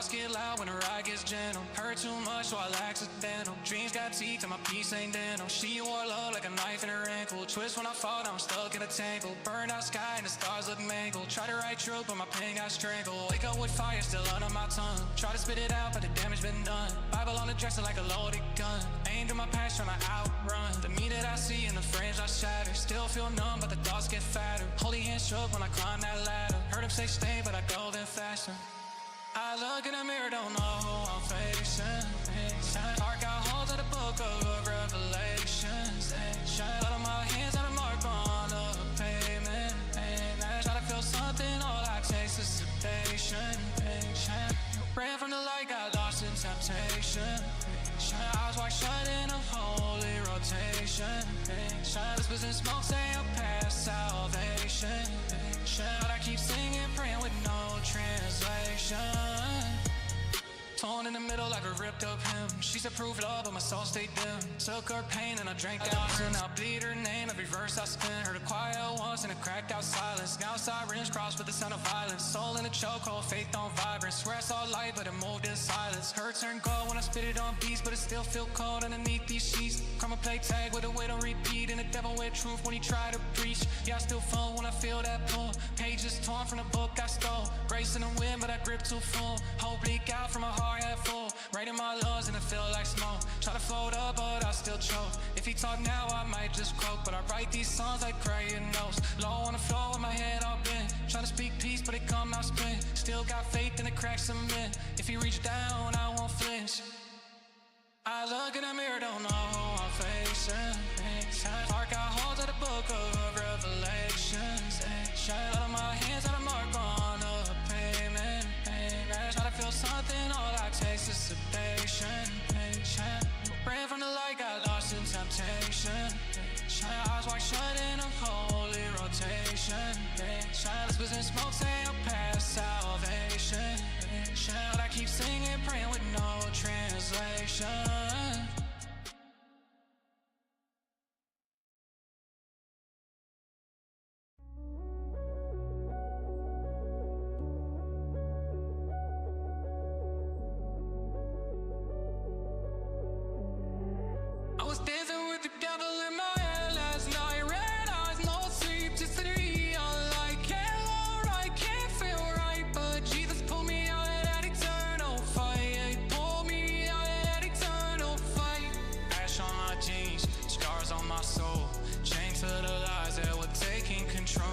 thoughts get loud when the ride gets gentle. Hurt too much, so I accidental. Dreams got teeth and my piece ain't dental. She wore love like a knife in her ankle. Twist when I fall, now I'm stuck in a tangle. Burned out sky and the stars look mangled. Try to write truth, but my pen got strangled. Wake up with fire still under my tongue. Try to spit it out, but the damage been done. Bible on the dresser like a loaded gun. Aimed at my past, trying to outrun the me that I see and the frames I shatter. Still feel numb, but the thoughts get fatter. Holy hands shook when I climb that ladder. Heard him say stay, but I go then faster. I look in the mirror, don't know who I'm facing. Heart got holes in the book of Revelations. Blood on my hands and a mark on the pavement. Try to feel something, all I taste is sedation. Ran from the light, got lost in temptation. Eyes wide shut in a holy rotation. This business smoke, say I'm past salvation. But I keep singing, praying with no translation. Torn in the middle like a ripped up hymn. She said prove love, but my soul stayed dim. Took her pain and I drank out. And I bleed her name every verse I spin. Heard a quiet once and a cracked out silence. Now sirens cross with the sound of violence. Soul in a chokehold, faith on vibrance. Swear I saw light, but it moved in silence. Hurt turned gold when I spit it on beats, but it still feel cold underneath these sheets. Karma play tag with a weight on repeat, and the devil with truth when he tried to preach. Yeah, I still fall when I feel that pull. Pages torn from the book I stole. Grace in the wind, but I grip too full. Hope leak out from my heart. Head full, right in my lungs and it feel like smoke. Try to float up, but I still choke. If he talk now, I might just croak. But I write these songs like crying notes. Low on the floor with my head all bent. Trying to speak peace, but it come out spent. Still got faith in the cracks cement. If he reach down, I won't flinch. I look in the mirror, don't know who I'm facing. Heart got holes in the book of Revelations. Blood on my hands and a mark on the pavement. Try to feel something, all I taste is sedation. Ran from the light, got lost in temptation. Eyes wide shut in a holy rotation. This business smoke, say I'm past salvation. But I keep singing, praying with no translation. I was dancing with the devil in my head last night. Red eyes, no sleep, just a real light. Can't low right, can't feel right, but Jesus pulled me out of that eternal fight. He pulled me out of that eternal fight. Ash on my jeans, scars on my soul. Chained to the lies that were taking control.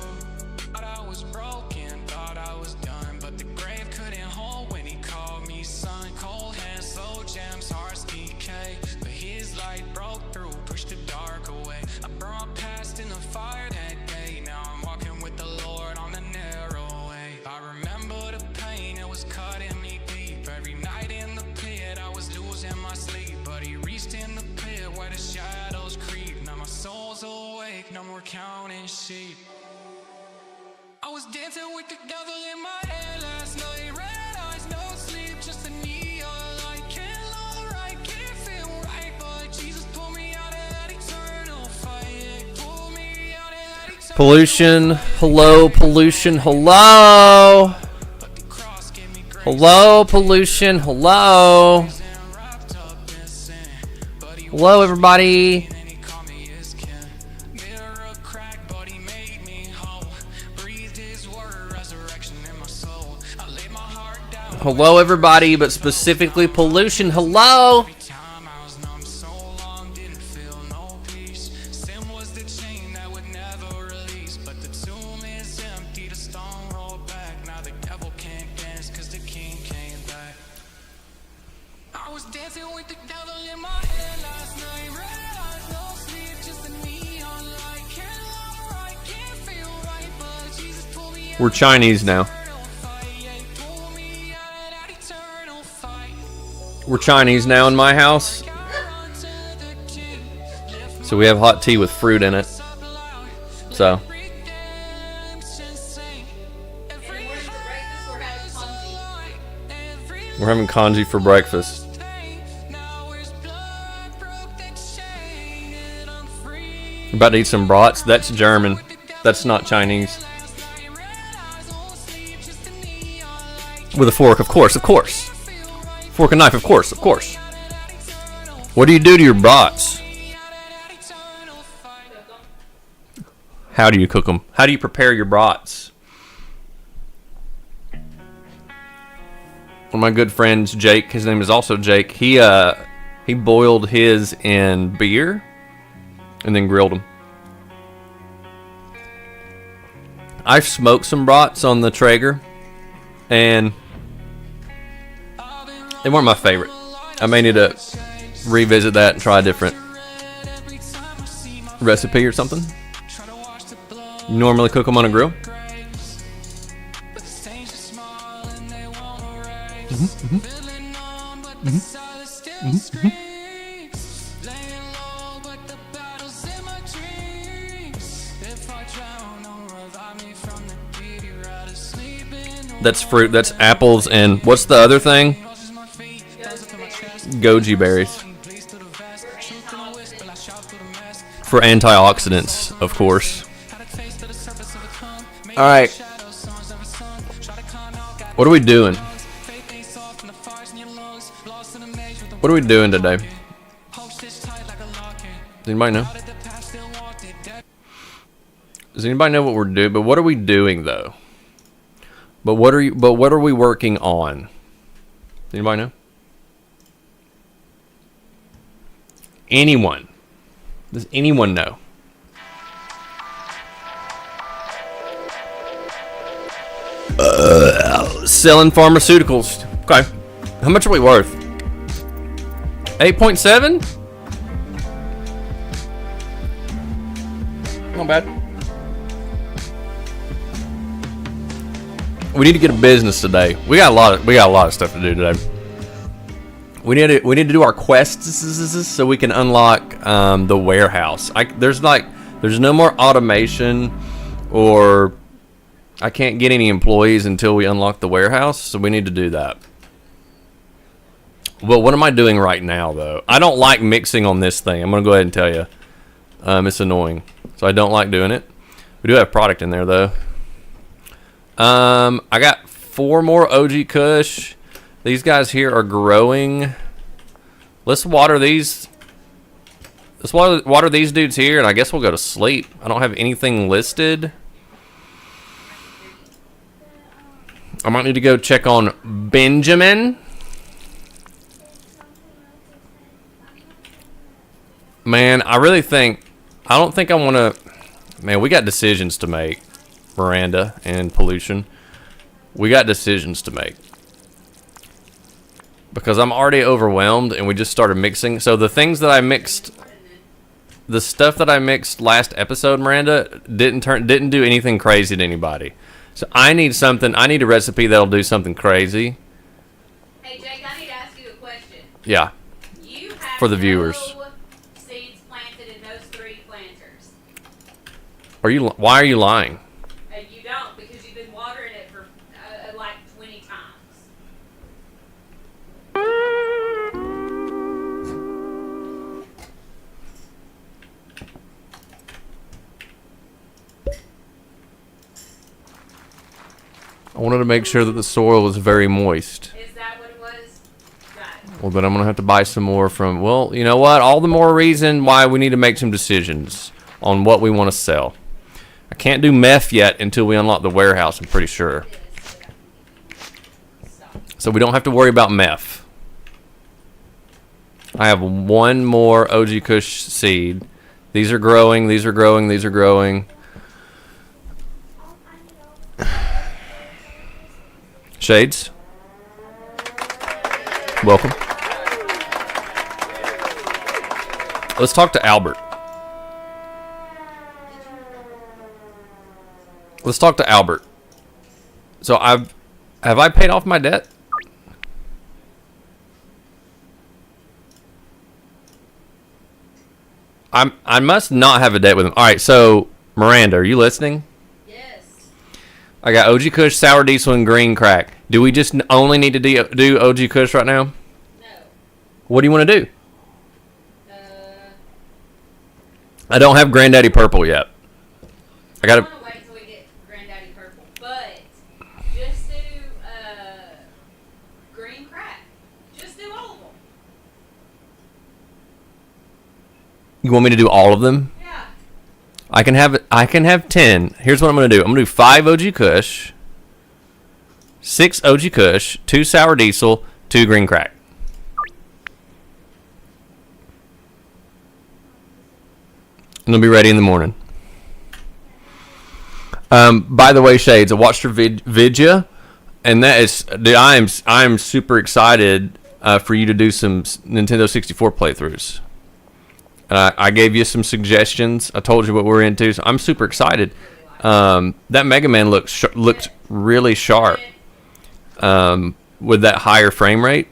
Thought I was broken, thought I was done, but the grave couldn't hold when he called me son. Cold hands, slow jams, hearts decay. His light broke through, pushed the dark away. I burned my past in the fire that day. Now I'm walking with the Lord on the narrow way. I remember the pain, it was cutting me deep. Every night in the pit, I was losing my sleep. But he reached in the pit where the shadows creep. Now my soul's awake, no more counting sheep. I was dancing with the devil in my head last night. Red eyes, no sleep, just a neon light. Can't low right, can't feel right, but Jesus pulled me out of that eternal fight. Pulled me out of that eternal Pollution, hello, pollution, hello. Hello, pollution, hello. Hello, everybody. Hello, everybody, but specifically pollution. Hello. We're Chinese now. We're Chinese now in my house. So we have hot tea with fruit in it. So. We're having congee for breakfast. We're about to eat some brats. That's German. That's not Chinese. With a fork, of course, of course. Fork and knife, of course, of course. What do you do to your brats? How do you cook them? How do you prepare your brats? One of my good friends, Jake, his name is also Jake, he boiled his in beer and then grilled them. I've smoked some brats on the Traeger, and they weren't my favorite. I may need to revisit that and try a different recipe or something. You normally cook them on a grill? That's fruit. That's apples and what's the other thing? Goji berries. For antioxidants, of course. All right. What are we doing? What are we doing today? Does anybody know? Does anybody know what we're doing? But what are we doing though? But what are we working on? Does anybody know? Anyone? Does anyone know? Selling pharmaceuticals. Okay. How much are we worth? 8.7? Not bad. We need to get a business today. We got a lot of stuff to do today. We need to do our quests so we can unlock the warehouse. There's no more automation, or I can't get any employees until we unlock the warehouse. So we need to do that. Well, what am I doing right now though? I don't like mixing on this thing. I'm gonna go ahead and tell you, it's annoying. So I don't like doing it. We do have product in there though. I got 4 more OG Kush. These guys here are growing. Let's water these. Let's water these dudes here, and I guess we'll go to sleep. I don't have anything listed. I might need to go check on Benjamin. Man, I don't think I want to. Man, we got decisions to make. Miranda and pollution. We got decisions to make. Because I'm already overwhelmed and we just started mixing. So the things that I mixed, the stuff that I mixed last episode, Miranda, didn't do anything crazy to anybody. So I need a recipe that'll do something crazy. Hey Jake, I need to ask you a question. Yeah. You have for the viewers. Seeds planted in those 3 planters. Why are you lying? You don't, because you've been watering it for like 20 times. I wanted to make sure that the soil was very moist. Is that what it was? Got it. Well, then I'm going to have to buy some more from... Well, you know what? All the more reason why we need to make some decisions on what we want to sell. I can't do meth yet until we unlock the warehouse, I'm pretty sure. So we don't have to worry about meth. I have 1 more OG Kush seed. These are growing, these are growing, these are growing. Shades, welcome. Let's talk to Albert. Let's talk to Albert. So have I paid off my debt? I must not have a debt with him. All right, so Miranda, are you listening? Yes. I got OG Kush, Sour Diesel, and Green Crack. Do we just only need to do OG Kush right now? No. What do you want to do? I don't have Granddaddy Purple yet. I gotta. I want to wait until we get Granddaddy Purple, but just do green crack. Just You want me to do all of them? Yeah. I can have 10. Here's what I'm going to do. I'm going to do 5 OG Kush, 6 OG Kush, 2 Sour Diesel, 2 Green Crack. And they'll be ready in the morning. By the way, Shades, I watched your vidya, and that is, dude, I'm super excited for you to do some Nintendo 64 playthroughs. I gave you some suggestions. I told you what we're into, so I'm super excited. That Mega Man looked really sharp with that higher frame rate.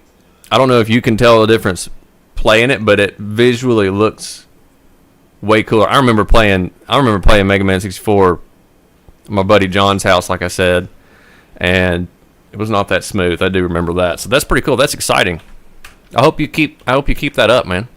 I don't know if you can tell the difference playing it, but it visually looks way cooler. I remember playing Mega Man 64 at my buddy John's house, like I said, and it was not that smooth. I do remember that, so that's pretty cool. That's exciting. I hope you keep that up, man.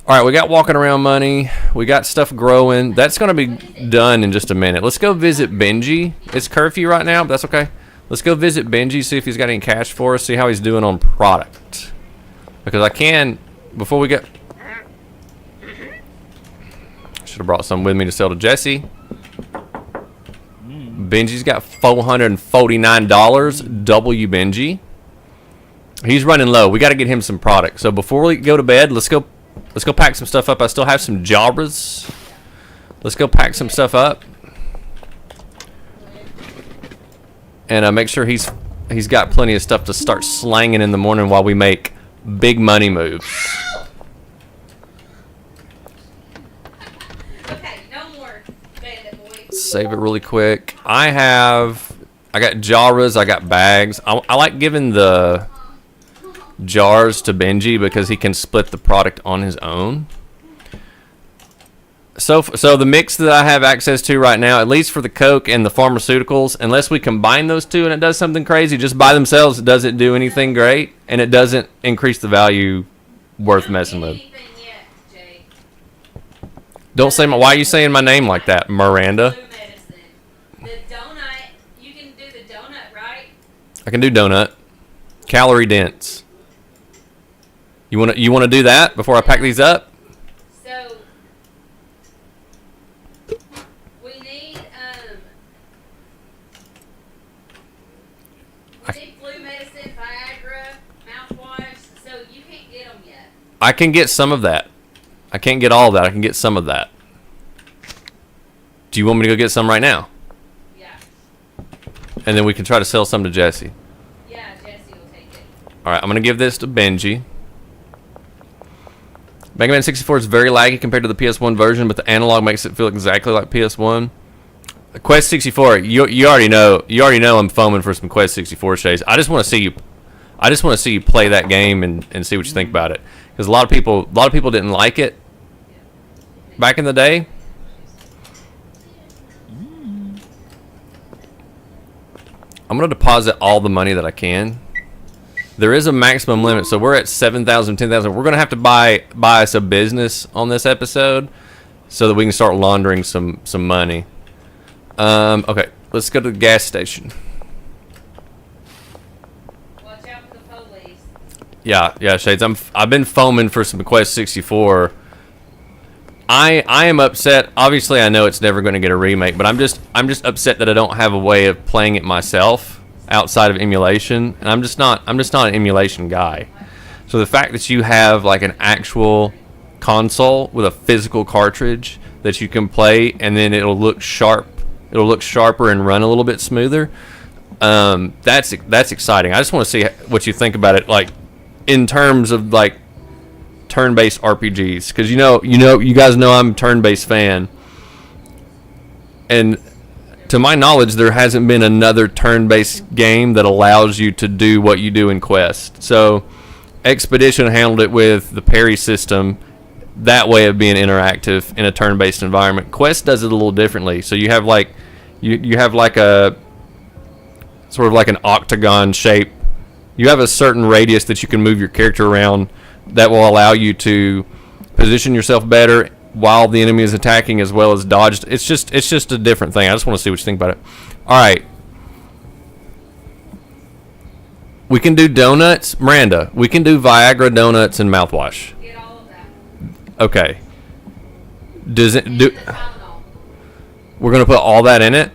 All right, we got walking around money. We got stuff growing. That's going to be done in just a minute. Let's go visit Benji. It's curfew right now, but that's okay. Let's go visit Benji, see if he's got any cash for us, see how he's doing on product. Because I can, before we get... Should have brought some with me to sell to Jesse. Benji's got $449. W Benji. He's running low. We got to get him some product. So before we go to bed, let's go pack some stuff up. I still have some Jabras. Let's go pack some stuff up. And make sure he's got plenty of stuff to start slanging in the morning while we make big money moves. Okay, no more bandit boy. Save it really quick. I got Jabras. I got bags. I like giving the jars to Benji because he can split the product on his own. So the mix that I have access to right now, at least for the Coke and the pharmaceuticals, unless we combine those two and it does something crazy, just by themselves it doesn't do anything great, and it doesn't increase the value worth messing with. Don't say why are you saying my name like that, Miranda? Blue medicine. The donut, you can do the donut, right? I can do donut. Calorie dense. You want to do that before I pack these up? So we need flu medicine, Viagra, mouthwash. So you can't get them yet. I can get some of that. I can't get all of that. I can get some of that. Do you want me to go get some right now? Yeah. And then we can try to sell some to Jesse. Yeah, Jesse will take it. All right, I'm going to give this to Benji. Mega Man 64 is very laggy compared to the PS1 version, but the analog makes it feel exactly like PS1. Quest 64, you already know I'm foaming for some Quest 64 shades. I just want to see you play that game and see what you think about it. Because a lot of people didn't like it back in the day. I'm gonna deposit all the money that I can. There is a maximum limit, so we're at 7,000, 10,000. We're gonna have to buy us a business on this episode so that we can start laundering some money. Okay, let's go to the gas station. Watch out for the police. Yeah, Shades. I've been foaming for some Quest 64. I am upset. Obviously, I know it's never going to get a remake, but I'm just upset that I don't have a way of playing it myself outside of emulation, and I'm just not an emulation guy. So the fact that you have like an actual console with a physical cartridge that you can play, and then it'll look sharper and run a little bit smoother. That's exciting. I just want to see what you think about it, like in terms of like turn-based RPGs, because you guys know I'm a turn-based fan, and to my knowledge, there hasn't been another turn-based game that allows you to do what you do in Quest. So Expedition handled it with the parry system, that way of being interactive in a turn-based environment. Quest does it a little differently. So you have like you have like a sort of like an octagon shape. You have a certain radius that you can move your character around that will allow you to position yourself better while the enemy is attacking, as well as dodge. It's just a different thing. I just want to see what you think about it. All right. We can do donuts. Miranda, we can do Viagra, donuts, and mouthwash. Get all of that. Okay. Does it And do? the Tylenol. We're gonna put all that in it.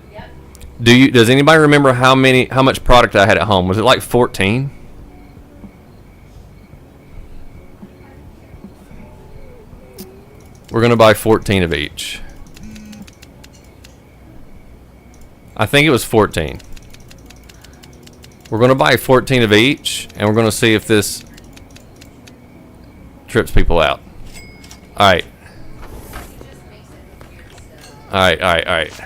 Yep. Does anybody remember how much product I had at home? Was it like 14? We're gonna buy 14 of each. I think it was 14. We're gonna buy 14 of each, and we're gonna see if this trips people out. All right. Just makes it weird stuff. All right. All right. All right. It's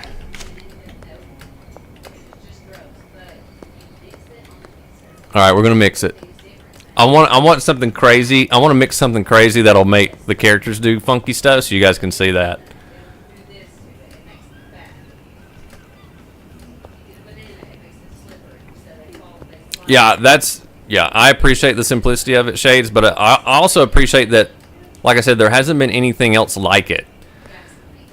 just gross, but you mix it on the mixer. All right. We're gonna mix it. It's different. I want something crazy. I want to mix something crazy that'll make the characters do funky stuff, so you guys can see that. Do this to it, it makes it bad. You get a banana, it makes it slippery, so they fall, they slide. Yeah. I appreciate the simplicity of it, Shades, but I also appreciate that, like I said, there hasn't been anything else like it That's me.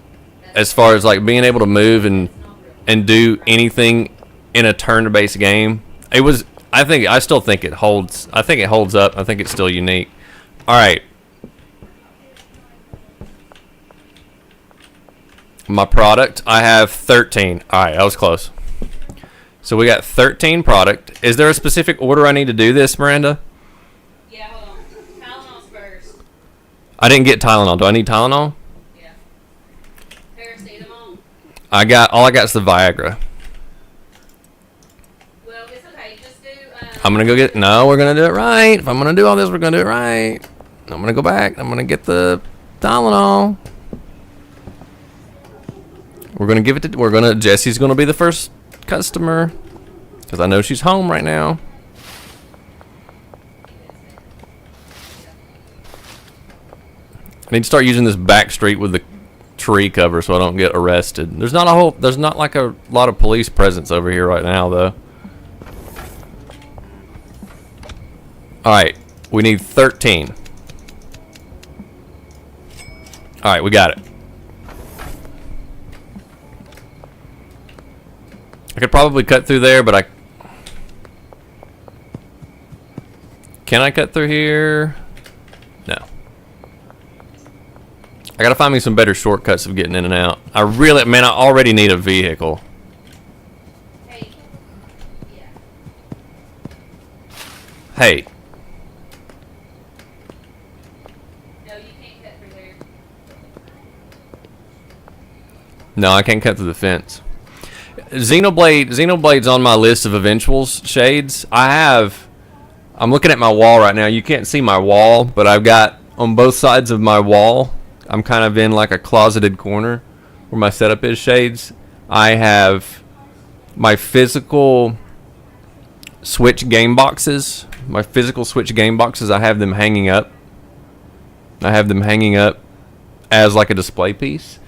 as far as like being able to move and do anything in a turn-based game. It was. I still think it holds. I think it holds up. I think it's still unique. All right. My product, I have 13. All right, that was close. So we got 13 product. Is there a specific order I need to do this, Miranda? Yeah, hold on. Tylenol's first. I didn't get Tylenol. Do I need Tylenol? Yeah. Paracetamol. All I got is the Viagra. Well, it's okay. Just do. I'm gonna go get. No, we're gonna do it right. If I'm gonna do all this, we're gonna do it right. I'm gonna go back. I'm gonna get the Tylenol. We're gonna give it to. Jesse's gonna be the first customer because I know she's home right now. I need to start using this back street with the tree cover so I don't get arrested. There's not like a lot of police presence over here right now though. All right, we need 13. All right, we got it. I could probably cut through there, but can I cut through here? No. I gotta find me some better shortcuts of getting in and out. I already need a vehicle. Hey. Yeah. Hey, No, you can't cut through there. no, I can't cut through the fence. Xenoblade's on my list of eventuals, Shades. I'm looking at my wall right now. You can't see my wall, but I've got on both sides of my wall, I'm kind of in like a closeted corner where my setup is, Shades. I have my physical Switch game boxes. My physical Switch game boxes, I have them hanging up. I have them hanging up as like a display piece.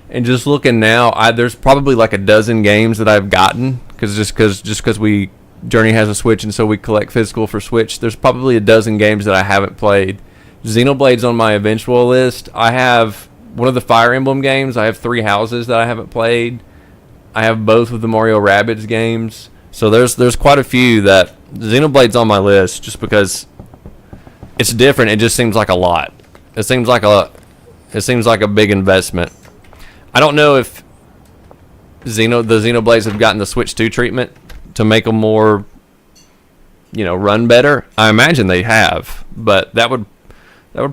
And just looking now, there's probably like a dozen games that I've gotten because we Journey has a Switch and so we collect physical for Switch. There's probably a dozen games that I haven't played. Xenoblade's on my eventual list. I have one of the Fire Emblem games. I have 3 houses that I haven't played. I have both of the Mario Rabbids games. So there's quite a few that Xenoblade's on my list just because it's different. It just seems like a lot. It seems like a big investment. I don't know if the Xenoblades have gotten the Switch 2 treatment to make them more, run better. I imagine they have, but that would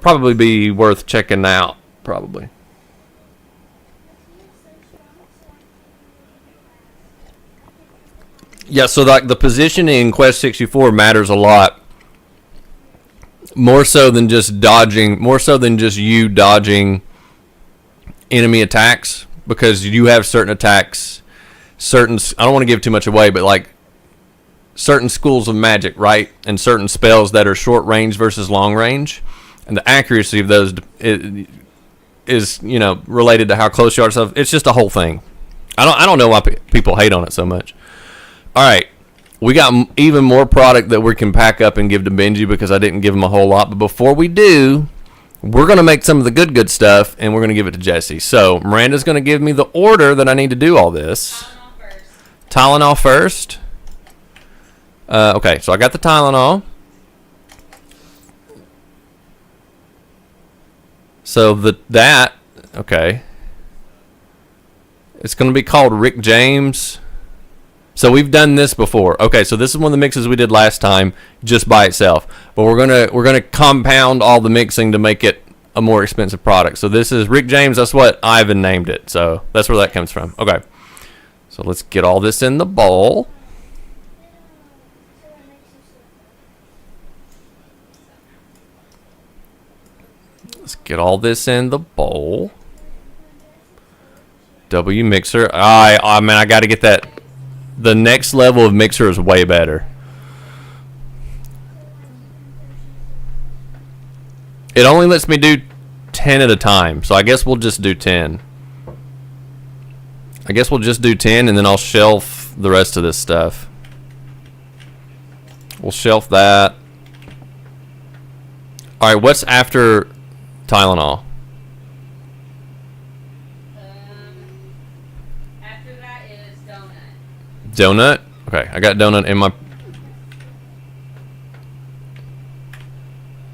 probably be worth checking out, probably. Yeah, so like the positioning in Quest 64 matters a lot. More so than just you dodging enemy attacks, because you have certain attacks, I don't want to give too much away, but like certain schools of magic, right? And certain spells that are short range versus long range, and the accuracy of those is related to how close you are to stuff. It's just a whole thing. I don't know why people hate on it so much. All right, we got even more product that we can pack up and give to Benji because I didn't give him a whole lot. But before we do, we're going to make some of the good stuff, and we're going to give it to Jesse. So Miranda's going to give me the order that I need to do all this. Tylenol first. Okay, so I got the Tylenol. So Okay. It's going to be called Rick James. So we've done this before. Okay, so this is one of the mixes we did last time just by itself. But we're gonna compound all the mixing to make it a more expensive product. So this is Rick James. That's what Ivan named it. So that's where that comes from. Okay. So let's get all this in the bowl. Let's get all this in the bowl. W mixer. Oh man, I got to get that. The next level of mixer is way better. It only lets me do 10 at a time, so I guess we'll just do 10. I guess we'll just do 10, and then I'll shelf the rest of this stuff. We'll shelf that. All right, what's after Tylenol? After that is donut. Donut? Okay, I got donut in my...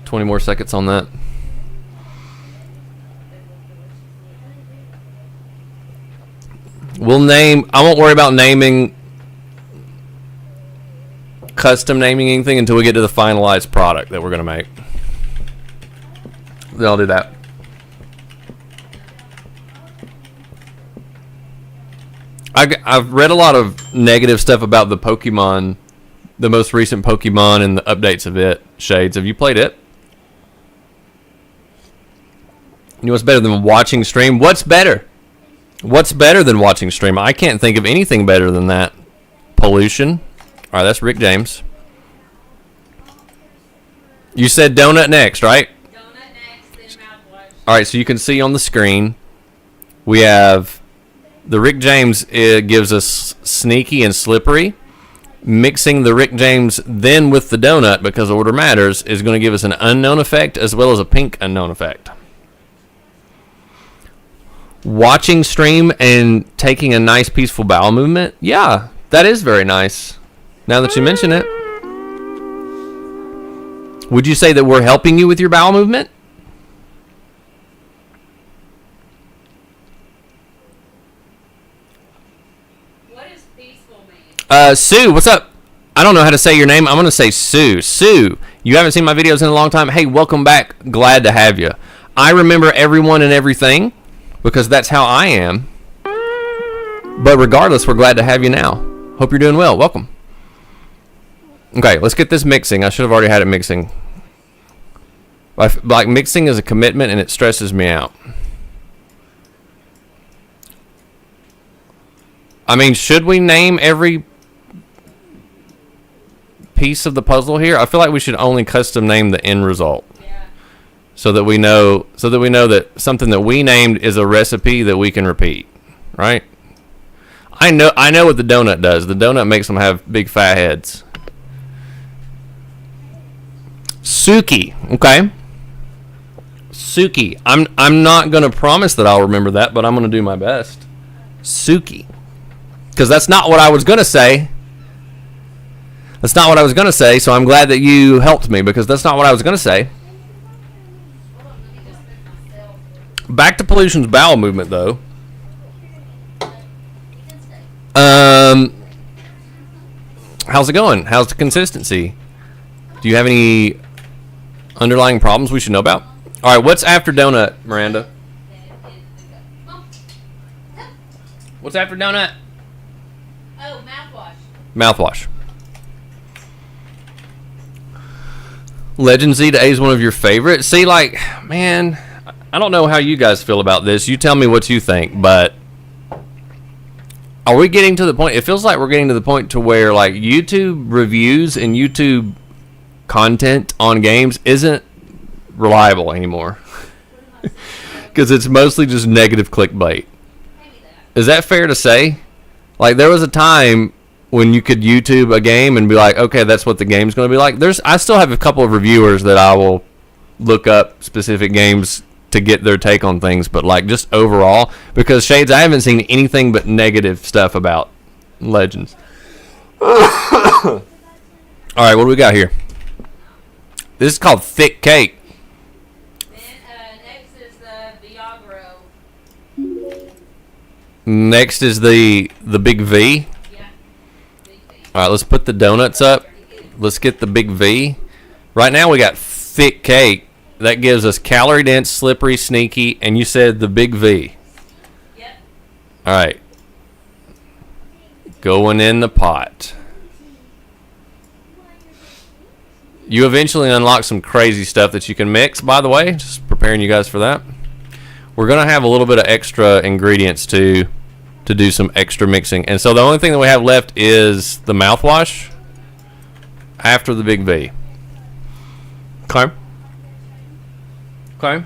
20 more seconds on that. We'll name... I won't worry about naming... custom naming anything until we get to the finalized product that we're going to make. Then I'll do that. I've read a lot of negative stuff about the Pokemon, the most recent Pokemon and the updates of it. Shades, have you played it? You know what's better than watching stream? What's better? What's better than watching stream? I can't think of anything better than that. Pollution. All right, that's Rick James. You said donut next, right? Donut next, then mouthwash. All right, so you can see on the screen, we have the Rick James. It gives us sneaky and slippery. Mixing the Rick James then with the donut, because order matters, is going to give us an unknown effect as well as a pink unknown effect. Watching stream and taking a nice peaceful bowel movement, yeah, that is very nice. Now that you mention it, would you say that we're helping you with your bowel movement? What does peaceful mean? Sue, what's up? I don't know how to say your name. I'm going to say Sue. Sue, you haven't seen my videos in a long time. Hey, welcome back. Glad to have you. I remember everyone and everything because that's how I am. But regardless, we're glad to have you now. Hope you're doing well. Welcome. Okay, let's get this mixing. I should have already had it mixing. Like, mixing is a commitment and it stresses me out. I mean, should we name every piece of the puzzle here? I feel like we should only custom name the end result. Yeah. So that we know that something that we named is a recipe that we can repeat, right? I know what the donut does. The donut makes them have big fat heads. Suki, okay. Suki. I'm not gonna promise that I'll remember that, but I'm gonna do my best. Suki. Because that's not what I was gonna say. That's not what I was gonna say, so I'm glad that you helped me because that's not what I was gonna say. Back to pollution's bowel movement though. How's it going? How's the consistency? Do you have any underlying problems we should know about? All right, what's after donut, Miranda? What's after donut? Oh, mouthwash. Mouthwash. Legend Z to A is one of your favorites. See, like, man, I don't know how you guys feel about this. You tell me what you think, but are we getting to the point? It feels like we're getting to the point to where, like, YouTube reviews and YouTube content on games isn't reliable anymore. Because it's mostly just negative clickbait. Is that fair to say? Like, there was a time when you could YouTube a game and be like, okay, that's what the game's going to be like. I still have a couple of reviewers that I will look up specific games to get their take on things, but like just overall, because Shades, I haven't seen anything but negative stuff about Legends. All right, what do we got here? This is called Thick Cake. Then next is the Viagra. Next is the big V. Yeah. Big thing. All right, let's put the donuts up. Let's get the big V. Right now we got thick cake. That gives us calorie dense, slippery, sneaky, and you said the big V. Yep. All right. Going in the pot. You eventually unlock some crazy stuff that you can mix, by the way. Just preparing you guys for that. We're going to have a little bit of extra ingredients to do some extra mixing. And so the only thing that we have left is the mouthwash after the big V. Okay. Okay.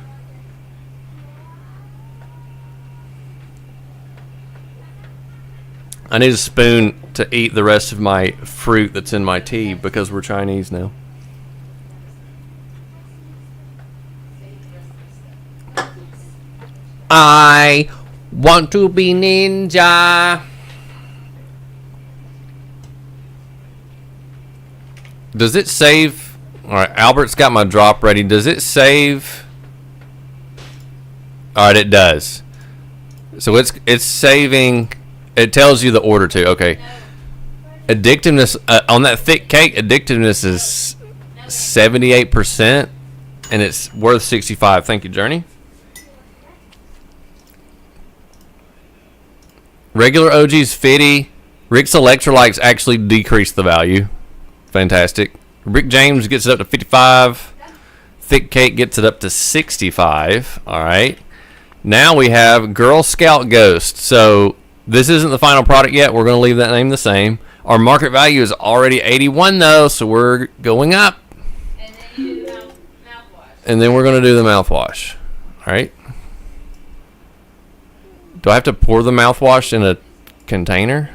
I need a spoon to eat the rest of my fruit that's in my tea because we're Chinese now. I want to be ninja. Does it save? All right, Albert's got my drop ready. Does it save? All right, it does. So it's saving. It tells you the order too. Okay. Addictiveness on that thick cake. Addictiveness is 78%, and it's worth 65. Thank you, Journey. Regular OG's 50. Rick's electrolytes actually decrease the value. Fantastic. Rick James gets it up to 55. Thick cake gets it up to 65. All right. Now we have Girl Scout Ghost. So this isn't the final product yet. We're going to leave that name the same. Our market value is already 81 though, so we're going up. And then you do mouthwash. And then we're going to do the mouthwash. All right. Do I have to pour the mouthwash in a container?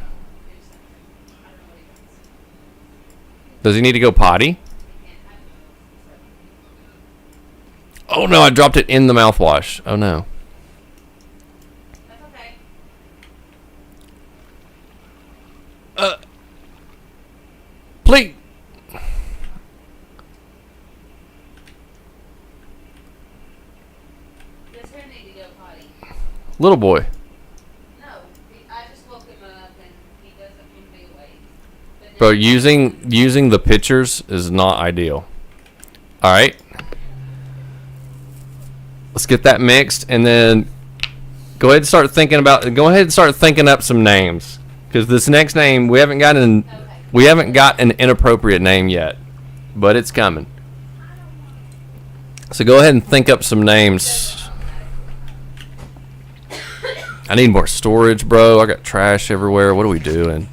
Does he need to go potty? Oh no, I dropped it in the mouthwash. Oh no. That's okay. Please. Does who need to go potty? Little boy. No. I just woke him up and he doesn't want to be awake. But Bro, using the pictures is not ideal. All right. Let's get that mixed and then go ahead and start thinking up some names because this next name we haven't got an inappropriate name yet, but it's coming. So go ahead and think up some names. I need more storage, bro. I got trash everywhere. What are we doing?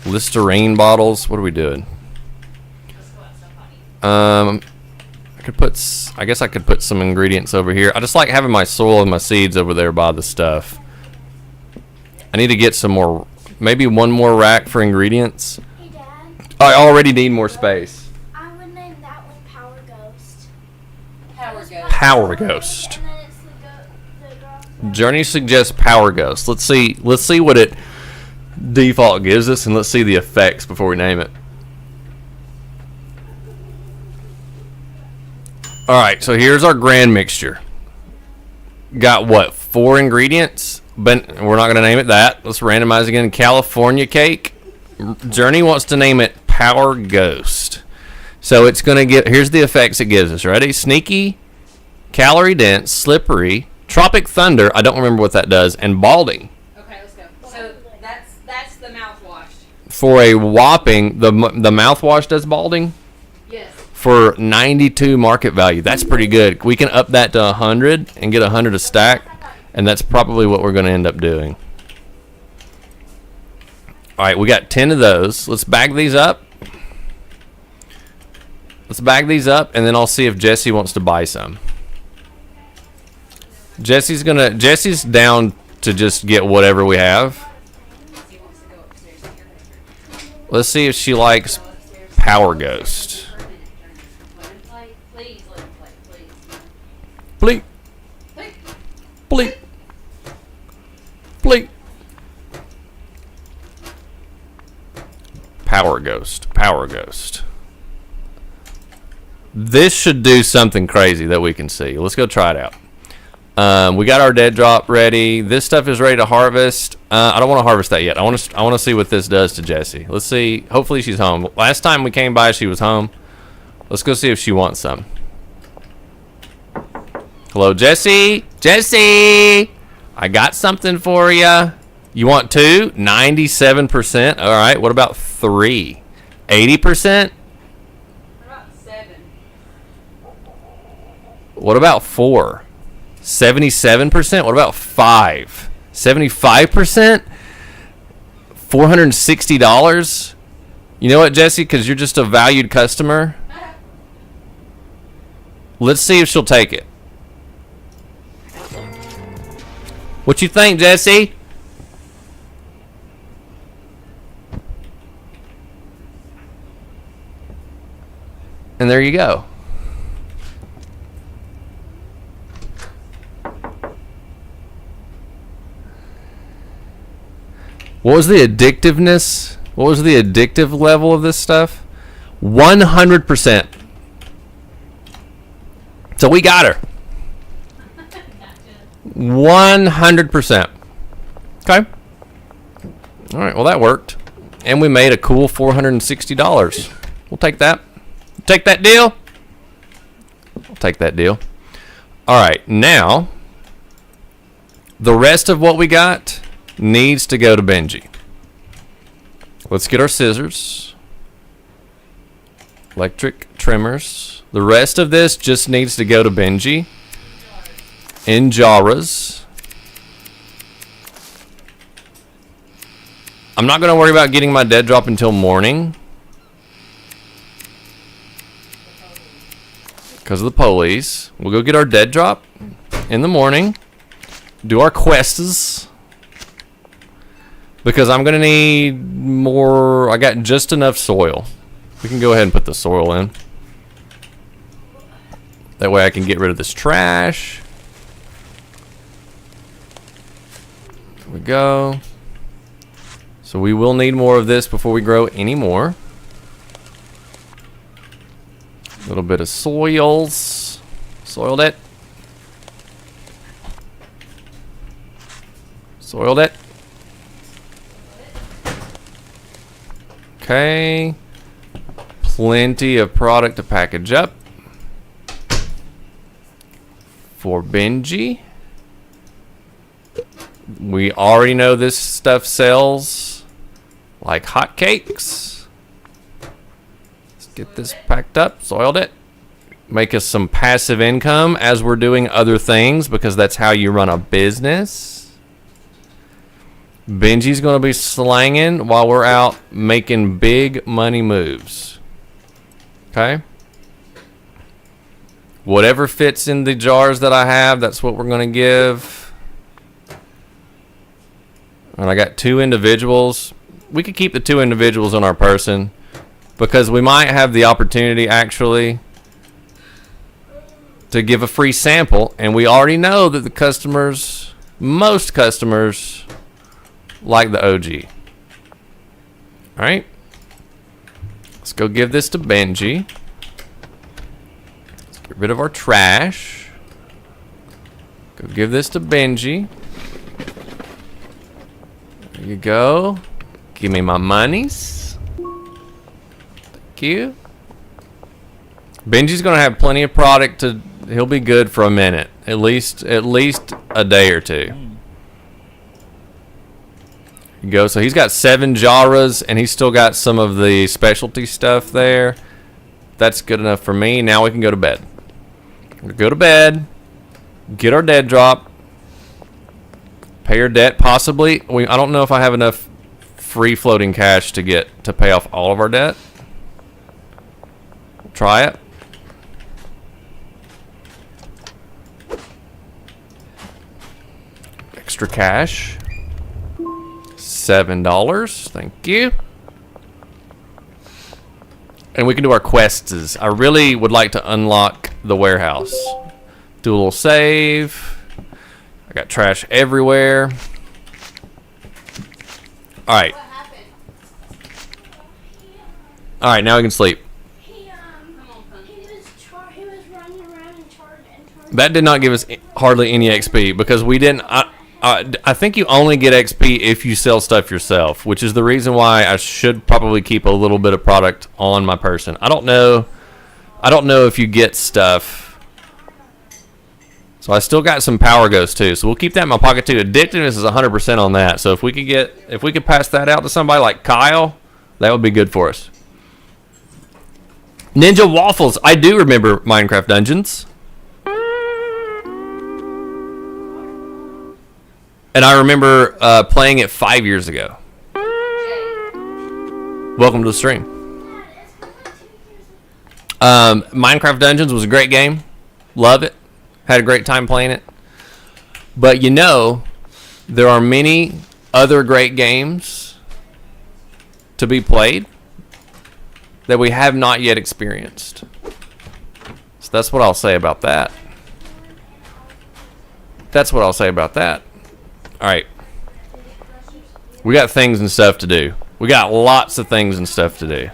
Listerine bottles. What are we doing? I guess I could put some ingredients over here. I just like having my soil and my seeds over there by the stuff. I need to get some more, maybe one more rack for ingredients. Hey, Dad. I already need more space. I would name that one Power Ghost. Power Ghost. And then it's the girl. Journey suggests Power Ghost. Let's see what it default gives us, and let's see the effects before we name it. All right, so here's our grand mixture. Got what, 4 ingredients? But we're not going to name it that. Let's randomize again. California cake. Journey wants to name it Power Ghost. So it's going to get, here's the effects it gives us. Ready? Sneaky, calorie dense, slippery, tropic thunder. I don't remember what that does. And balding. Okay, let's go. So that's the mouthwash. For a whopping, the mouthwash does balding? Yes. For 92 market value. That's pretty good. We can up that to 100 and get 100 a stack, and that's probably what we're going to end up doing. All right, we got 10 of those. Let's bag these up. And then I'll see if Jesse wants to buy some. Jesse's down to just get whatever we have. He wants to go upstairs to your bedroom. Let's see if she likes Power Ghost. For a minute, Journey. Let him play. Please let him play, please. Bleep. Hey. Bleep. Bleep. Power Ghost. This should do something crazy that we can see. Let's go try it out. We got our dead drop ready. This stuff is ready to harvest. I don't want to harvest that yet. I want to see what this does to Jessie. Let's see. Hopefully she's home. Last time we came by, she was home. Let's go see if she wants some. Hello, Jessie. Jessie, I got something for you. You want 2? 97%. All right. What about 3? 80%. What about 7? What about 4? 77%. What about 5? 75%. $460. You know what, Jessie? Because you're just a valued customer. Let's see if she'll take it. What you think, Jessie? And there you go. What was the addictiveness? What was the addictive level of this stuff? 100%. So we got her. 100%. Okay. All right. Well, that worked, and we made a cool $460. We'll take that. Take that deal. I'll take that deal. All right. Now, the rest of what we got needs to go to Benji. Let's get our scissors. Electric trimmers. The rest of this just needs to go to Benji. In Jaras. I'm not going to worry about getting my dead drop until morning. Because of the police. We'll go get our dead drop in the morning. Do our quests. Because I'm going to need more. I got just enough soil. We can go ahead and put the soil in. That way I can get rid of this trash. There we go. So we will need more of this before we grow any more. A little bit of soils. Soiled it. Soiled it. Okay. Plenty of product to package up. For Benji. We already know this stuff sells like hotcakes. Let's get this packed up, soiled it. Make us some passive income as we're doing other things, because that's how you run a business. Benji's going to be slanging while we're out making big money moves. Okay? Whatever fits in the jars that I have, that's what we're going to give. And I got 2 individuals. We could keep the 2 individuals on our person, because we might have the opportunity actually to give a free sample, and we already know that the customers, most customers, like the OG. Alright. Let's go give this to Benji. Let's get rid of our trash. Go give this to Benji. There you go. Give me my monies. Thank you. Benji's gonna have plenty of product to. He'll be good for a minute, at least a day or 2. You go. So he's got 7 Jaras, and he's still got some of the specialty stuff there. That's good enough for me. Now we can go to bed. We'll go to bed. Get our dead drop. Pay our debt, possibly. I don't know if I have enough free floating cash to pay off all of our debt. Try it. Extra cash. $7. Thank you. And we can do our quests. I really would like to unlock the warehouse. Do a little save. I got trash everywhere. Alright. What happened? Alright, now we can sleep. He Come on, son. he was He was running around and charging. That did not give us hardly any XP because we didn't. I think you only get XP if you sell stuff yourself, which is the reason why I should probably keep a little bit of product on my person. I don't know if you get stuff. So I still got some power ghosts too. So we'll keep that in my pocket too. Addictiveness is 100% on that. So if we could pass that out to somebody like Kyle, that would be good for us. Ninja Waffles. I do remember Minecraft Dungeons. And I remember playing it 5 years ago. Welcome to the stream. Minecraft Dungeons was a great game. Love it. Had a great time playing it. But you know, there are many other great games to be played that we have not yet experienced. So that's what I'll say about that. That's what I'll say about that. Alright. We got things and stuff to do. We got lots of things and stuff to do.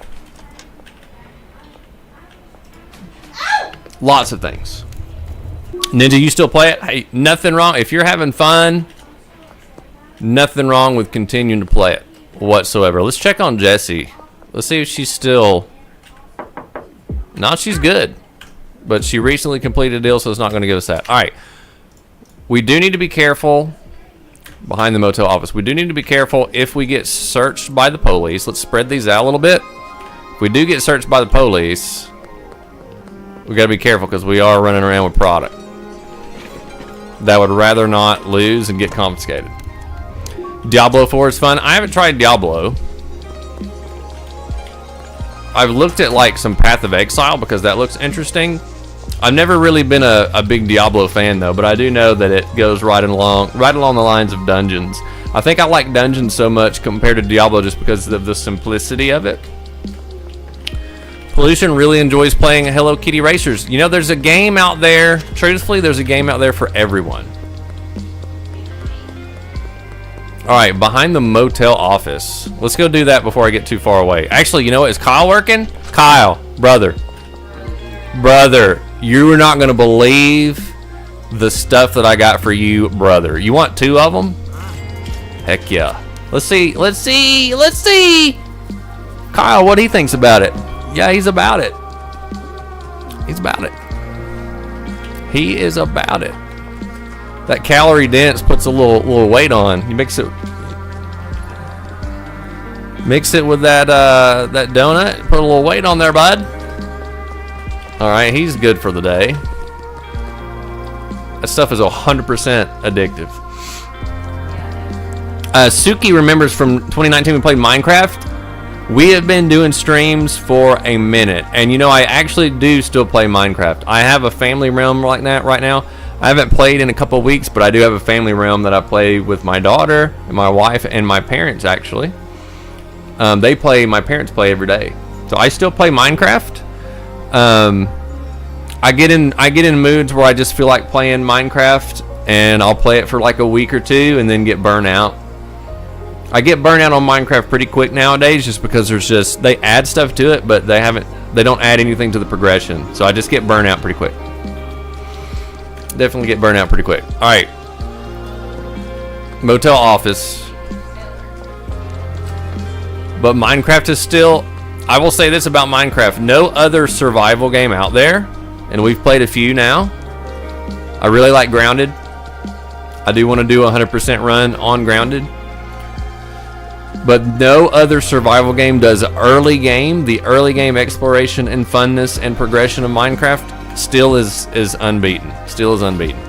Lots of things. Ninja, you still play it? Hey, nothing wrong. If you're having fun, nothing wrong with continuing to play it whatsoever. Let's check on Jessie. Let's see if she's still... No, she's good. But she recently completed a deal, so it's not going to give us that. Alright. We do need to be careful behind the motel office. We do need to be careful if we get searched by the police. Let's spread these out a little bit. If we do get searched by the police, we got to be careful because we are running around with product that would rather not lose and get confiscated. Diablo 4 is fun. I haven't tried Diablo. I've looked at like some Path of Exile because that looks interesting. I've never really been a big Diablo fan though, but I do know that it goes right along the lines of Dungeons. I think I like Dungeons so much compared to Diablo just because of the simplicity of it. Pollution really enjoys playing Hello Kitty Racers. You know, there's a game out there, truthfully, there's a game out there for everyone. Alright, behind the motel office. Let's go do that before I get too far away. Actually, you know what? Is Kyle working? Kyle, brother, you are not going to believe the stuff that I got for you, brother. You want 2 of them? Heck yeah. Let's see. Kyle, what he thinks about it. Yeah, he's about it. He's about it. He is about it. That calorie dense puts a little weight on. You mix it with that that donut. Put a little weight on there, bud. All right, he's good for the day. That stuff is 100% addictive. Suki remembers from 2019 we played Minecraft. We have been doing streams for a minute, and you know I actually do still play Minecraft. I have a family realm like that right now. I haven't played in a couple of weeks, but I do have a family realm that I play with my daughter and my wife and my parents actually. My parents play every day, so I still play Minecraft. I get in moods where I just feel like playing Minecraft, and I'll play it for like a week or two and then get burnt out. I get burnt out on Minecraft pretty quick nowadays just because they add stuff to it, but they don't add anything to the progression. So I just get burnt out pretty quick. Definitely get burnt out pretty quick. All right. Motel office. But Minecraft is still, I will say this about Minecraft, no other survival game out there, and we've played a few now. I really like Grounded. I do want to do a 100% run on Grounded. But no other survival game does the early game exploration and funness and progression of Minecraft still is unbeaten. Still is unbeaten.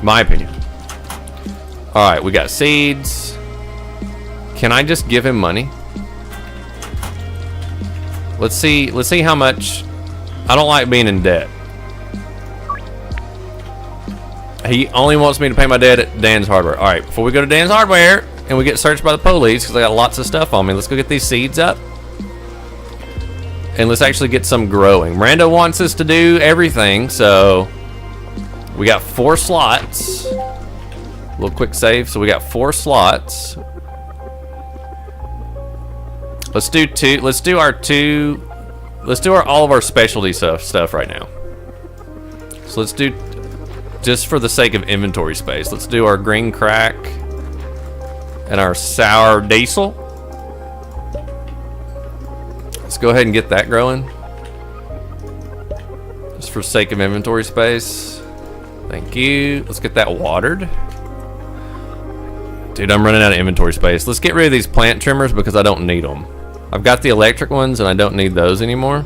My opinion. Alright, we got seeds. Can I just give him money? Let's see how much. I don't like being in debt. He only wants me to pay my debt at Dan's Hardware. Alright, before we go to Dan's Hardware and we get searched by the police because I got lots of stuff on me, let's go get these seeds up. And let's actually get some growing. Miranda wants us to do everything, so we got 4 slots. A little quick save. So we got 4 slots. Let's do 2. Let's do our 2 let's do all of our specialty stuff right now. So let's do, just for the sake of inventory space, let's do our green crack and our sour diesel. Let's go ahead and get that growing. Just for sake of inventory space. Thank you. Let's get that watered. Dude, I'm running out of inventory space. Let's get rid of these plant trimmers because I don't need them. I've got the electric ones and I don't need those anymore.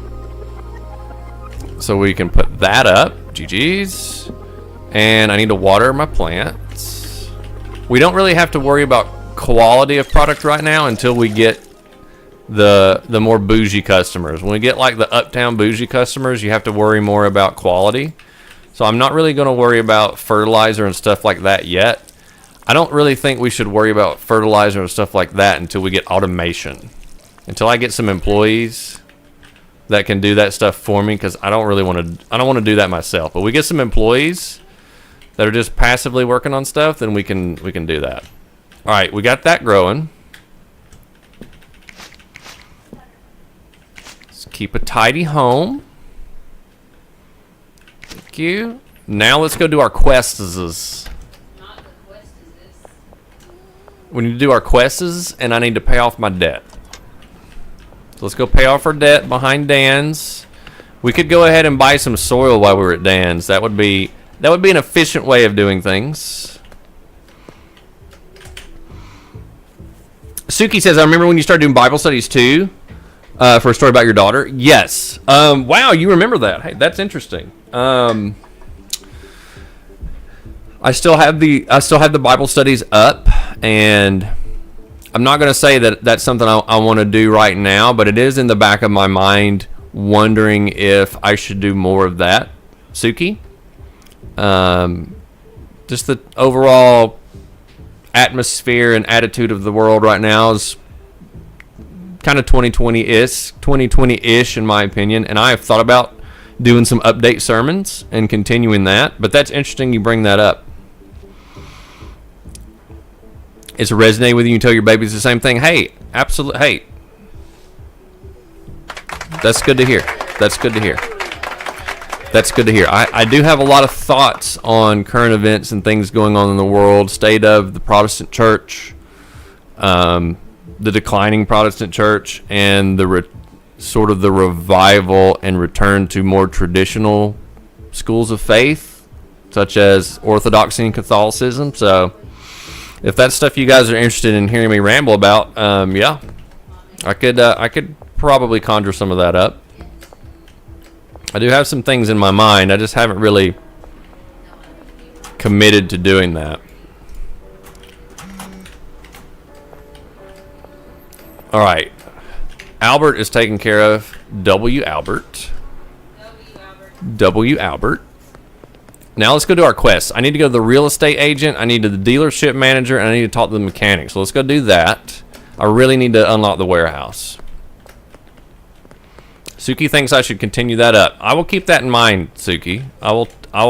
So we can put that up. GG's. And I need to water my plants. We don't really have to worry about quality of product right now until we get the more bougie customers. When we get like the uptown bougie customers, you have to worry more about quality. So I'm not really going to worry about fertilizer and stuff like that yet. I don't really think we should worry about fertilizer and stuff like that until we get automation. Until I get some employees that can do that stuff for me, because I don't want to do that myself. But we get some employees that are just passively working on stuff, then we can do that. All right, we got that growing. Let's keep a tidy home. Thank you. Now let's go do our quests. We need to do our quests, and I need to pay off my debt. So let's go pay off our debt behind Dan's. We could go ahead and buy some soil while we were at Dan's. That would be an efficient way of doing things. Suki says, I remember when you started doing Bible studies too, for a story about your daughter. Yes. Wow, you remember that. Hey, that's interesting. I still have the Bible studies up, and I'm not going to say that that's something I want to do right now, but it is in the back of my mind, wondering if I should do more of that. Suki, just the overall atmosphere and attitude of the world right now is kind of 2020-ish in my opinion, and I have thought about doing some update sermons and continuing that, but that's interesting you bring that up. It's resonating with you and tell your babies the same thing. Hey, absolutely. Hey, that's good to hear. That's good to hear. That's good to hear. I do have a lot of thoughts on current events and things going on in the world, state of the Protestant church, the declining Protestant church, and the sort of the revival and return to more traditional schools of faith, such as Orthodoxy and Catholicism. So if that's stuff you guys are interested in hearing me ramble about, yeah, I could probably conjure some of that up. I do have some things in my mind. I just haven't really committed to doing that. All right. Albert is taken care of. W. Albert. Now let's go to our quests. I need to go to the real estate agent. I need to the dealership manager, and I need to talk to the mechanic. So let's go do that. I really need to unlock the warehouse. Suki thinks I should continue that up. I will keep that in mind, Suki. I will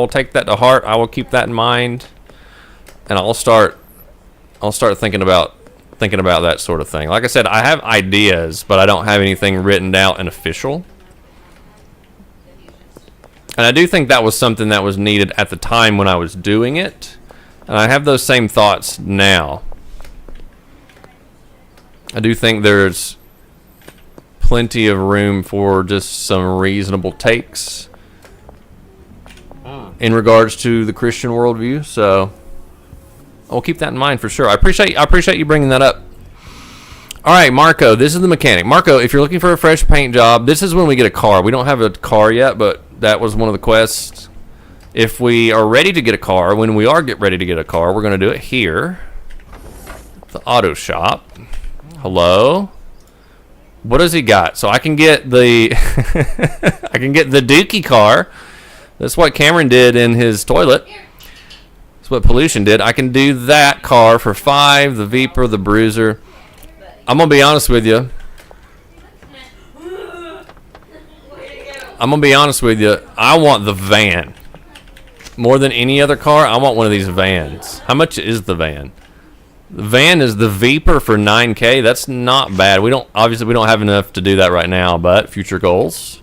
take that to heart. I will keep that in mind, and I'll start thinking about that sort of thing. Like I said, I have ideas, but I don't have anything written out and official. And I do think that was something that was needed at the time when I was doing it. And I have those same thoughts now. I do think there's plenty of room for just some reasonable takes in regards to the Christian worldview. So I'll keep that in mind for sure. I appreciate you bringing that up. All right, Marco, this is the mechanic. Marco, if you're looking for a fresh paint job, this is when we get a car. We don't have a car yet, but that was one of the quests. If we are ready to get a car, when we are ready to get a car, we're going to do it here. The auto shop. Hello. What does he got? So I can get the I can get the Dookie car. That's what Cameron did in his toilet. That's what Pollution did. I can do that car for 5, the Viper, the Bruiser. I'm going to be honest with you. I want the van. More than any other car, I want one of these vans. How much is the van? The van is the Viper for $9K. That's not bad. We don't have enough to do that right now, but future goals.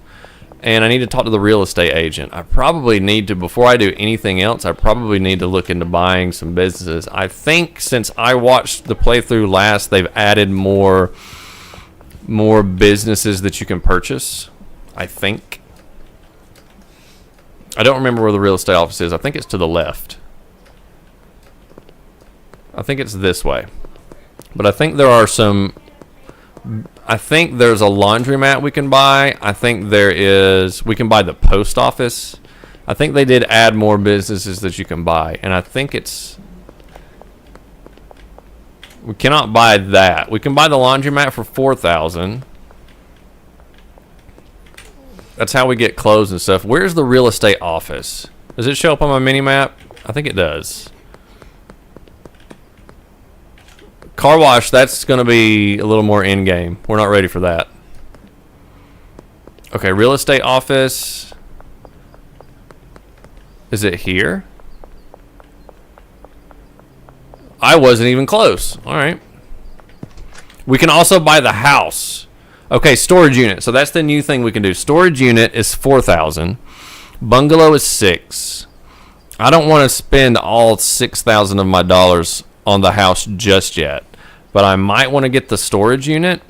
And I need to talk to the real estate agent. I probably need to, before I do anything else, I probably need to look into buying some businesses. I think since I watched the playthrough last, they've added more businesses that you can purchase. I think. I don't remember where the real estate office is. I think it's to the left. I think it's this way. But I think there are some... I think there's a laundromat we can buy. I think there is... We can buy the post office. I think they did add more businesses that you can buy. And I think it's... We cannot buy that. We can buy the laundromat for $4,000. That's how we get clothes and stuff. Where's the real estate office? Does it show up on my mini-map? I think it does. Car wash, that's going to be a little more in-game. We're not ready for that. Okay, real estate office. Is it here? I wasn't even close. All right. We can also buy the house. Okay, storage unit. So that's the new thing we can do. Storage unit is $4,000. Bungalow is $6,000. I don't want to spend all $6,000 of my dollars on the house just yet, but I might want to get the storage unit,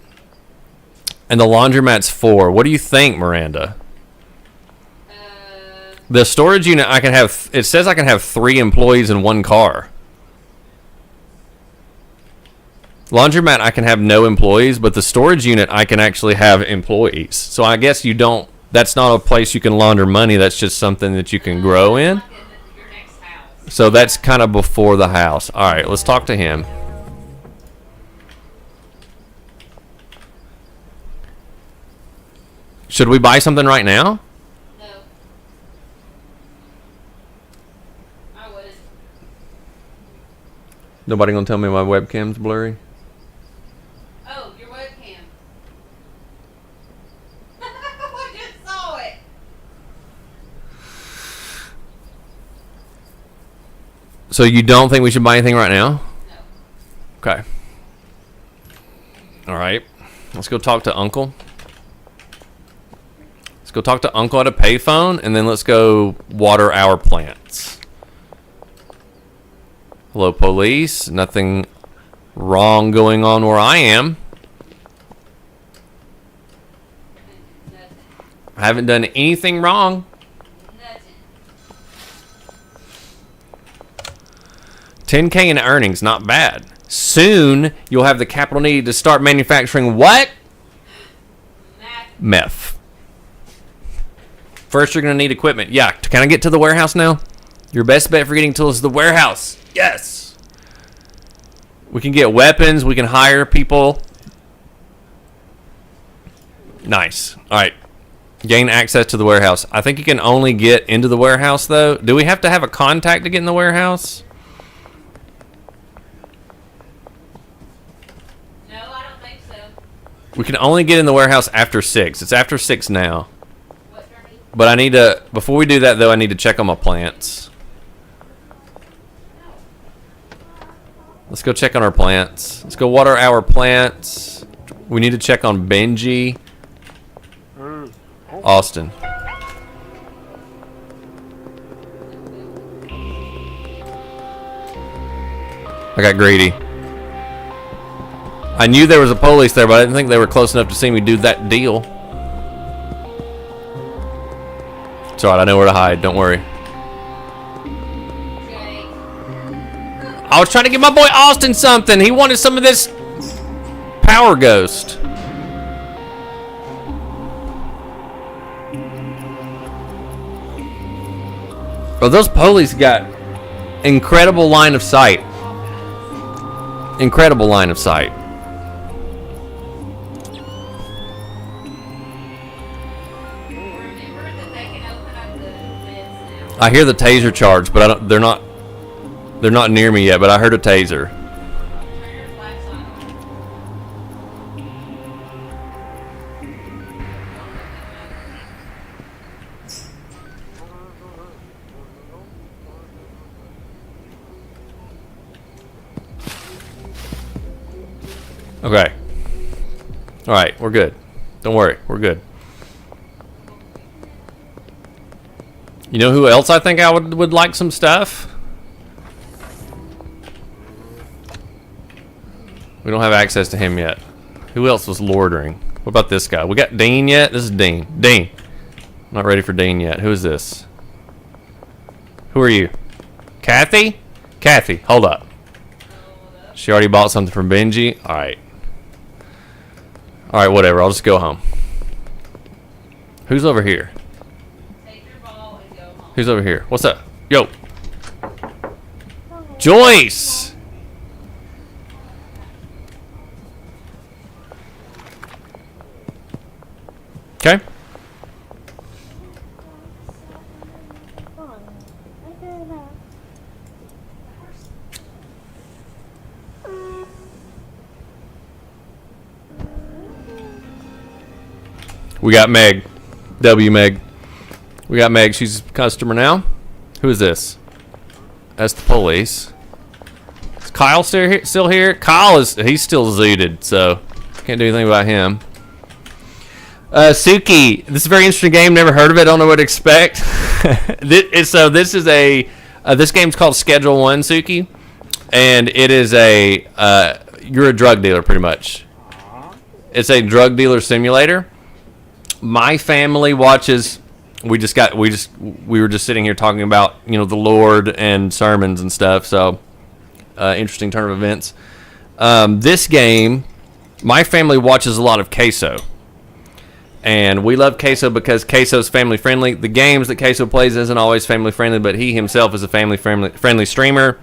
and the laundromat's $4,000. What do you think, Miranda? The storage unit, I can have. It says I can have 3 employees in 1 car. Laundromat, I can have no employees, but the storage unit, I can actually have employees. So I guess you don't. That's not a place you can launder money. That's just something that you can grow in. So that's kind of before the house. All right, let's talk to him. Should we buy something right now? No. I wouldn't. Nobody gonna tell me my webcam's blurry? Oh, your webcam. I just saw it. So you don't think we should buy anything right now? No. Okay. All right. Let's go talk to Uncle. Let's go talk to Uncle at a payphone, and then let's go water our plants. Hello, police. Nothing wrong going on where I am. Nothing. I haven't done anything wrong. Nothing. 10K in earnings, not bad. Soon, you'll have the capital needed to start manufacturing what? Meth. First, you're going to need equipment. Yeah, can I get to the warehouse now? Your best bet for getting tools is the warehouse. Yes. We can get weapons. We can hire people. Nice. All right. Gain access to the warehouse. I think you can only get into the warehouse, though. Do we have to have a contact to get in the warehouse? No, I don't think so. We can only get in the warehouse after 6. It's after 6 now. What, Ernie? But I need to, before we do that, though, I need to check on my plants. Let's go check on our plants. Let's go water our plants. We need to check on Benji. Austin. I got greedy. I knew there was a police there, but I didn't think they were close enough to see me do that deal. It's alright, I know where to hide. Don't worry. Jake. I was trying to give my boy Austin something. He wanted some of this Power Ghost. Well, those police got incredible line of sight. Incredible line of sight. Remember that they can open up the lids now. I hear the taser charge, but I don't, they're not near me yet, but I heard a taser. Turn your flashlight on. Okay. All right, we're good. Don't worry, we're good. You know who else I think I would like some stuff? We don't have access to him yet. Who else was loitering? What about this guy? We got Dean yet? This is Dean. Dean. Not ready for Dean yet. Who is this? Who are you? Kathy? Kathy, hold up. She already bought something from Benji? Alright. Alright, whatever. I'll just go home. Who's over here? Take your ball and go home. Who's over here? What's up? Yo. Joyce! Okay. We got Meg. Meg. We got Meg. She's a customer now. Who is this? That's the police. Is Kyle still here? Kyle he's still zooted, so can't do anything about him. Suki, this is a very interesting game. Never heard of it. Don't know what to expect. This game's called Schedule 1, Suki, and it is you're a drug dealer pretty much. It's a drug dealer simulator. My family watches. We were just sitting here talking about the Lord and sermons and stuff. So interesting turn of events. This game, my family watches a lot of Queso. And we love Queso because Queso's family friendly. The games that Queso plays isn't always family friendly, but he himself is a family friendly streamer.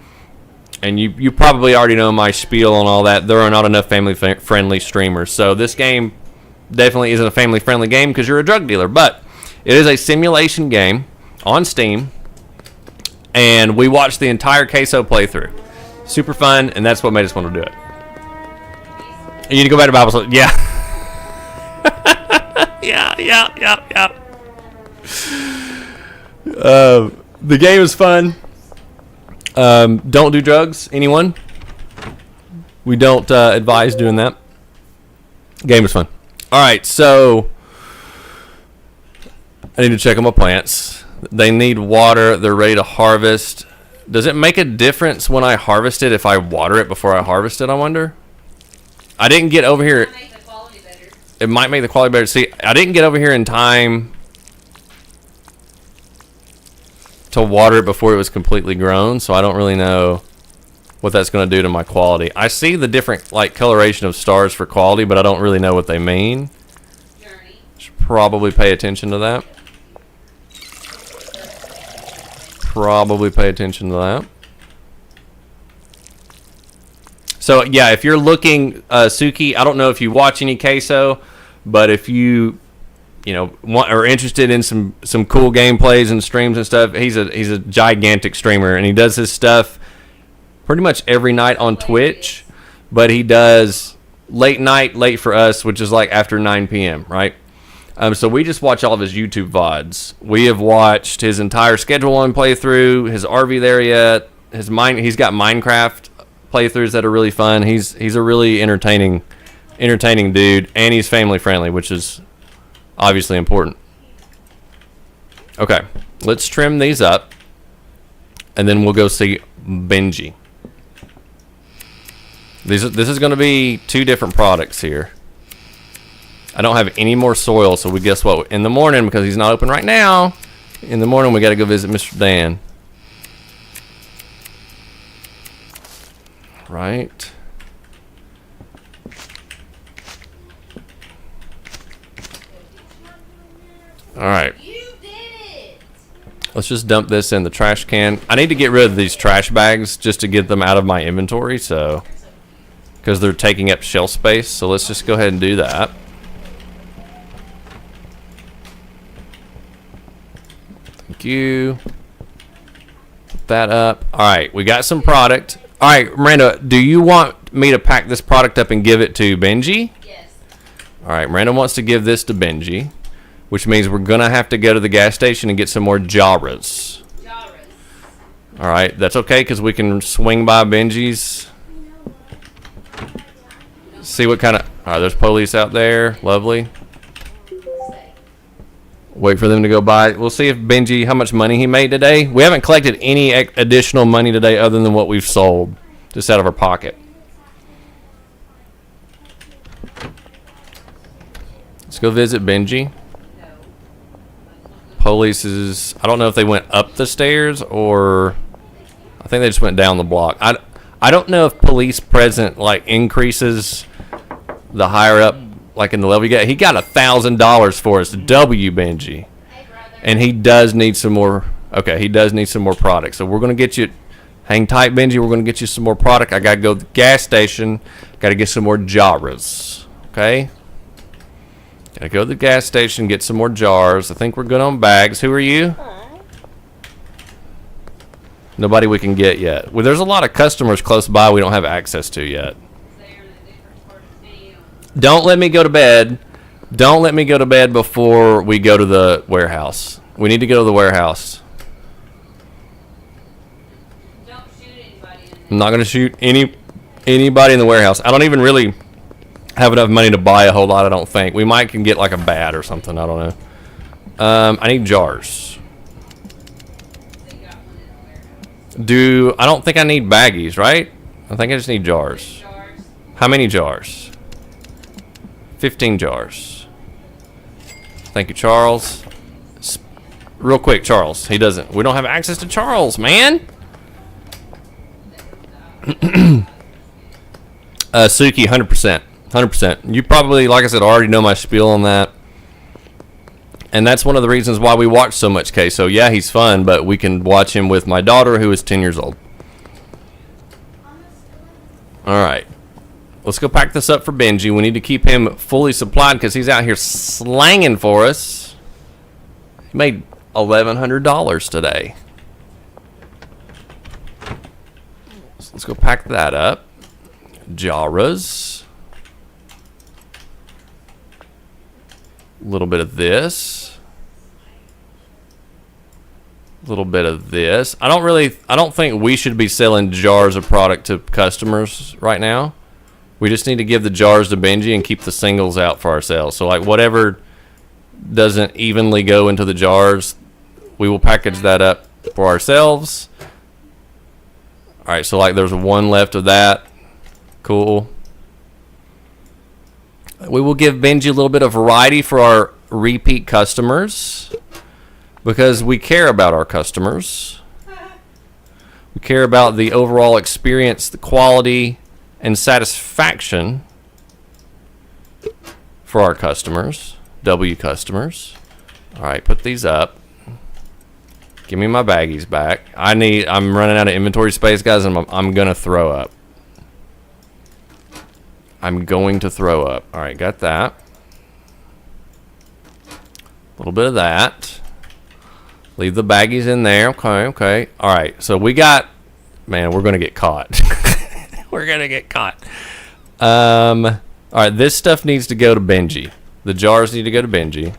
And you probably already know my spiel on all that. There are not enough family friendly streamers. So this game definitely isn't a family friendly game because you're a drug dealer. But it is a simulation game on Steam. And we watched the entire Queso playthrough. Super fun, and that's what made us want to do it. You need to go back to Bible study. Yeah. Yeah. The game is fun. Don't do drugs, anyone. We don't advise doing that. Game is fun. Alright, so I need to check on my plants. They need water. They're ready to harvest. Does it make a difference when I harvest it if I water it before I harvest it, I wonder? I didn't get over here. It might make the quality better. See, I didn't get over here in time to water it before it was completely grown, so I don't really know what that's going to do to my quality. I see the different coloration of stars for quality, but I don't really know what they mean. Should probably pay attention to that. So yeah, if you're looking, Suki, I don't know if you watch any Queso, but if you are interested in some cool gameplays and streams and stuff, he's a gigantic streamer, and he does his stuff pretty much every night on Twitch, but he does late for us, which is after 9 p.m., right? So we just watch all of his YouTube VODs. We have watched his entire Schedule 1 playthrough, his RV there yet, he's got Minecraft playthroughs that are really fun. He's a really entertaining dude, and he's family friendly, which is obviously important. Okay, let's trim these up, and then we'll go see Benji. This is going to be 2 different products here. I don't have any more soil, so guess what? In the morning, because he's not open right now, in the morning we got to go visit Mr. Dan. Right. Alright. Let's just dump this in the trash can. I need to get rid of these trash bags just to get them out of my inventory, so because they're taking up shelf space. So let's just go ahead and do that. Thank you. Put that up. Alright, we got some product. Alright, Miranda, do you want me to pack this product up and give it to Benji? Yes. Alright, Miranda wants to give this to Benji, which means we're going to have to go to the gas station and get some more jarras. Alright, that's okay because we can swing by Benji's. See what kind of... All right, there's police out there. Lovely. Wait for them to go by. We'll see if Benji, how much money he made today. We haven't collected any additional money today other than what we've sold. Just out of our pocket. Let's go visit Benji. Police is... I don't know if they went up the stairs or... I think they just went down the block. I don't know if police present like increases the higher up, like in the level you get. He got $1,000 for us. W, Benji. And he does need some more... Okay, he does need some more product. So we're going to get you... Hang tight, Benji. We're going to get you some more product. I got to go to the gas station. Got to get some more jars. Okay? Got to go to the gas station, get some more jars. I think we're good on bags. Who are you? Nobody we can get yet. Well, there's a lot of customers close by we don't have access to yet. Don't let me go to bed. Don't let me go to bed before we go to the warehouse. We need to go to the warehouse. Don't shoot anybody in there. I'm not going to shoot anybody in the warehouse. I don't even really have enough money to buy a whole lot, I don't think. We might can get like a bat or something. I don't know. I need jars. I don't think I need baggies, right? I think I just need jars. How many jars? 15 jars. Thank you, Charles. Real quick, Charles. We don't have access to Charles, man. Suki, 100%. 100%. You probably, like I said, already know my spiel on that. And that's one of the reasons why we watch so much K. So, yeah, he's fun, but we can watch him with my daughter, who is 10 years old. All right. Let's go pack this up for Benji. We need to keep him fully supplied because he's out here slanging for us. He made $1,100 today. So let's go pack that up. Jaras. A little bit of this. A little bit of this. I don't think we should be selling jars of product to customers right now. We just need to give the jars to Benji and keep the singles out for ourselves. So like whatever doesn't evenly go into the jars, we will package that up for ourselves. All right, so like there's one left of that. Cool. We will give Benji a little bit of variety for our repeat customers because we care about our customers. We care about the overall experience, the quality, and satisfaction for our customers, W customers. All right, put these up. Give me my baggies back. I'm running out of inventory space, guys, and I'm gonna throw up. I'm going to throw up. All right, got that. A little bit of that. Leave the baggies in there. Okay. All right, so we got... Man, we're going to get caught. We're going to get caught. All right, this stuff needs to go to Benji. The jars need to go to Benji.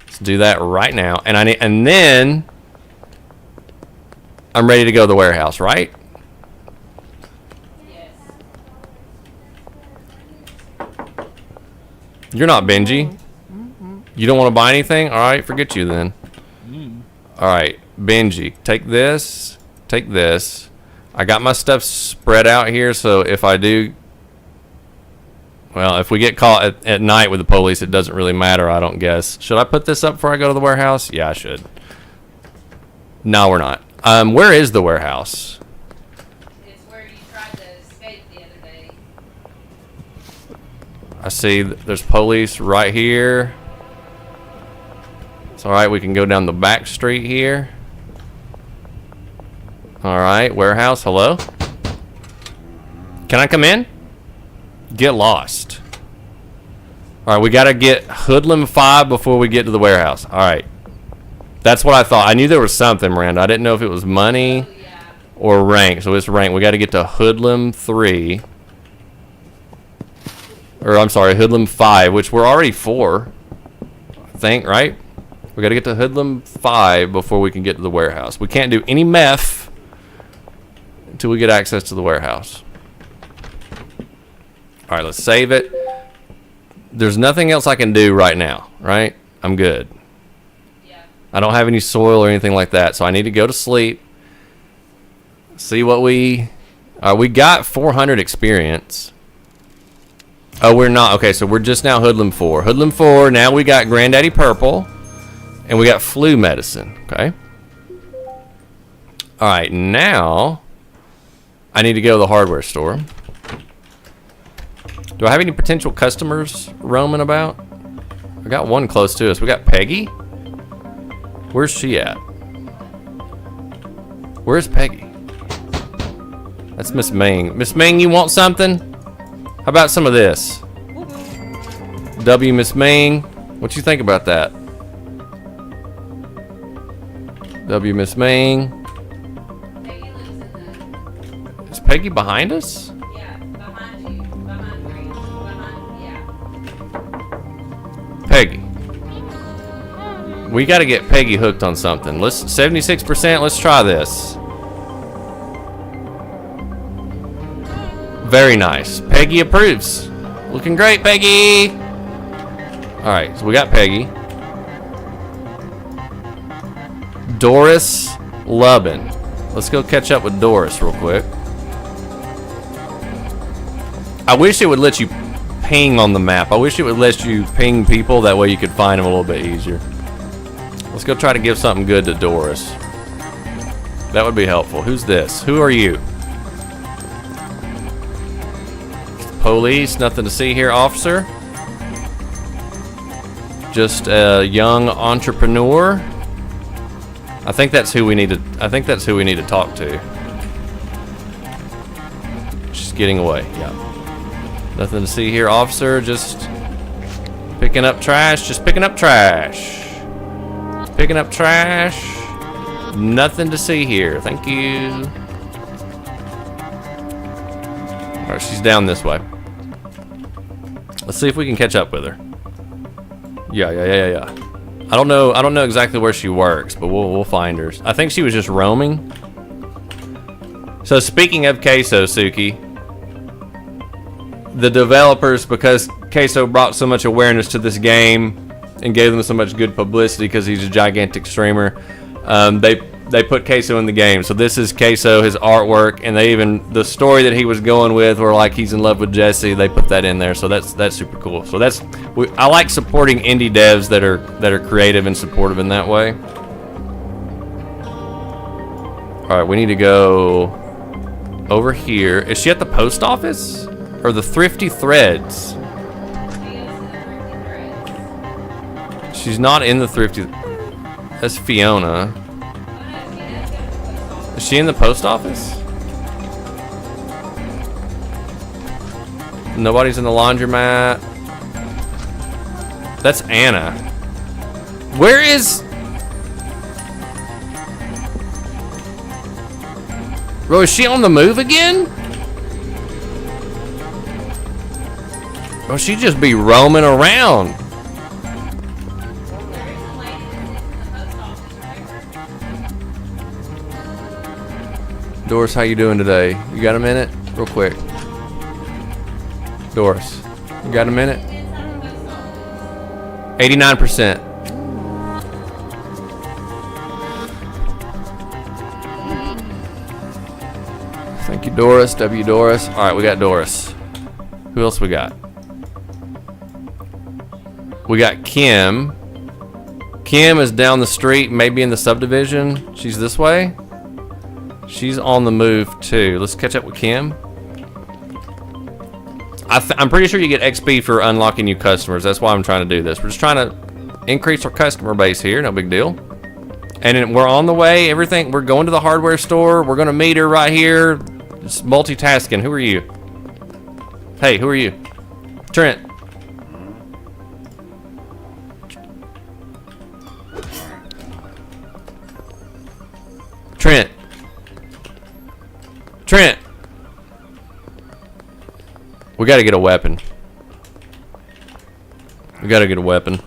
Let's do that right now. And then I'm ready to go to the warehouse, right? You're not Benji. You don't want to buy anything? All right, forget you then. All right, Benji, take this. Take this. I got my stuff spread out here, so if I do... Well, if we get caught at night with the police, it doesn't really matter, I don't guess. Should I put this up before I go to the warehouse? Yeah, I should. No, we're not. Where is the warehouse? I see there's police right here. It's alright, we can go down the back street here. Alright, warehouse, hello? Can I come in? Get lost. Alright, we gotta get Hoodlum 5 before we get to the warehouse. Alright. That's what I thought. I knew there was something, Miranda. I didn't know if it was money or rank. So it's rank. We gotta get to Hoodlum 3. Or, I'm sorry, Hoodlum 5, which we're already 4, I think, right? We got to get to Hoodlum 5 before we can get to the warehouse. We can't do any meth until we get access to the warehouse. All right, let's save it. There's nothing else I can do right now, right? I'm good. Yeah. I don't have any soil or anything like that, so I need to go to sleep. See what we got 400 experience. Oh, we're not. Okay, so we're just now Hoodlum 4. Hoodlum 4, now we got Granddaddy Purple, and we got flu medicine, okay? All right, now I need to go to the hardware store. Do I have any potential customers roaming about? I got one close to us. We got Peggy. Where's she at? Where's Peggy? That's Miss Ming. Miss Ming, you want something? How about some of this? W, Miss Ming. What you think about that? W, Miss Ming. Peggy lives in the. Is Peggy behind us? Yeah, behind you. Behind Grace. Behind. Yeah. Peggy. We got to get Peggy hooked on something. Let's 76%. Let's try this. Very nice. Peggy approves. Looking great, Peggy. All right, so we got Peggy. Doris Lubin. Let's go catch up with Doris real quick. I wish it would let you ping on the map. I wish it would let you ping people. That way you could find them a little bit easier. Let's go try to give something good to Doris. That would be helpful. Who's this? Who are you? Police. Nothing to see here, officer. Just a young entrepreneur. I think that's who we need to. I think that's who we need to talk to. She's getting away. Yeah. Nothing to see here, officer. Just picking up trash. Just picking up trash. Picking up trash. Nothing to see here. Thank you. All right, she's down this way. Let's see if we can catch up with her. Yeah. I don't know exactly where she works, but we'll find her. I think she was just roaming. So speaking of Queso, Suki, the developers, because Queso brought so much awareness to this game and gave them so much good publicity because he's a gigantic streamer, they put Queso in the game. So this is Queso, his artwork, and they even, the story that he was going with, where like he's in love with Jesse, they put that in there. So that's super cool. So I like supporting indie devs that are creative and supportive in that way. All right, we need to go over here. Is she at the post office or the Thrifty Threads? She goes to the Thrifty Threads. She's not in the Thrifty. That's Fiona. Oh no, she does go to the post office. Is she in the post office? Nobody's in the laundromat. That's Anna. Where is... Bro, is she on the move again? Or she just be roaming around? There is a lady that sits in the post office right. Doris, how you doing today? You got a minute? Real quick. Doris, you got a minute? Inside the post office. 89%. Thank you, Doris. W. Doris. All right, we got Doris. Who else we got? We got Kim. Kim is down the street, maybe in the subdivision. She's this way. She's on the move too. Let's catch up with Kim. I'm pretty sure you get XP for unlocking new customers. That's why I'm trying to do this. We're just trying to increase our customer base here. No big deal. And then we're on the way. Everything. We're going to the hardware store. We're going to meet her right here. It's multitasking. Who are you? Hey, who are you? Trent. Trent. Trent. We gotta get a weapon. We gotta get a weapon.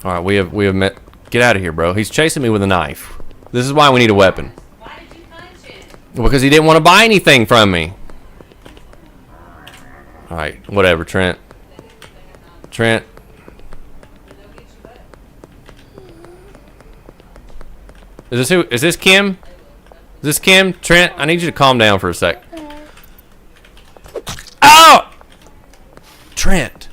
Alright, we have met. Get out of here, bro. He's chasing me with a knife. This is why we need a weapon. Why did you punch him? Because he didn't want to buy anything from me. All right, whatever, Trent. Trent. Is this Kim? Is this Kim? Trent, I need you to calm down for a sec. Oh! Trent.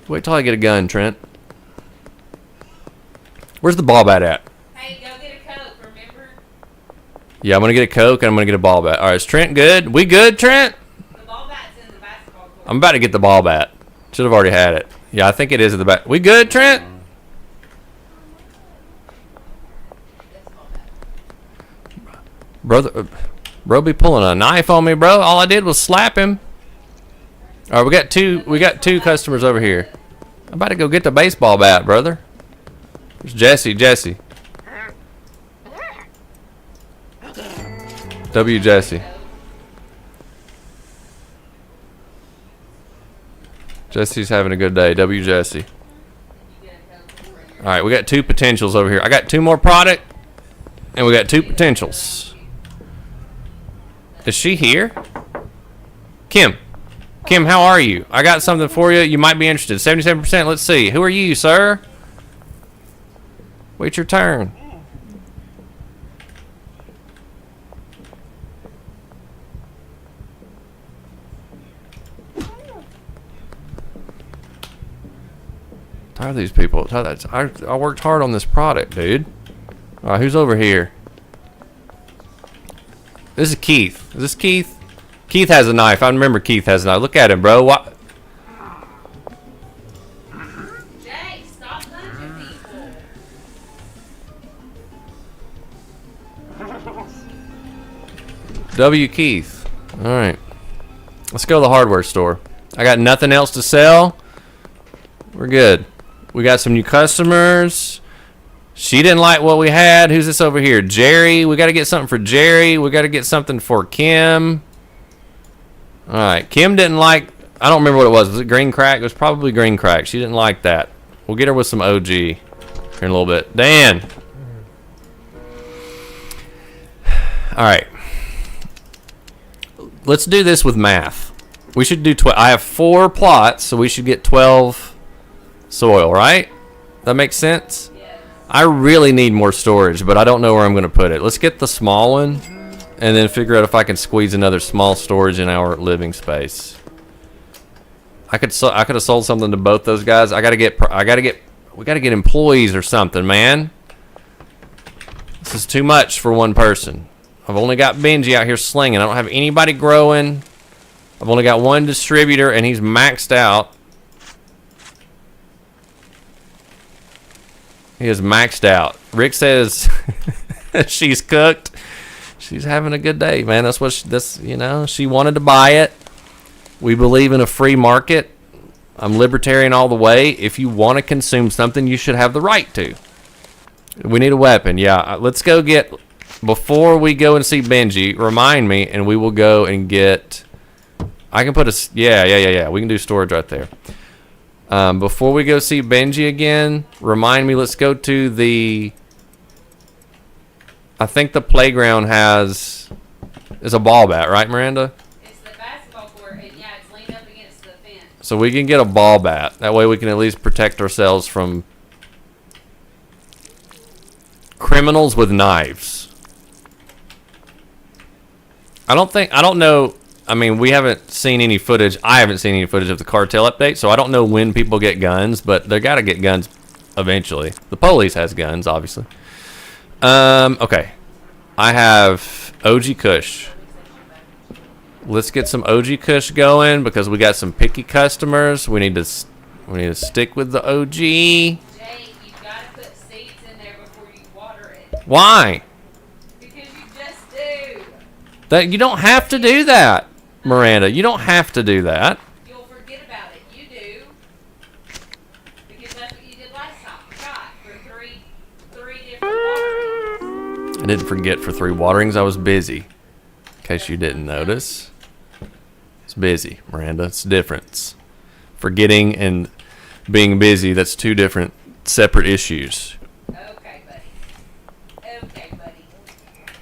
Wait till I get a gun, Trent. Where's the ball bat at? Hey, go get a Coke, remember? Yeah, I'm going to get a Coke and I'm going to get a ball bat. All right, is Trent good? We good, Trent? The ball bat's in the basketball court. I'm about to get the ball bat. Should have already had it. Yeah, I think it is at the back. We good, Trent? Brother, bro be pulling a knife on me, bro. All I did was slap him. All right, we got two customers over here. I'm about to go get the baseball bat, brother. There's Jesse. W. Jesse. Jesse's having a good day. W. Jesse. All right, we got two potentials over here. I got two more product, and we got two potentials. Is she here? Kim, how are you? I got something for you. You might be interested. 77%. Let's see. Who are you, sir? Wait your turn. Tired of these people. I worked hard on this product, dude. All right, who's over here? This is Keith. Is this Keith? Keith has a knife. I remember Keith has a knife. Look at him, bro. What? Jay, stop punching people. W. Keith. All right. Let's go to the hardware store. I got nothing else to sell. We're good. We got some new customers. She didn't like what we had. Who's this over here? Jerry. We got to get something for Jerry. We got to get something for Kim. All right. Kim didn't like... I don't remember what it was. Was it green crack? It was probably green crack. She didn't like that. We'll get her with some OG here in a little bit. Dan. All right. Let's do this with math. We should do 12. I have 4 plots, so we should get 12 soil, right? That makes sense? Yes. I really need more storage, but I don't know where I'm going to put it. Let's get the small one and then figure out if I can squeeze another small storage in our living space. I could have sold something to both those guys. We got to get employees or something, man. This is too much for one person. I've only got Benji out here slinging. I don't have anybody growing. I've only got one distributor, and he's maxed out. He is maxed out. Rick says she's cooked. She's having a good day, man. That's what she wanted to buy it. We believe in a free market. I'm libertarian all the way. If you want to consume something, you should have the right to. We need a weapon. Yeah, let's go get... Before we go and see Benji, remind me, and we will go and get... I can put a... Yeah. We can do storage right there. Before we go see Benji again, remind me, let's go to the... I think the playground is a ball bat, right, Miranda? It's the basketball court, and yeah, it's leaned up against the fence. So we can get a ball bat. That way we can at least protect ourselves from criminals with knives. I don't know. I mean, we haven't seen any footage. I haven't seen any footage of the cartel update, so I don't know when people get guns, but they got to get guns eventually. The police has guns, obviously. Okay. I have OG Kush. Let's get some OG Kush going because we got some picky customers. We need to stick with the OG. Jay, you gotta put seeds in there before you water it. Why? Because you just do. That you don't have to do that, Miranda. You don't have to do that. You'll forget about it. You do. Because that's what you did last time. Forgot for three different waterings. I didn't forget for 3 waterings. I was busy. In case you didn't notice. It's busy, Miranda. It's the difference. Forgetting and being busy. That's two different separate issues. Okay, buddy. Okay, buddy.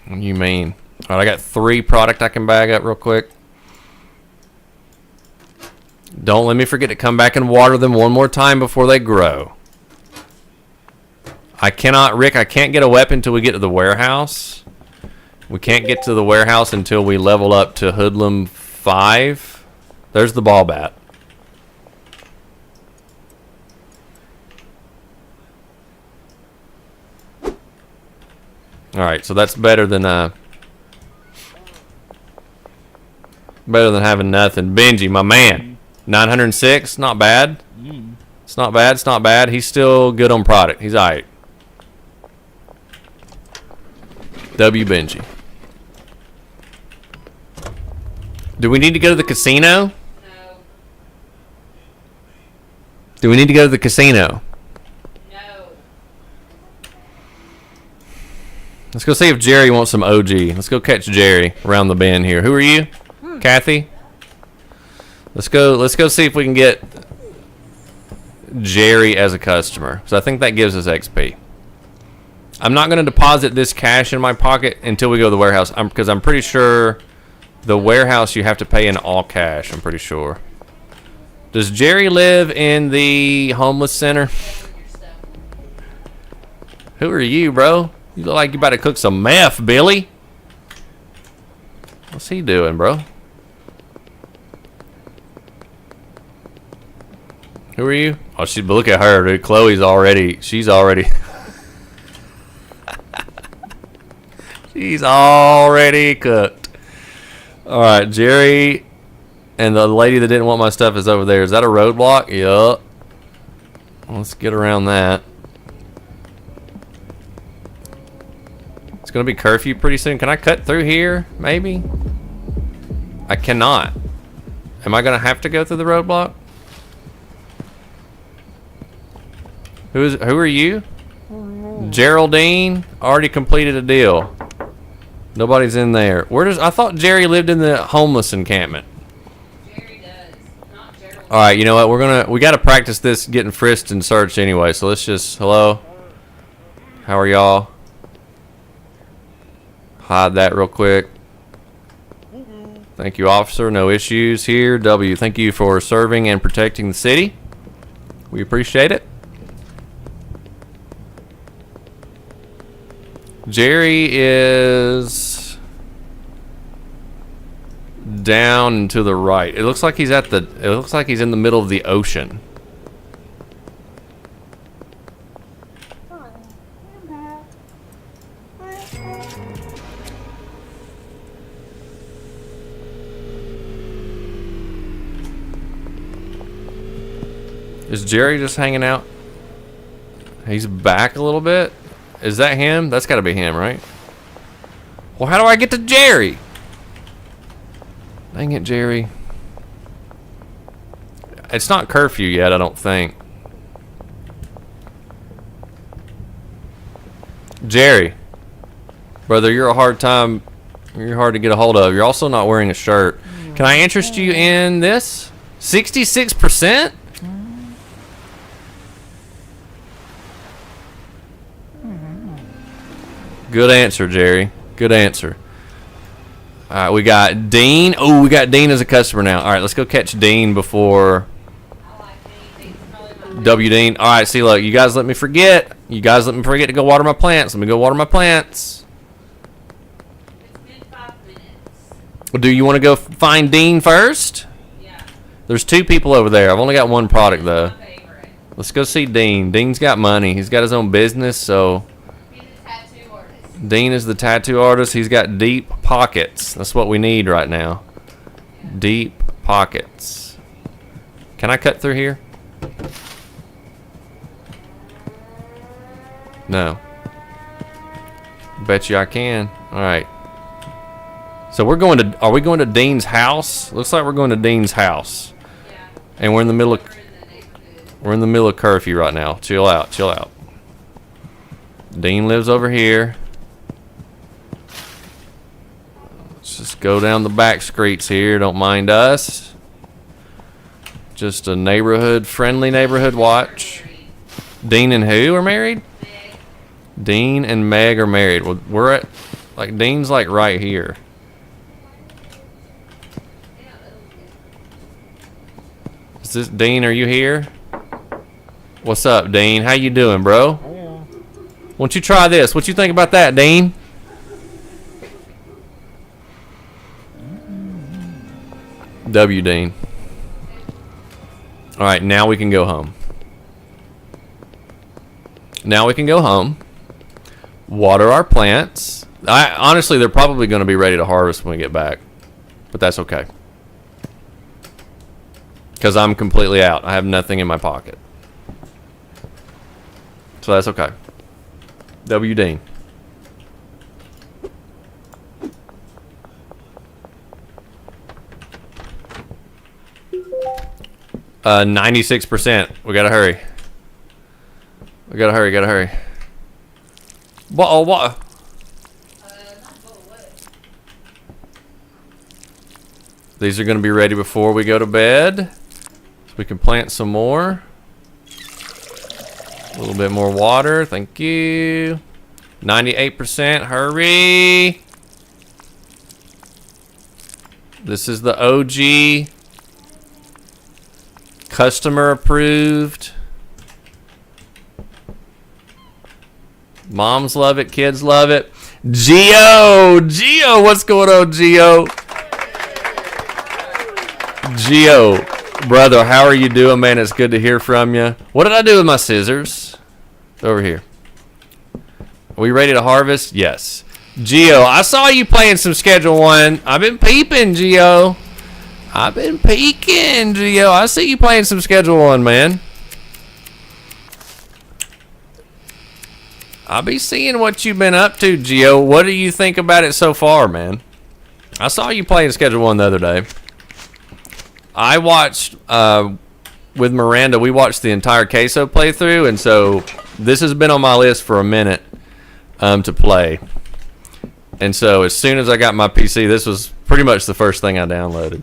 What do you mean? All right, I got 3 product I can bag up real quick. Don't let me forget to come back and water them one more time before they grow. Rick, I can't get a weapon until we get to the warehouse. We can't get to the warehouse until we level up to Hoodlum 5. There's the ball bat. Alright, so that's better than having nothing. Benji, my man. 906, not bad. It's not bad, it's not bad. He's still good on product. He's alright. W Benji. Do we need to go to the casino? No. Do we need to go to the casino? No. Let's go see if Jerry wants some OG. Let's go catch Jerry around the bend here. Who are you? Kathy? Let's go see if we can get Jerry as a customer. So I think that gives us XP. I'm not going to deposit this cash in my pocket until we go to the warehouse. Because I'm pretty sure the warehouse you have to pay in all cash. I'm pretty sure. Does Jerry live in the homeless center? Who are you, bro? You look like you about to cook some meth, Billy. What's he doing, bro? Who are you? Oh, but look at her, dude. Chloe's already. She's already. She's already cooked. All right, Jerry and the lady that didn't want my stuff is over there. Is that a roadblock? Yup. Let's get around that. It's gonna be curfew pretty soon. Can I cut through here? Maybe. I cannot. Am I gonna have to go through the roadblock? Who are you? Geraldine already completed a deal. Nobody's in there. I thought Jerry lived in the homeless encampment. Jerry does. Not Gerald. All right, you know what? We got to practice this getting frisked and searched anyway. So let's just hello. How are y'all? Hide that real quick. Thank you, officer. No issues here. W, thank you for serving and protecting the city. We appreciate it. Jerry is down and to the right. It looks like he's in the middle of the ocean. Is Jerry just hanging out? He's back a little bit. Is that him? That's got to be him, right? Well, how do I get to Jerry? Dang it, Jerry. It's not curfew yet, I don't think. Jerry. Brother, you're hard to get a hold of. You're also not wearing a shirt. Can I interest you in this? 66%? Good answer, Jerry. Good answer. All right, we got Dean. Oh, we got Dean as a customer now. All right, let's go catch Dean before I like Dean. Dean's probably my W Dean. All right, see, look, you guys let me forget. You guys let me forget to go water my plants. Let me go water my plants. It's been 5 minutes. Well, do you want to go find Dean first? Yeah. There's 2 people over there. I've only got 1 product, though. My favorite. Let's go see Dean. Dean's got money. He's got his own business, so... He's a tattoo artist. Dean is the tattoo artist. He's got deep pockets. That's what we need right now. Deep pockets. Can I cut through here? No. Bet you I can. All right. So are we going to Dean's house? Looks like we're going to Dean's house. Yeah. And we're in the middle of We're in the neighborhood. We're in the middle of curfew right now. Chill out, chill out. Dean lives over here. Let's just go down the back streets here. Don't mind us. Just a friendly neighborhood watch. Dean and who are married? Meg. Dean and Meg are married. Well, we're at, like, Dean's like right here. Is this Dean? Are you here? What's up, Dean? How you doing, bro? Why don't you try this? What you think about that, Dean? W, Dean. All right, now we can go home. Now we can go home. Water our plants. Honestly, they're probably going to be ready to harvest when we get back, but that's okay. Because I'm completely out. I have nothing in my pocket. So that's okay. W, Dean. 96%. We gotta hurry. We gotta hurry. Gotta hurry. What? Oh, what? These are gonna be ready before we go to bed. So we can plant some more. A little bit more water. Thank you. 98%. Hurry. This is the OG. Customer approved. Moms love it. Kids love it. Geo. Geo. What's going on, Geo? Geo. Brother, how are you doing, man? It's good to hear from you. What did I do with my scissors? Over here. Are we ready to harvest? Yes. Geo, I saw you playing some Schedule 1. I've been peeping, Geo. I've been peeking, Geo. I see you playing some Schedule 1, man. I'll be seeing what you've been up to, Geo. What do you think about it so far, man? I saw you playing Schedule 1 the other day. I watched, with Miranda, we watched the entire Queso playthrough, and so this has been on my list for a minute to play. And so as soon as I got my PC, this was pretty much the first thing I downloaded.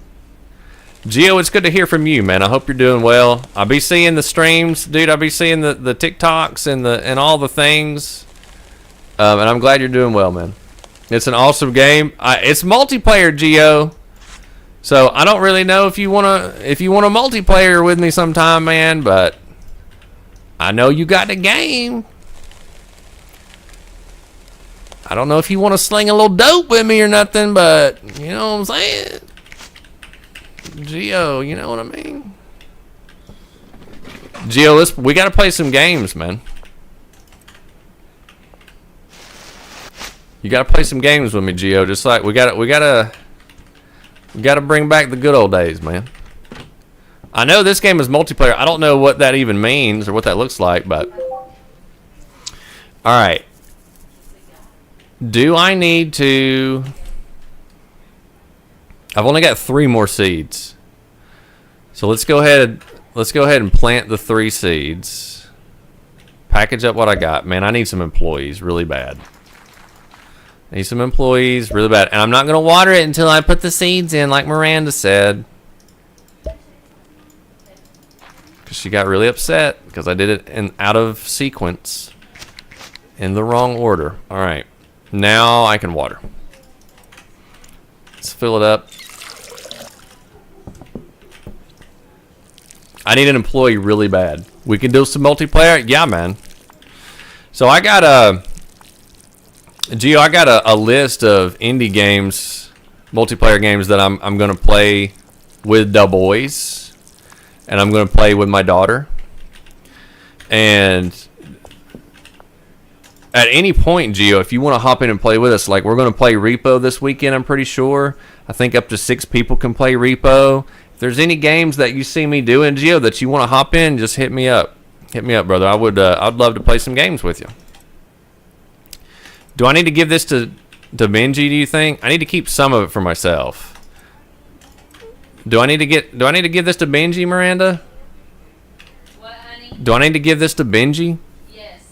Gio, it's good to hear from you, man. I hope you're doing well. I'll be seeing the streams, dude. I'll be seeing the TikToks and all the things. And I'm glad you're doing well, man. It's an awesome game. It's multiplayer, Gio. So I don't really know if you wanna multiplayer with me sometime, man. But I know you got the game. I don't know if you want to sling a little dope with me or nothing, but you know what I'm saying. Geo, you know what I mean? Geo, we gotta play some games, man. You gotta play some games with me, Geo. Just like we gotta bring back the good old days, man. I know this game is multiplayer. I don't know what that even means or what that looks like, but all right. Do I need to? I've only got 3 more seeds. So let's go ahead and plant the 3 seeds. Package up what I got. Man, I need some employees really bad. Need some employees really bad. And I'm not going to water it until I put the seeds in like Miranda said. Because she got really upset because I did it out of sequence. In the wrong order. All right. Now I can water. Let's fill it up. I need an employee really bad. We can do some multiplayer? Yeah, man. So I got a list of indie games, multiplayer games that I'm going to play with the boys. And I'm going to play with my daughter. And at any point, Gio, if you want to hop in and play with us, like we're going to play Repo this weekend, I'm pretty sure. I think up to 6 people can play Repo. If there's any games that you see me doing, Gio, that you want to hop in, just hit me up. Hit me up, brother. I'd love to play some games with you. Do I need to give this to Benji, do you think? I need to keep some of it for myself. Do I need to give this to Benji, Miranda? What, honey? Do I need to give this to Benji? Yes.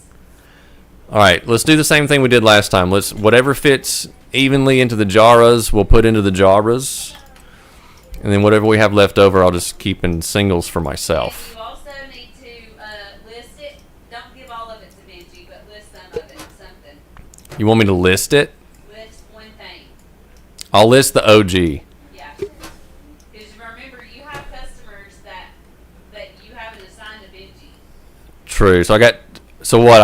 All right, let's do the same thing we did last time. Whatever fits evenly into the jaras, we'll put into the jaras. And then whatever we have left over, I'll just keep in singles for myself. And you also need to list it. Don't give all of it to Benji, but list some of it. Something. You want me to list it? List one thing. I'll list the OG. Yeah. Because remember, you have customers that you haven't assigned to Benji. True. So I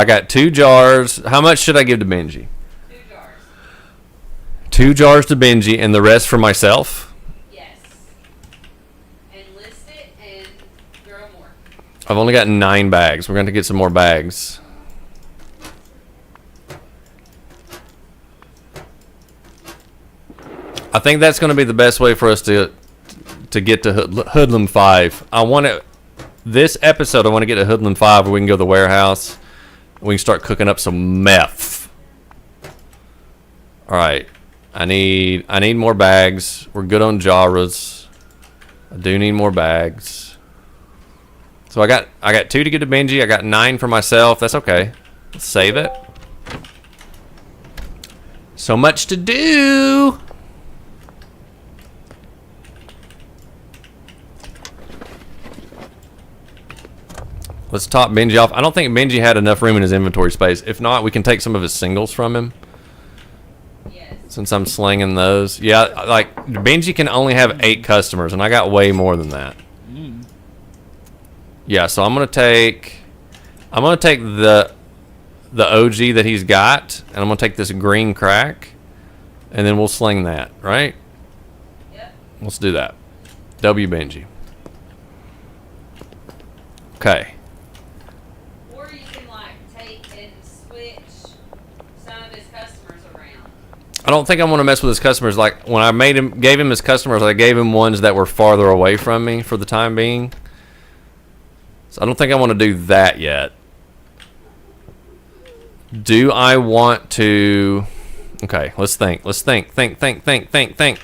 got 2 jars. How much should I give to Benji? 2 jars. 2 jars to Benji and the rest for myself? Yes. And list it and grow more. I've only got 9 bags. We're going to get some more bags. I think that's going to be the best way for us to get to Hoodlum 5. This episode, I want to get to Hoodlum 5 where we can go to the warehouse. We can start cooking up some meth. All right. I need more bags. We're good on Jaras. I do need more bags. So I got 2 to give to Benji. I got 9 for myself. That's okay. Let's save it. So much to do. Let's top Benji off. I don't think Benji had enough room in his inventory space. If not, we can take some of his singles from him. Yes. Since I'm slinging those. Yeah, like, Benji can only have 8 customers, and I got way more than that. Yeah, so I'm gonna take the OG that he's got, and I'm gonna take this green crack, and then we'll sling that, right? Yep. Let's do that. W Benji. Okay. Or you can like take and switch some of his customers around. I don't think I want to mess with his customers. Like when I gave him his customers, I gave him ones that were farther away from me for the time being. So I don't think I want to do that yet. Do I want to? Okay, let's think. Let's think. Think. Brain, think of things.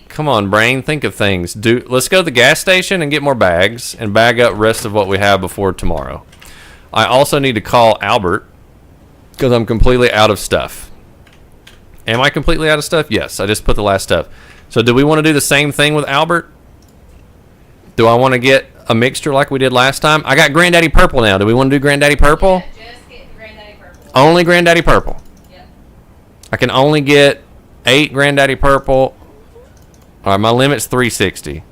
Come on, brain, think of things. Let's go to the gas station and get more bags and bag up rest of what we have before tomorrow. I also need to call Albert because I'm completely out of stuff. Am I completely out of stuff? Yes, I just put the last stuff. So do we want to do the same thing with Albert? Do I want to get a mixture like we did last time? I got Granddaddy Purple now. Do we want to do Granddaddy Purple? Yeah, just get Granddaddy Purple. Only Granddaddy Purple. Yep. I can only get 8 Granddaddy Purple. All right, my limit's 360.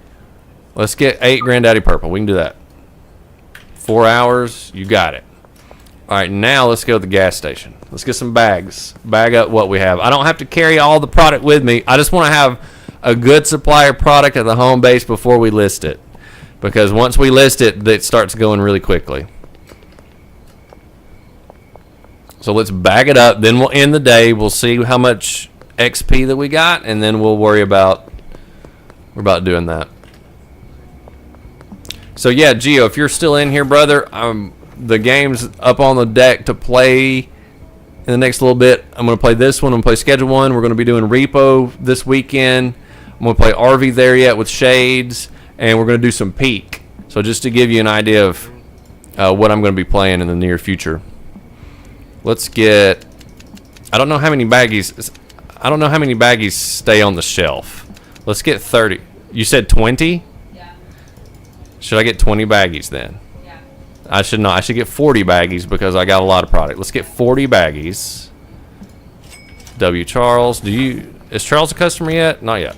Let's get 8 Granddaddy Purple. We can do that. 4 hours. You got it. All right, now let's go to the gas station. Let's get some bags. Bag up what we have. I don't have to carry all the product with me. I just want to have a good supply of product at the home base before we list it. Because once we list it, it starts going really quickly. So let's bag it up. Then we'll end the day. We'll see how much XP that we got, and then we'll worry about doing that. So yeah, Gio, if you're still in here, brother, the game's up on the deck to play in the next little bit. I'm going to play this one. I'm going to play Schedule 1. We're going to be doing Repo this weekend. I'm going to play RV There Yet with Shades. And we're going to do some Peak. So just to give you an idea of what I'm going to be playing in the near future. Let's get... I don't know how many baggies stay on the shelf. Let's get 30. You said 20? Yeah. Should I get 20 baggies then? Yeah. I should not. I should get 40 baggies because I got a lot of product. Let's get 40 baggies. W. Charles. Is Charles a customer yet? Not yet.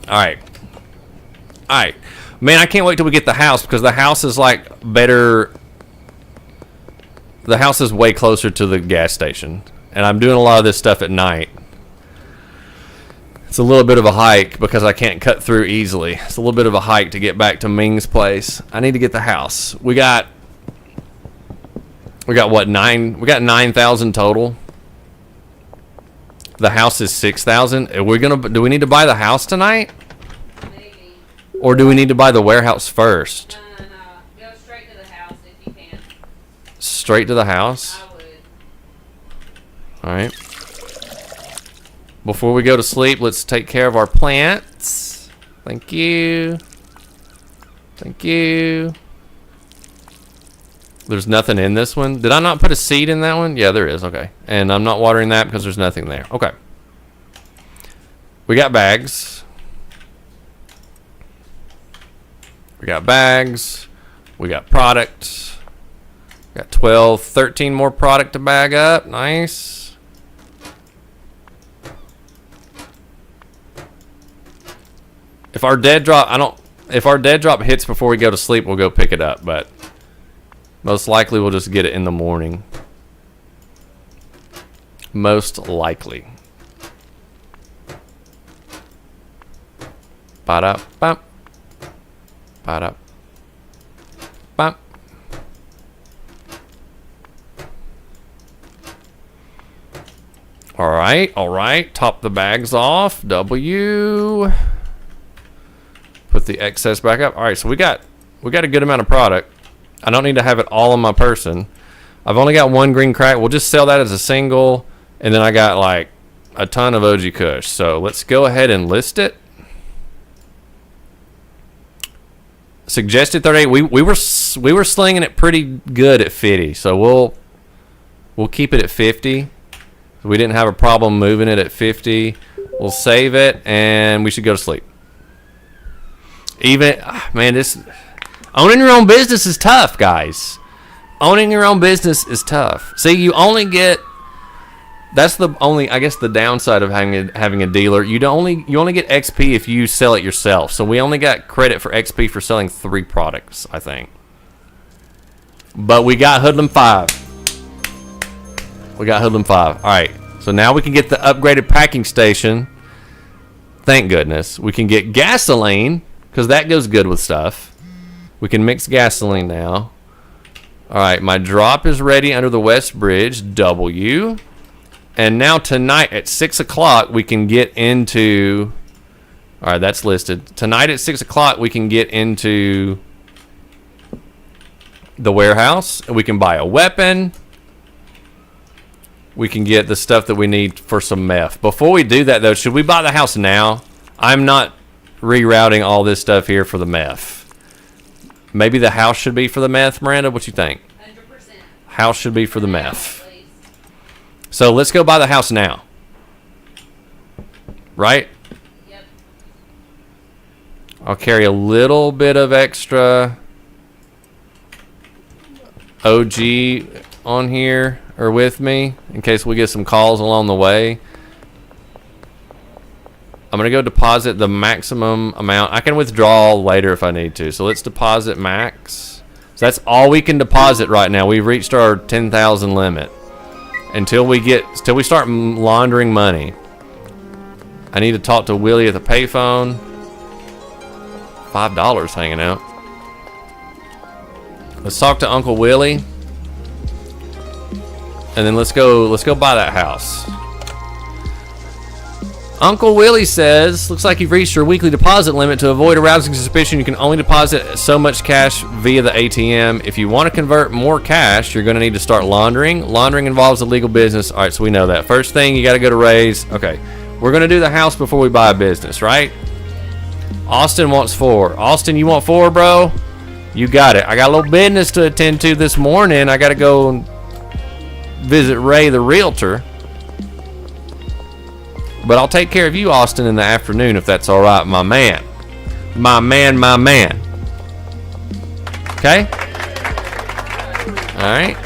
Alright. Alright. Man, I can't wait till we get the house because the house is like better. The house is way closer to the gas station. And I'm doing a lot of this stuff at night. It's a little bit of a hike because I can't cut through easily. It's a little bit of a hike to get back to Ming's place. I need to get the house. We got what, 9? We got 9,000 total. The house is 6,000. Do we need to buy the house tonight? Maybe. Or do we need to buy the warehouse first? No. Go straight to the house if you can. Straight to the house? I would. Alright. Before we go to sleep, let's take care of our plants. Thank you. Thank you. There's nothing in this one. Did I not put a seed in that one? Yeah, there is. Okay. And I'm not watering that because there's nothing there. Okay. We got bags. We got bags. We got product. Got 12, 13 more product to bag up. Nice. If our dead drop hits before we go to sleep, we'll go pick it up, but most likely we'll just get it in the morning. Most likely. Ba-da-bum. Ba-da-bum. All right. Top the bags off. W. Put the excess back up. All right, so we got a good amount of product. I don't need to have it all on my person. I've only got one green crack. We'll just sell that as a single, and then I got like a ton of OG Kush. So let's go ahead and list it. Suggested 38. We were slinging it pretty good at 50, so we'll keep it at 50. We didn't have a problem moving it at 50. We'll save it, and we should go to sleep. This owning your own business is tough, guys. Owning your own business is tough. See, you only get. That's the only, I guess, the downside of having a dealer. You only get XP if you sell it yourself. So we only got credit for XP for selling 3 products, I think. But we got Hoodlum 5. We got Hoodlum 5. All right. So now we can get the upgraded packing station. Thank goodness. We can get gasoline, because that goes good with stuff. We can mix gasoline now. All right. My drop is ready under the West Bridge. W. And now tonight at 6 o'clock, we can get into... All right, that's listed. Tonight at 6 o'clock, we can get into the warehouse. And we can buy a weapon. We can get the stuff that we need for some meth. Before we do that, though, should we buy the house now? I'm not rerouting all this stuff here for the meth. Maybe the house should be for the meth, Miranda? What you think? 100%. House should be for the meth. So let's go buy the house now. Right? Yep. I'll carry a little bit of extra OG on here or with me in case we get some calls along the way. I'm going to go deposit the maximum amount. I can withdraw later if I need to. So let's deposit max. So that's all we can deposit right now. We've reached our 10,000 limit. Until we start laundering money. I need to talk to Willie at the payphone. $5 hanging out. Let's talk to Uncle Willie. And then let's go buy that house. Uncle Willie says, looks like you've reached your weekly deposit limit. To avoid arousing suspicion, you can only deposit so much cash via the ATM. If you want to convert more cash, you're going to need to start laundering. Laundering involves a legal business. All right, so we know that. First thing, you got to go to Ray's. Okay, we're going to do the house before we buy a business, right? Austin wants 4. Austin, you want 4, bro? You got it. I got a little business to attend to this morning. I got to go and visit Ray, the realtor. But I'll take care of you, Austin, in the afternoon, if that's all right, my man. My man. Okay? All right.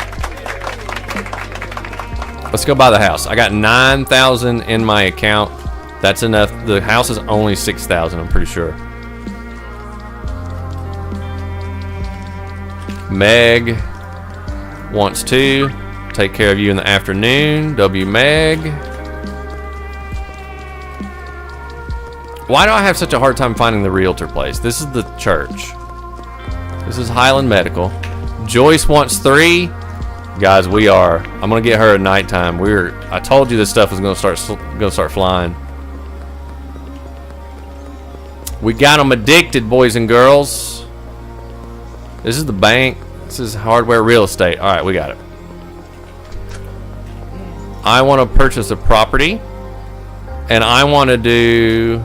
Let's go buy the house. I got 9,000 in my account. That's enough. The house is only 6,000, I'm pretty sure. Meg wants to take care of you in the afternoon. W. Meg. Why do I have such a hard time finding the realtor place? This is the church. This is Highland Medical. Joyce wants 3. Guys, I'm gonna get her at nighttime. I told you this stuff was gonna start flying. We got them addicted, boys and girls. This is the bank. This is hardware real estate. All right, we got it. I want to purchase a property, and I want to do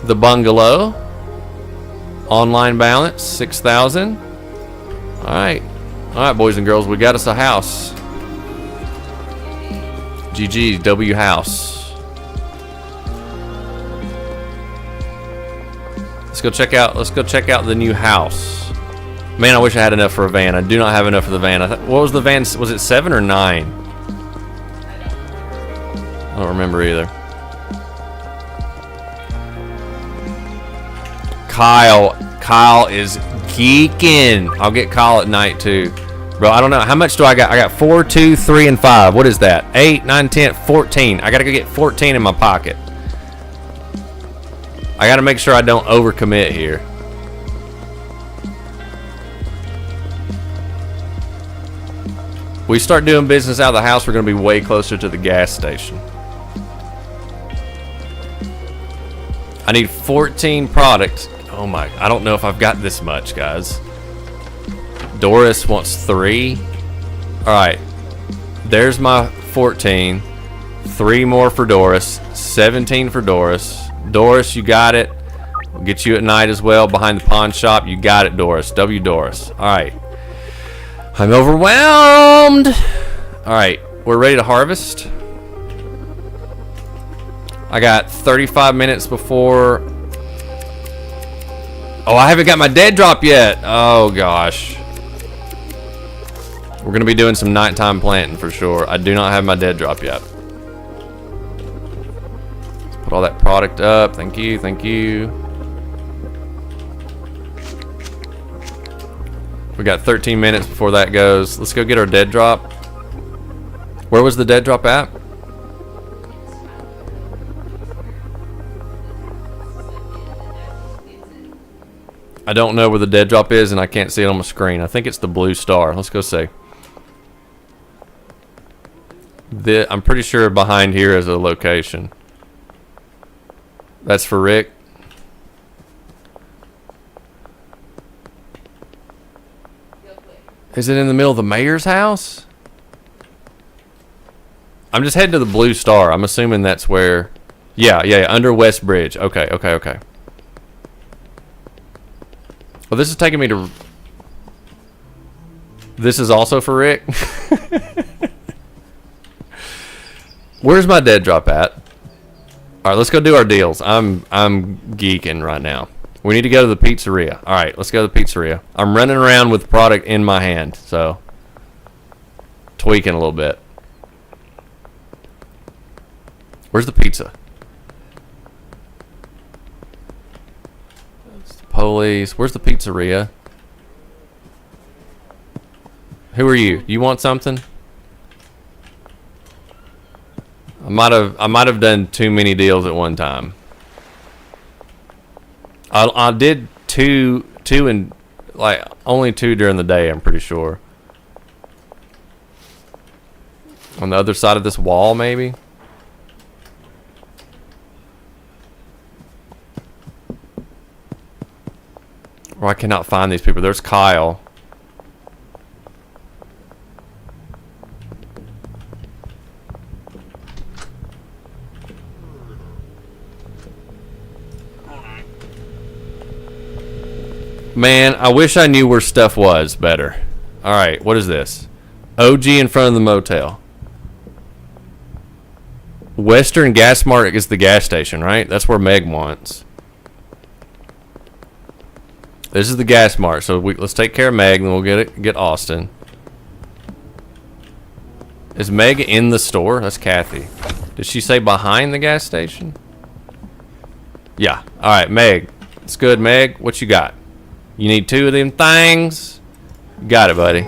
the bungalow. Online balance 6,000. All right, boys and girls, we got us a house. GG, W House. Let's go check out the new house. Man, I wish I had enough for a van. I do not have enough for the van. What was the van? Was it 7 or 9? I don't remember either. Kyle is geeking. I'll get Kyle at night too. Bro, I don't know. How much do I got? I got 4, 2, 3, and 5. What is that? 8, 9, 10, 14. I gotta go get 14 in my pocket. I gotta make sure I don't overcommit here. We start doing business out of the house, we're gonna be way closer to the gas station. I need 14 products. Oh my, I don't know if I've got this much, guys. Doris wants 3. Alright. There's my 14. 3 more for Doris. 17 for Doris. Doris, you got it. We'll get you at night as well behind the pawn shop. You got it, Doris. W Doris. Alright. I'm overwhelmed. Alright. We're ready to harvest. I got 35 minutes before... Oh, I haven't got my dead drop yet. Oh, gosh. We're going to be doing some nighttime planting for sure. I do not have my dead drop yet. Let's put all that product up. Thank you. Thank you. We got 13 minutes before that goes. Let's go get our dead drop. Where was the dead drop at? I don't know where the dead drop is and I can't see it on my screen. I think it's the blue star. Let's go see. I'm pretty sure behind here is a location. That's for Rick. Is it in the middle of the mayor's house? I'm just heading to the blue star. I'm assuming that's where... Yeah, under West Bridge. Okay. Well, this is taking me to... This is also for Rick? Where's my dead drop at? Alright, let's go do our deals. I'm geeking right now. We need to go to the pizzeria. Alright, let's go to the pizzeria. I'm running around with product in my hand, so... Tweaking a little bit. Where's the pizza? Police. Where's the pizzeria? Who are you? You want something? I might have done too many deals at one time. I did two and like only 2 during the day, I'm pretty sure. On the other side of this wall, maybe. Or I cannot find these people. There's Kyle. Man, I wish I knew where stuff was better. Alright, what is this? OG in front of the motel. Western Gas Mart is the gas station, right? That's where Meg wants. This is the gas mart, so let's take care of Meg, and we'll get Austin. Is Meg in the store? That's Kathy. Did she say behind the gas station? Yeah. All right, Meg. It's good, Meg. What you got? You need 2 of them things. Got it, buddy.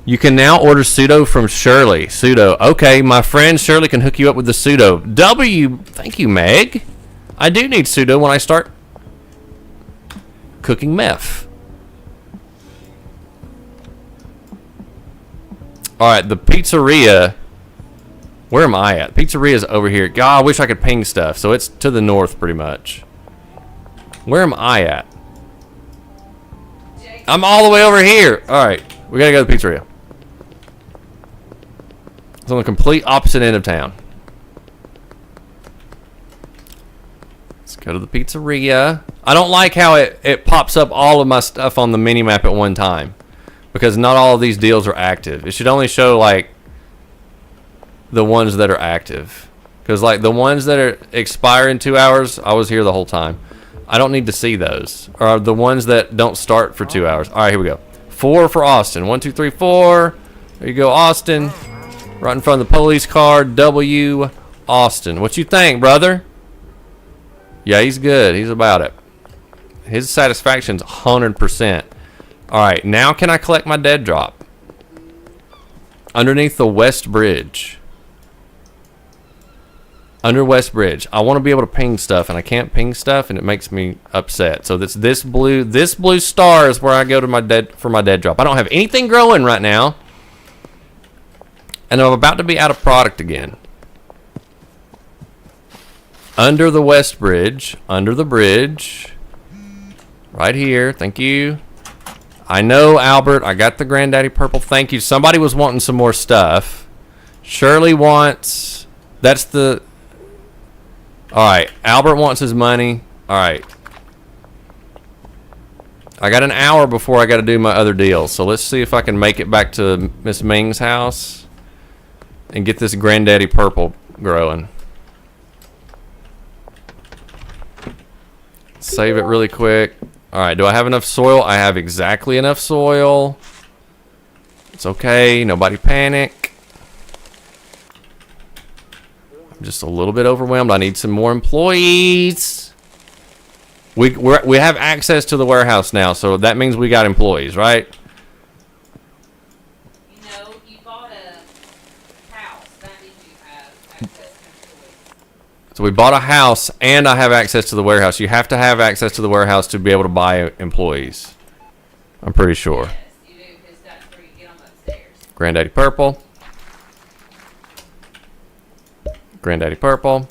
You can now order pseudo from Shirley. Pseudo. Okay, my friend Shirley can hook you up with the pseudo. Thank you, Meg. I do need pseudo when I start cooking meth. Alright, the pizzeria. Where am I at? Pizzeria is over here. God, I wish I could ping stuff. So it's to the north pretty much. Where am I at? I'm all the way over here. Alright, we gotta go to the pizzeria. It's on the complete opposite end of town. Let's go to the pizzeria. I don't like how it pops up all of my stuff on the mini map at one time, because not all of these deals are active. It should only show like the ones that are active. Because, like, the ones that are expire in 2 hours, I was here the whole time. I don't need to see those. Or the ones that don't start for 2 hours. All right, here we go. 4 for Austin. 1, 2, 3, 4. There you go, Austin. Right in front of the police car. W. Austin. What you think, brother? Yeah, he's good. He's about it. His satisfaction's 100%. All right, now can I collect my dead drop? Underneath the West Bridge. Under West Bridge. I want to be able to ping stuff, and I can't ping stuff, and it makes me upset. So this blue star is where I go to my dead drop. I don't have anything growing right now, and I'm about to be out of product again. Under the West Bridge, under the bridge, right here. Thank you. I know, Albert. I got the Granddaddy Purple. Thank you. Somebody was wanting some more stuff. Shirley wants. That's the. All right. Albert wants his money. All right. I got an hour before I got to do my other deals. So let's see if I can make it back to Miss Ming's house and get this Granddaddy Purple growing. Save it really quick. All right, do I have enough soil? I have exactly enough soil. It's okay, nobody panic. I'm just a little bit overwhelmed. I need some more employees. We have access to the warehouse now, so that means we got employees, right? You know, you bought a house. That means you have access to employees. So we bought a house, and I have access to the warehouse. You have to have access to the warehouse to be able to buy employees. I'm pretty sure. Yes, you do, because that's where you get them upstairs. Granddaddy Purple. Granddaddy Purple.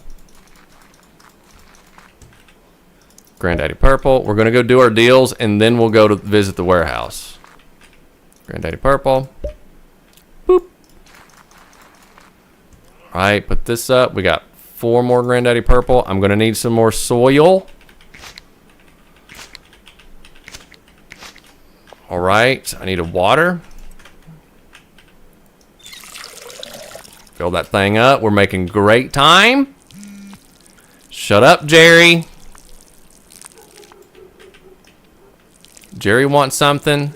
Granddaddy Purple. We're going to go do our deals, and then we'll go to visit the warehouse. Granddaddy Purple. Boop. All right, put this up. We got 4 more Granddaddy Purple. I'm going to need some more soil. All right, I need a water. Fill that thing up. We're making great time. Shut up, Jerry. Jerry wants something.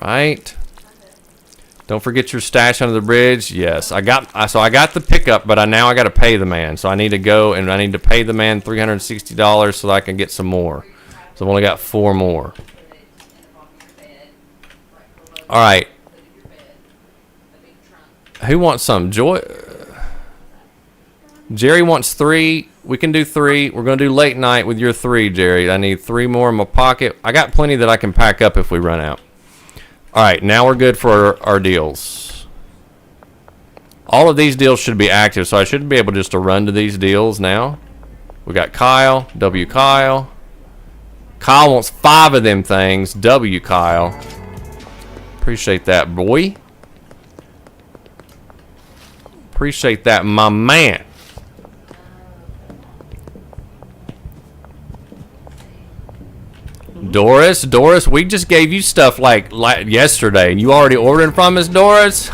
Right. Don't forget your stash under the bridge. Yes, I got the pickup, but now I got to pay the man. So I need to go and I need to pay the man $360 so that I can get some more. So I've only got 4 more. All right. Who wants some? Jerry wants 3. We can do 3. We're going to do late night with your 3, Jerry. I need 3 more in my pocket. I got plenty that I can pack up if we run out. All right, now we're good for our deals. All of these deals should be active, so I should be able just to run to these deals now. We got Kyle, W. Kyle. Kyle wants 5 of them things. W. Kyle. Appreciate that, boy. Appreciate that, my man. Doris, we just gave you stuff like yesterday, and you already ordering from us, Doris?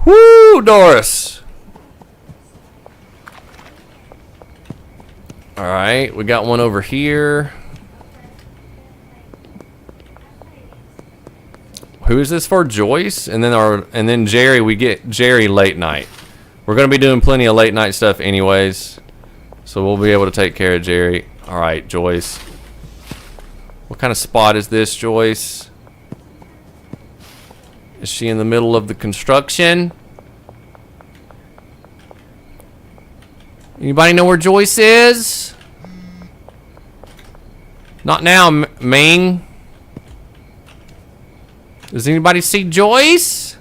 Woo, Doris. All right, we got one over here. Who is this for? Joyce, and then Jerry. We get Jerry late night. We're gonna be doing plenty of late night stuff anyways, so we'll be able to take care of Jerry. All right, Joyce. What kind of spot is this, Joyce? Is she in the middle of the construction? Anybody know where Joyce is? Not now, Ming. Does anybody see Joyce?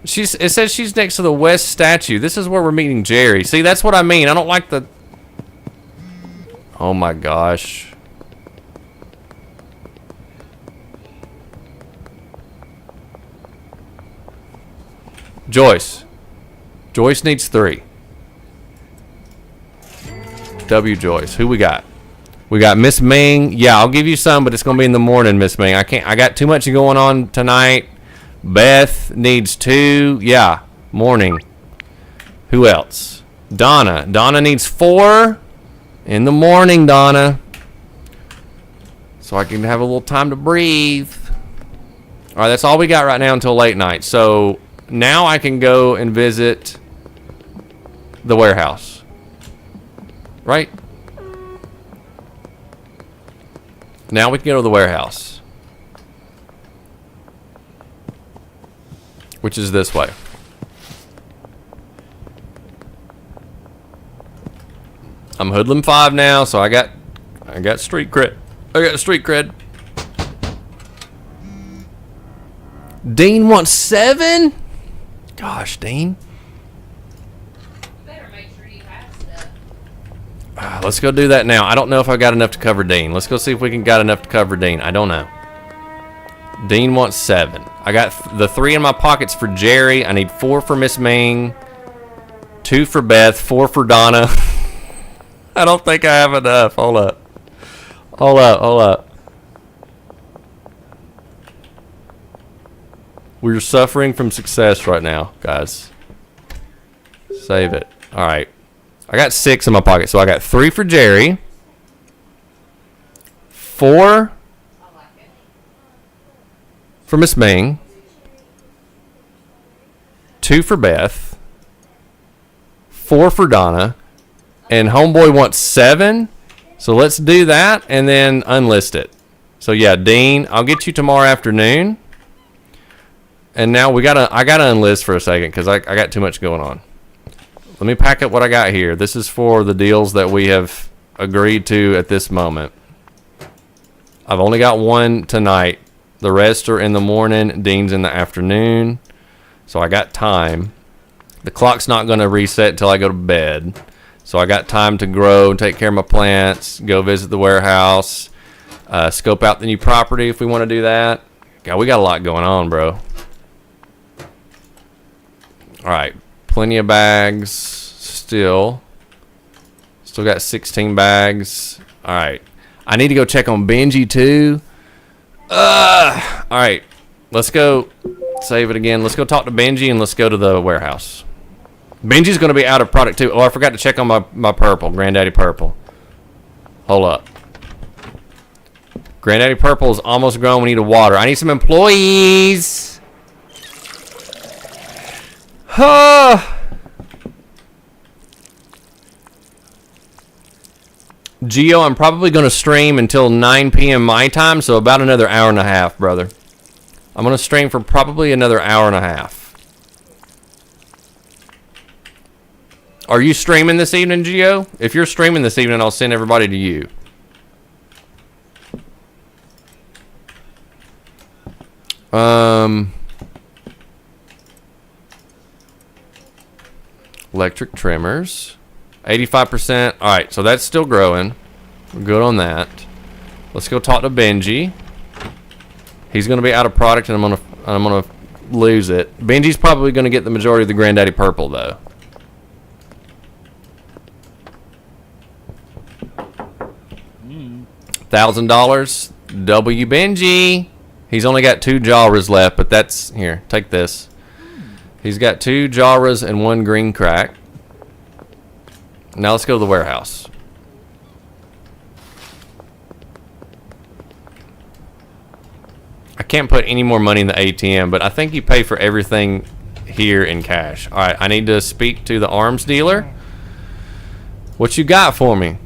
It says she's next to the west statue. This is where we're meeting Jerry. See, that's what I mean. I don't like the... Oh my gosh. Joyce. Joyce needs 3. W. Joyce. Who we got? We got Miss Ming. Yeah, I'll give you some, but it's gonna be in the morning, Miss Ming. I can't. I got too much going on tonight. Beth needs 2. Yeah, morning. Who else? Donna. Donna needs 4 in the morning. Donna. So I can have a little time to breathe. All right, that's all we got right now until late night. So now I can go and visit the warehouse. Right? Now we can go to the warehouse. Which is this way. I'm Hoodlum 5 now, so I got street cred. I got street cred. Dean wants 7? Gosh, Dean. Better make sure you have stuff. Let's go do that now. I don't know if I got enough to cover Dean. Let's go see if we can got enough to cover Dean. I don't know. Dean wants 7. I got the 3 in my pockets for Jerry. I need 4 for Miss Ming, 2 for Beth, 4 for Donna. I don't think I have enough. Hold up. Hold up. Hold up. We're suffering from success right now, guys. Save it. All right. I got 6 in my pocket. So I got 3 for Jerry. 4 for Miss Ming. 2 for Beth. 4 for Donna. And Homeboy wants 7. So let's do that and then unlist it. So yeah, Dean, I'll get you tomorrow afternoon. And now I gotta enlist for a second because I got too much going on. Let me pack up what I got here. This is for the deals that we have agreed to at this moment. I've only got 1 tonight. The rest are in the morning. Dean's in the afternoon. So I got time. The clock's not going to reset until I go to bed. So I got time to grow and take care of my plants, go visit the warehouse, scope out the new property if we want to do that. God, we got a lot going on, bro. All right, plenty of bags still. Still got 16 bags. All right, I need to go check on Benji too. All right, let's go save it again. Let's go talk to Benji and let's go to the warehouse. Benji's going to be out of product too. Oh, I forgot to check on my purple, Granddaddy Purple. Hold up. Granddaddy Purple is almost grown. We need to water. I need some employees. Geo, I'm probably going to stream until 9 p.m. my time, so about another hour and a half, brother. I'm going to stream for probably another hour and a half. Are you streaming this evening, Geo? If you're streaming this evening, I'll send everybody to you. Electric trimmers. 85%. All right, so that's still growing. We're good on that. Let's go talk to Benji. He's going to be out of product, and I'm gonna lose it. Benji's probably going to get the majority of the Granddaddy Purple, though. $1,000. W Benji. He's only got 2 Jawras left, but that's here. Take this. He's got 2 Jawras and 1 green crack. Now let's go to the warehouse. I can't put any more money in the ATM, but I think you pay for everything here in cash. All right, I need to speak to the arms dealer. What you got for me?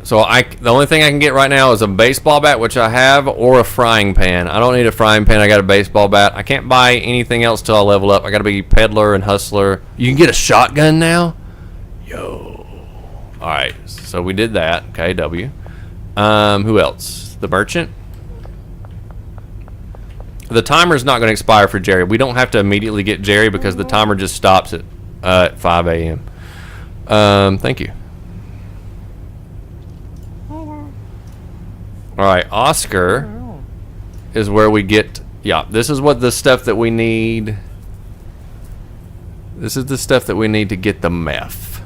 So the only thing I can get right now is a baseball bat, which I have, or a frying pan. I don't need a frying pan. I got a baseball bat. I can't buy anything else till I level up. I got to be peddler and hustler. You can get a shotgun now? Yo. All right. So we did that. Okay, W. Who else? The merchant? The timer's not going to expire for Jerry. We don't have to immediately get Jerry because the timer just stops at 5 a.m. Thank you. All right, Oscar is where we get. Yeah, this is what the stuff that we need. This is the stuff that we need to get the meth.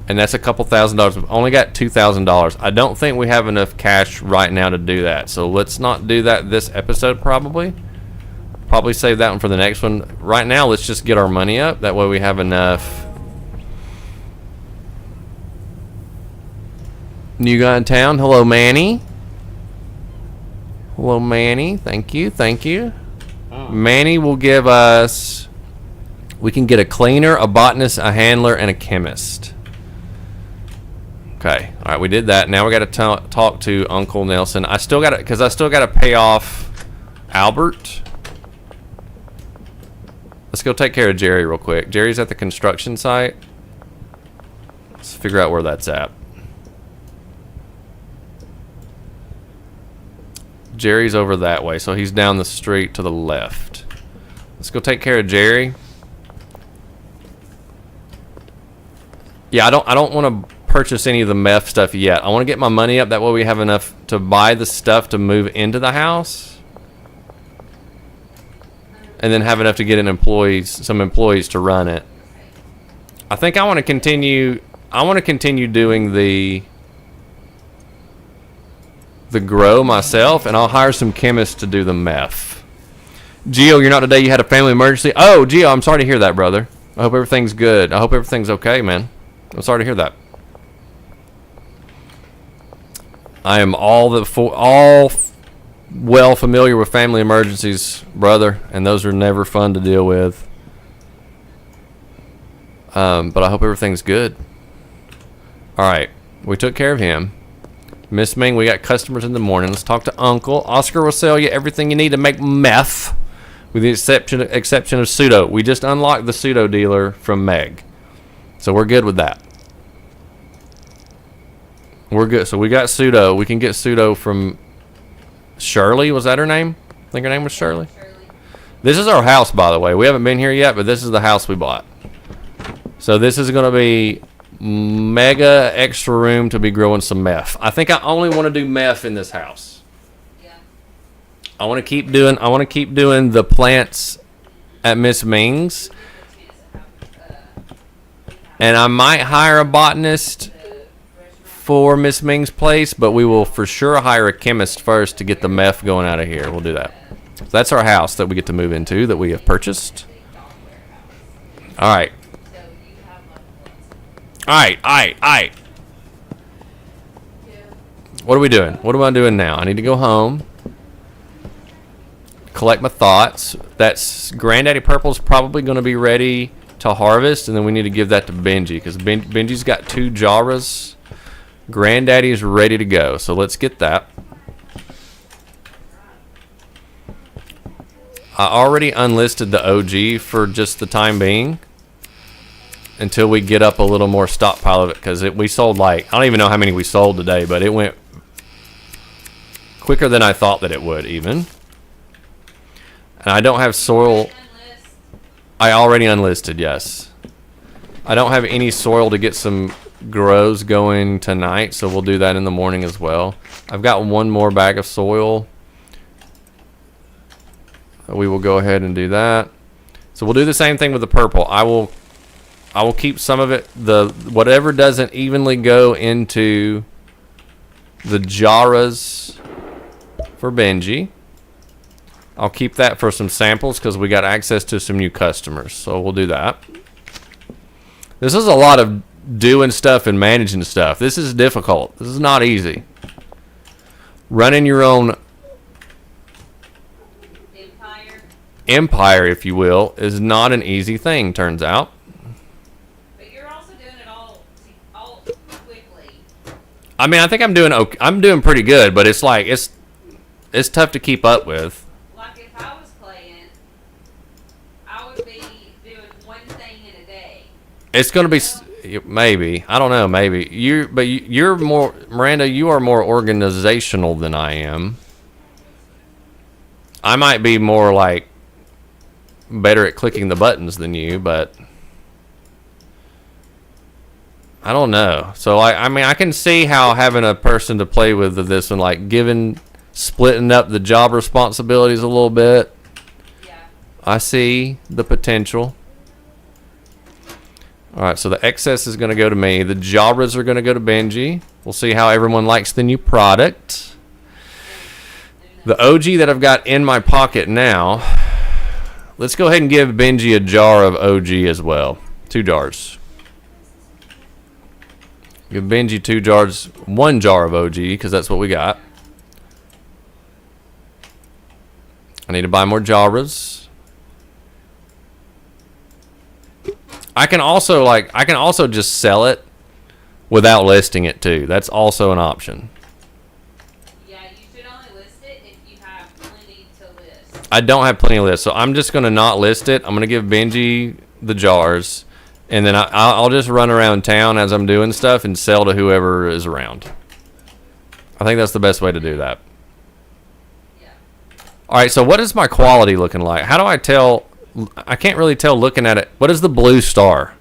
And that's a couple $1,000s. We've only got $2,000. I don't think we have enough cash right now to do that. So let's not do that this episode probably. Probably save that one for the next one. Right now, let's just get our money up. That way we have enough. New guy in town. Hello, Manny. Hello, Manny. Thank you. Thank you. Manny will give us... We can get a cleaner, a botanist, a handler, and a chemist. Okay. All right, we did that. Now we got to talk to Uncle Nelson. I still got to... Because I still got to pay off Albert. Let's go take care of Jerry real quick. Jerry's at the construction site. Let's figure out where that's at. Jerry's over that way, so he's down the street to the left. Let's go take care of Jerry. Yeah, I don't want to purchase any of the meth stuff yet. I want to get my money up. That way we have enough to buy the stuff to move into the house. And then have enough to get some employees to run it. I think I want to continue doing the grow myself, and I'll hire some chemists to do the meth. Gio, you're not today. You had a family emergency. Oh, Gio, I'm sorry to hear that, brother. I hope everything's good. I hope everything's okay, man. I'm sorry to hear that. I am well familiar with family emergencies, brother, and those are never fun to deal with. But I hope everything's good. All right, we took care of him. Miss Ming, we got customers in the morning. Let's talk to Uncle. Oscar will sell you everything you need to make meth, with the exception of pseudo. We just unlocked the pseudo dealer from Meg, so we're good with that. We're good. So we got pseudo. We can get pseudo from Shirley. Was that her name? I think her name was Shirley. This is our house, by the way. We haven't been here yet, but this is the house we bought. So this is going to be mega extra room to be growing some meth. I think I only want to do meth in this house. Yeah. I want to keep doing the plants at Miss Ming's, and I might hire a botanist for Miss Ming's place, but we will for sure hire a chemist first to get the meth going out of here. We'll do that. So that's our house that we get to move into that we have purchased. All right. All right. What are we doing? What am I doing now? I need to go home, collect my thoughts. That's Granddaddy Purple's probably going to be ready to harvest, and then we need to give that to Benji because Benji's got 2 Jaras. Granddaddy's ready to go, so let's get that. I already unlisted the OG for just the time being until we get up a little more stockpile of it, because we sold like, I don't even know how many we sold today, but it went quicker than I thought that it would even. And I don't have soil. I already unlisted, yes. I don't have any soil to get some grows going tonight, so we'll do that in the morning as well. I've got one more bag of soil. We will go ahead and do that. So we'll do the same thing with the purple. I will keep some of it, whatever doesn't evenly go into the Jaras for Benji. I'll keep that for some samples because we got access to some new customers, so we'll do that. This is a lot of doing stuff and managing stuff. This is difficult. This is not easy. Running your own empire, if you will, is not an easy thing, turns out. But you're also doing it all quickly. I mean, I think I'm doing okay. I'm doing pretty good, but it's like it's tough to keep up with. Like if I was playing, I would be doing one thing in a day. It's going to be maybe, I don't know, maybe you're more, Miranda, you are more organizational than I am. I might be more like better at clicking the buttons than you, but I don't know. So I mean, I can see how having a person to play with this and like splitting up the job responsibilities a little bit. Yeah. I see the potential. All right, so the excess is going to go to me. The Jabras are going to go to Benji. We'll see how everyone likes the new product. The OG that I've got in my pocket now, let's go ahead and give Benji a jar of OG as well. 2 jars. Give Benji 2 jars, 1 jar of OG, because that's what we got. I need to buy more Jabras. I can also just sell it without listing it too. That's also an option. Yeah, you should only list it if you have plenty to list. I don't have plenty of lists, so I'm just gonna not list it. I'm gonna give Benji the jars, and then I'll just run around town as I'm doing stuff and sell to whoever is around. I think that's the best way to do that. Yeah. All right, so what is my quality looking like? How do I tell? I can't really tell looking at it. What is the blue star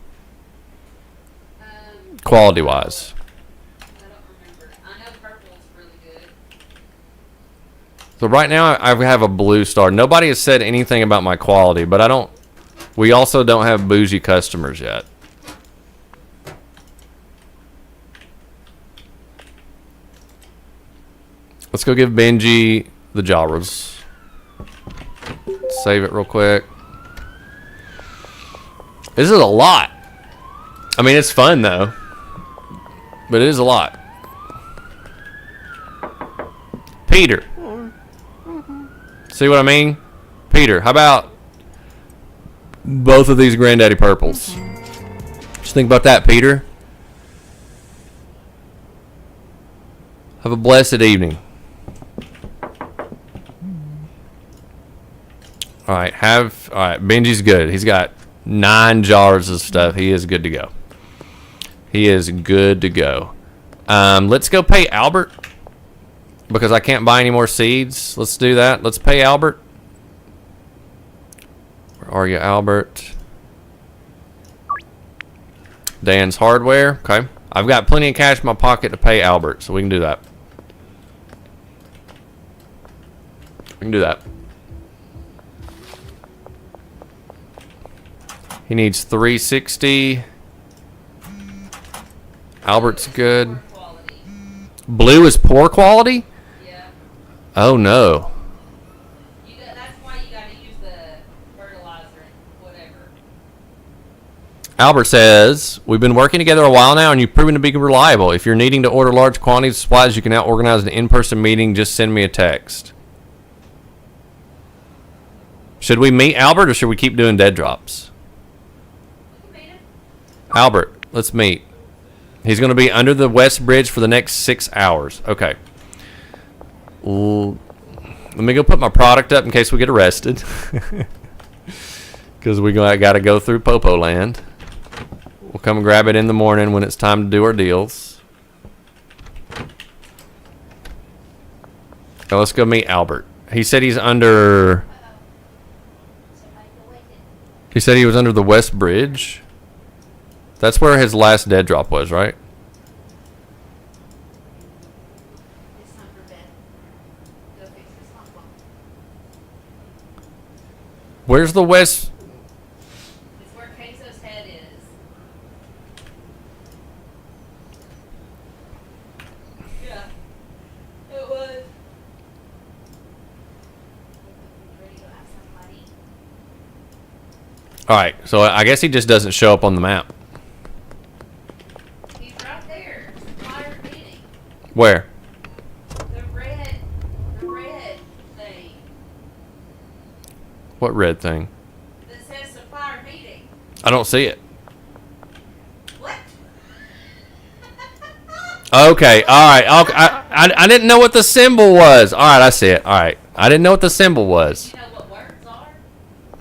quality wise? I don't remember. I know purple's really good. So right now I have a blue star. Nobody has said anything about my quality, but we also don't have bougie customers yet. Let's go give Benji the Jabras. Save it real quick. This is a lot. I mean, it's fun though, but it is a lot. Peter. See what I mean? Peter, how about both of these Granddaddy Purples? Just think about that, Peter. Have a blessed evening. All right, Benji's good. He's got 9 jars of stuff. He is good to go. He is good to go. Let's go pay Albert because I can't buy any more seeds. Let's do that. Let's pay Albert. Where are you, Albert? Dan's Hardware. Okay. I've got plenty of cash in my pocket to pay Albert, so we can do that. We can do that. He needs 360. Albert's good. Quality. Blue is poor quality? Yeah. Oh no. That's why you gotta use the fertilizer and whatever. Albert says, we've been working together a while now and you've proven to be reliable. If you're needing to order large quantities of supplies, you can now organize an in-person meeting. Just send me a text. Should we meet Albert or should we keep doing dead drops? Albert, let's meet. He's going to be under the West Bridge for the next 6 hours. Okay. Let me go put my product up in case we get arrested. Because we got to go through Popo Land. We'll come and grab it in the morning when it's time to do our deals. Now let's go meet Albert. He said he's under... He said he was under the West Bridge. That's where his last dead drop was, right? It's time for bed. Go fix this pump. Where's the West? It's where Queso's head is. Yeah. It was. Ready to have somebody. All right, so I guess he just doesn't show up on the map. He's right there. Supplier meeting. Where? The red thing What red thing? that says supplier meeting. I don't see it. What? Okay, all right. Okay, I didn't know what the symbol was. All right, I see it. All right, I didn't know what the symbol was. You know what words are?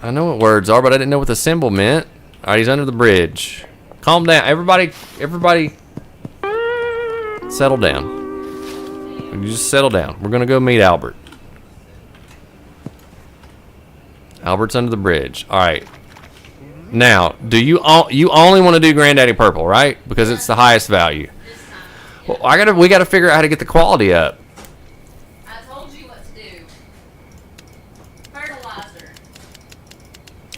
I know what words are, but I didn't know what the symbol meant. All right, he's under the bridge. Calm down, everybody. Settle down. You just settle down. We're gonna go meet Albert. Albert's under the bridge. All right. Now, do you only want to do Granddaddy Purple, right? Because it's the highest value. This time. Well, we gotta figure out how to get the quality up. I told you what to do. Fertilizer.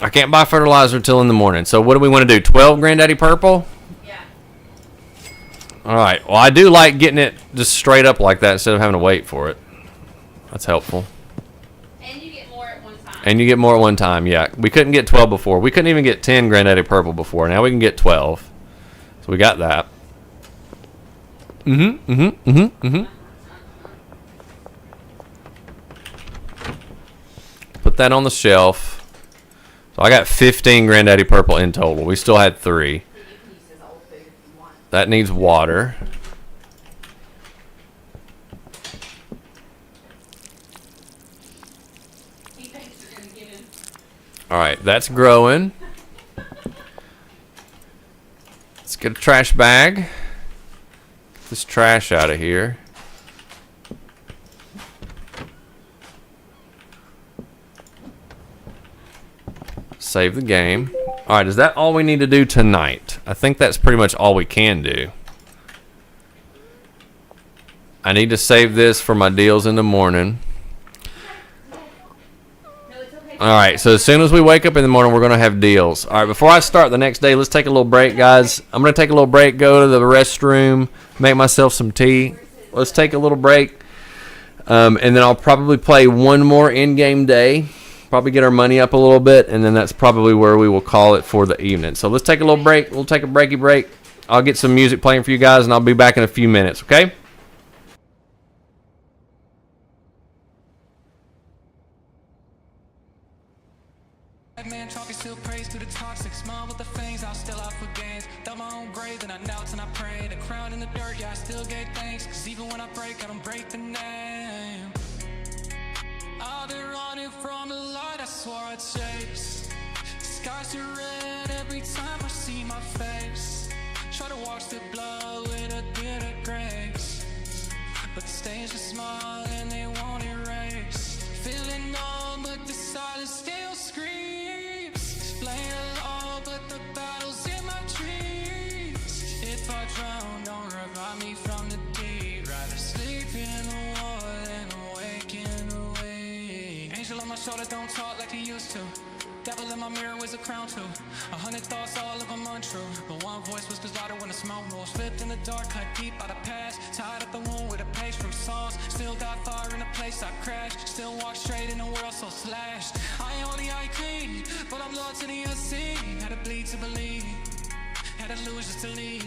I can't buy fertilizer until in the morning. So what do we want to do? 12 Granddaddy Purple? Yeah. All right. Well, I do like getting it just straight up like that instead of having to wait for it. That's helpful. And you get more at one time. And you get more at one time, yeah. We couldn't get 12 before. We couldn't even get 10 Granddaddy Purple before. Now we can get 12. So we got that. Put that on the shelf. So I got 15 Granddaddy Purple in total. We still had 3. You can use this old food if you want. That needs water. He thinks you're gonna get him. All right, that's growing. Let's get a trash bag. Get this trash out of here. Save the game. All right, is that all we need to do tonight? I think that's pretty much all we can do. I need to save this for my deals in the morning. No, it's okay. All right, so as soon as we wake up in the morning, we're going to have deals. All right, before I start the next day, let's take a little break, guys. I'm going to take a little break, go to the restroom, make myself some tea. Let's take a little break, and then I'll probably play one more in-game day, probably get our money up a little bit, and then that's probably where we will call it for the evening. So let's take a little break. We'll take a breaky break. I'll get some music playing for you guys, and I'll be back in a few minutes, okay? Man, chalk is still praise to the toxic. Smile with the fangs, I'll still out for gains. Dug my own grave, and I knelt and I prayed. A crown in the dirt, yeah, I still gave thanks. Cause even when I break, I don't break the name. I've been running from the light, I swore I'd chase. Skies are red every time I see my face. Try to wash the blood with a bit of grace, but the stains just smile and they won't erase. Feeling numb, but the silence still screams. Playing along, but the battle's in my dreams. If I drown, don't revive me from the deep. Rather sleep in the water than awake in the wave. Angel on my shoulder, don't talk like he used to. Devil in my mirror was a crown too. 100 thoughts, all of them untrue. But one voice whispers louder when the smoke rolls. Slipped in the dark, cut deep out of past. Tied up the wound with a page from songs. Still got fire in a place I crashed. Still walk straight in a world so slashed. I only clean, but I'm lost in the unseen. Had to bleed to believe, had to lose just to lead.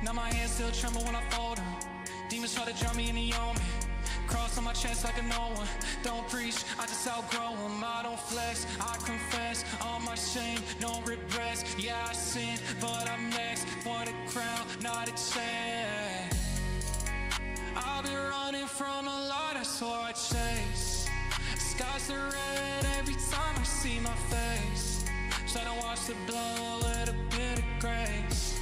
Now my hands still tremble when I fold them. Demons try to drown me in the omen. Cross on my chest like a no one. Don't preach, I just outgrow them. I don't flex, I confess all my shame, no regrets. Yeah, I sin, but I'm next for the crown, not a chance. I've been running from a light I swore I'd chase. Skies are red every time I see my face. Try to wash the blood with a bit of grace,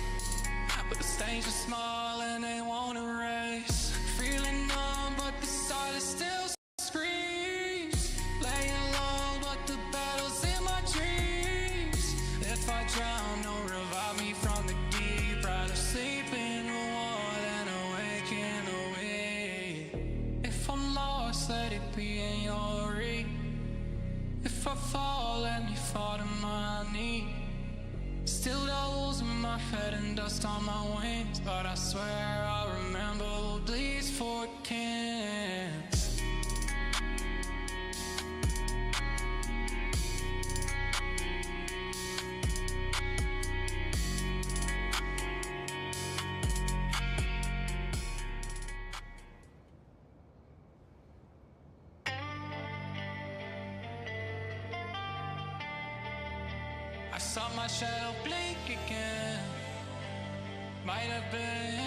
but the stains are small and they won't erase. Feeling numb, but the silence still screams. Laying low, but the battle's in my dreams. If I drown, don't revive me from the deep. Rather sleep in the water than awake in the wave. If I'm lost, let it be in your reach. If I fall, let me fall to my knees. Still holes in my head and dust on my wings, but I swear I remember who bleeds for kings. I saw my shadow blink again. Might have been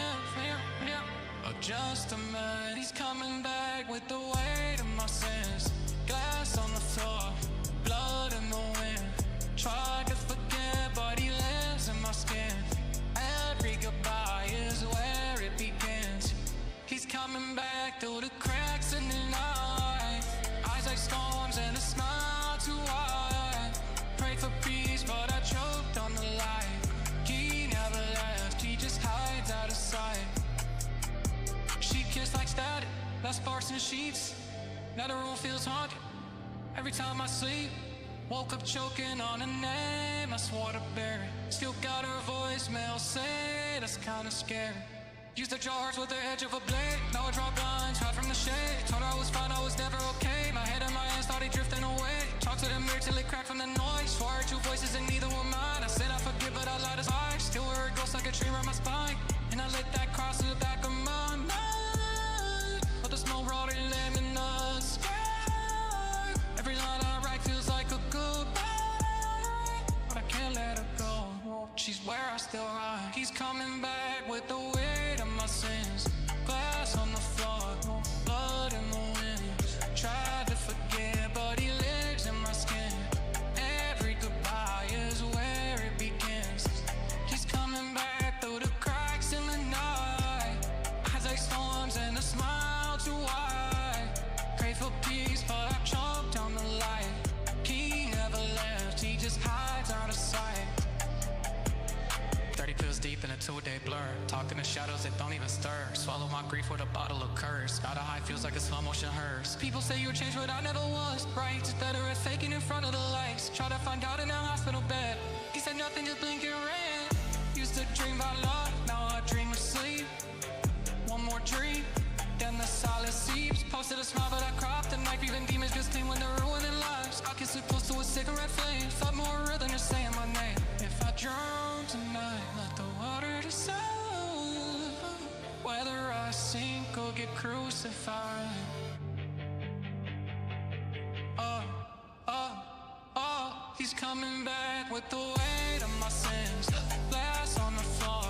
him, or just a man. He's coming back with the weight of my sins. Glass on the floor, blood in the wind. Tried to forget, but he lives in my skin. Every goodbye is where it begins. He's coming back through the cracks in the night. Eyes like storms and a smile too wide. Pray for peace, but I choked on the light. He never left, he just hides out of sight. She kissed like static, left sparks in the sheets. Now the room feels haunted every time I sleep. Woke up choking on a name I swore to bury. Still got her voicemail, say that's kinda scary. Used to draw hearts with the edge of a blade. Now I draw blinds, hide from the shade. Told her I was fine, I was never okay. My head in my hands started drifting away. Talked to the mirror till it cracked from the noise. Swore I heard two voices and neither were mine. I said I forget but I lied as I still wear a ghost like a tree around my spine. And I let that cross in the back of my mind. But the smoke brought it lamb in the sky. Every line I write feels like a goodbye. But I can't let her go. She's where I still ride. He's coming back with the weight of my sins. Glass on the floor, blood in the wind. Tried to forget, but he lives in my skin. Every goodbye is where it begins. He's coming back through the cracks in the night. Eyes like storms and a smile too wide. Pray for peace, but I choked on the light. He never left, he just hides out of sight. 30 pills deep in a 2-day blur. Talk in the shadows that don't even stir. Swallow my grief with a bottle of curse. Out of high feels like a slow motion hearse. People say you changed, but I never was. Right, just better at faking in front of the lights. Try to find out in a hospital bed. He said nothing, just blink and ran. Used to dream about love, now I dream of sleep. One more dream, then the silence seeps. Posted a smile, but I cropped the knife. Even demons just clean when they're ruining lives. I kiss it close to a cigarette flame. Felt more real than just saying my name. If I drown tonight, let the water decide whether I sink or get crucified. He's coming back with the weight of my sins. Glass on the floor,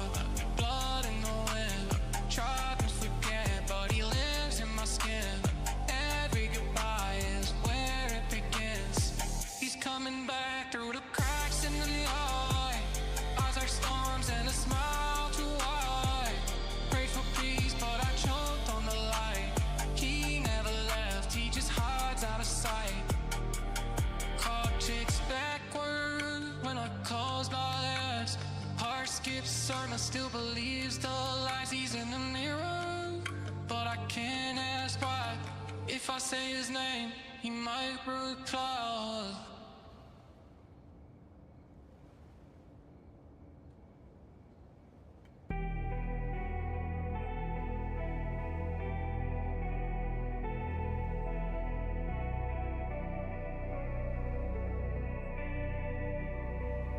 blood in the wind. Tried to forget, but he lives in my skin. Every goodbye is where it begins. He's coming back through the cracks in the light. Eyes like storms and a smile too wide. Prayed for peace, but I choked on the light. He never left, he just hides out of sight. Call chicks backward when I close my eyes. Heart skips certain, still believes the lies. He's in the mirror, but I can't ask why. If I say his name, he might reply.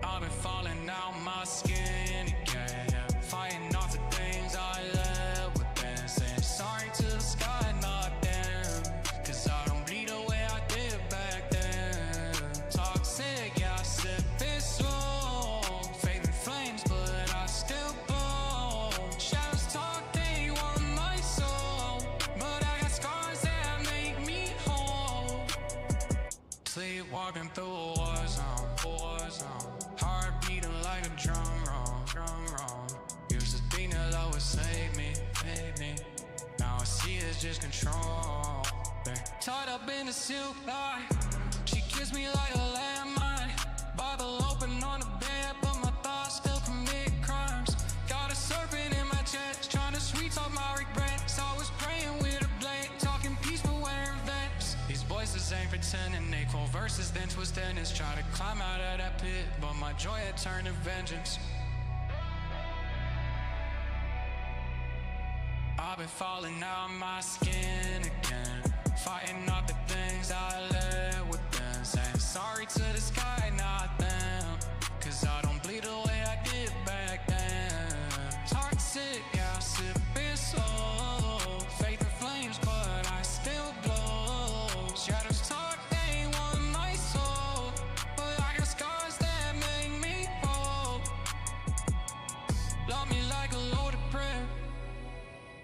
I've been falling out my skin again. Fighting off the things I let within. Saying sorry to the sky, not them. Cause I don't bleed the way I did back then. Toxic, yeah, I sip it slow. Faith in flames, but I still blow. Shadows talk, they want my soul. But I got scars that make me whole. Sleepwalking through a war zone. Heart beating like a drum roll. Used to think that love would save me. Now I see it's just control. Tied up in a silk line, she kissed me like a landmine. Bible open on the bed, but my thoughts still commit crimes. Got a serpent in my chest, trying to sweet talk my regrets. I was praying with a blade, talking peace but wearing vents. These voices ain't pretending, they quote verses then twist endings. Try to climb out of that pit, but my joy had turned to vengeance. I've been falling out of my skin again. Fighting off the things I let within. Saying sorry to the sky, not them. Cause I don't bleed the way I did back then. Toxic, yeah, I sip it slow. Faith in flames, but I still blow. Shadows talk, they want my soul. But I got scars that make me whole. Love me like a loaded prayer.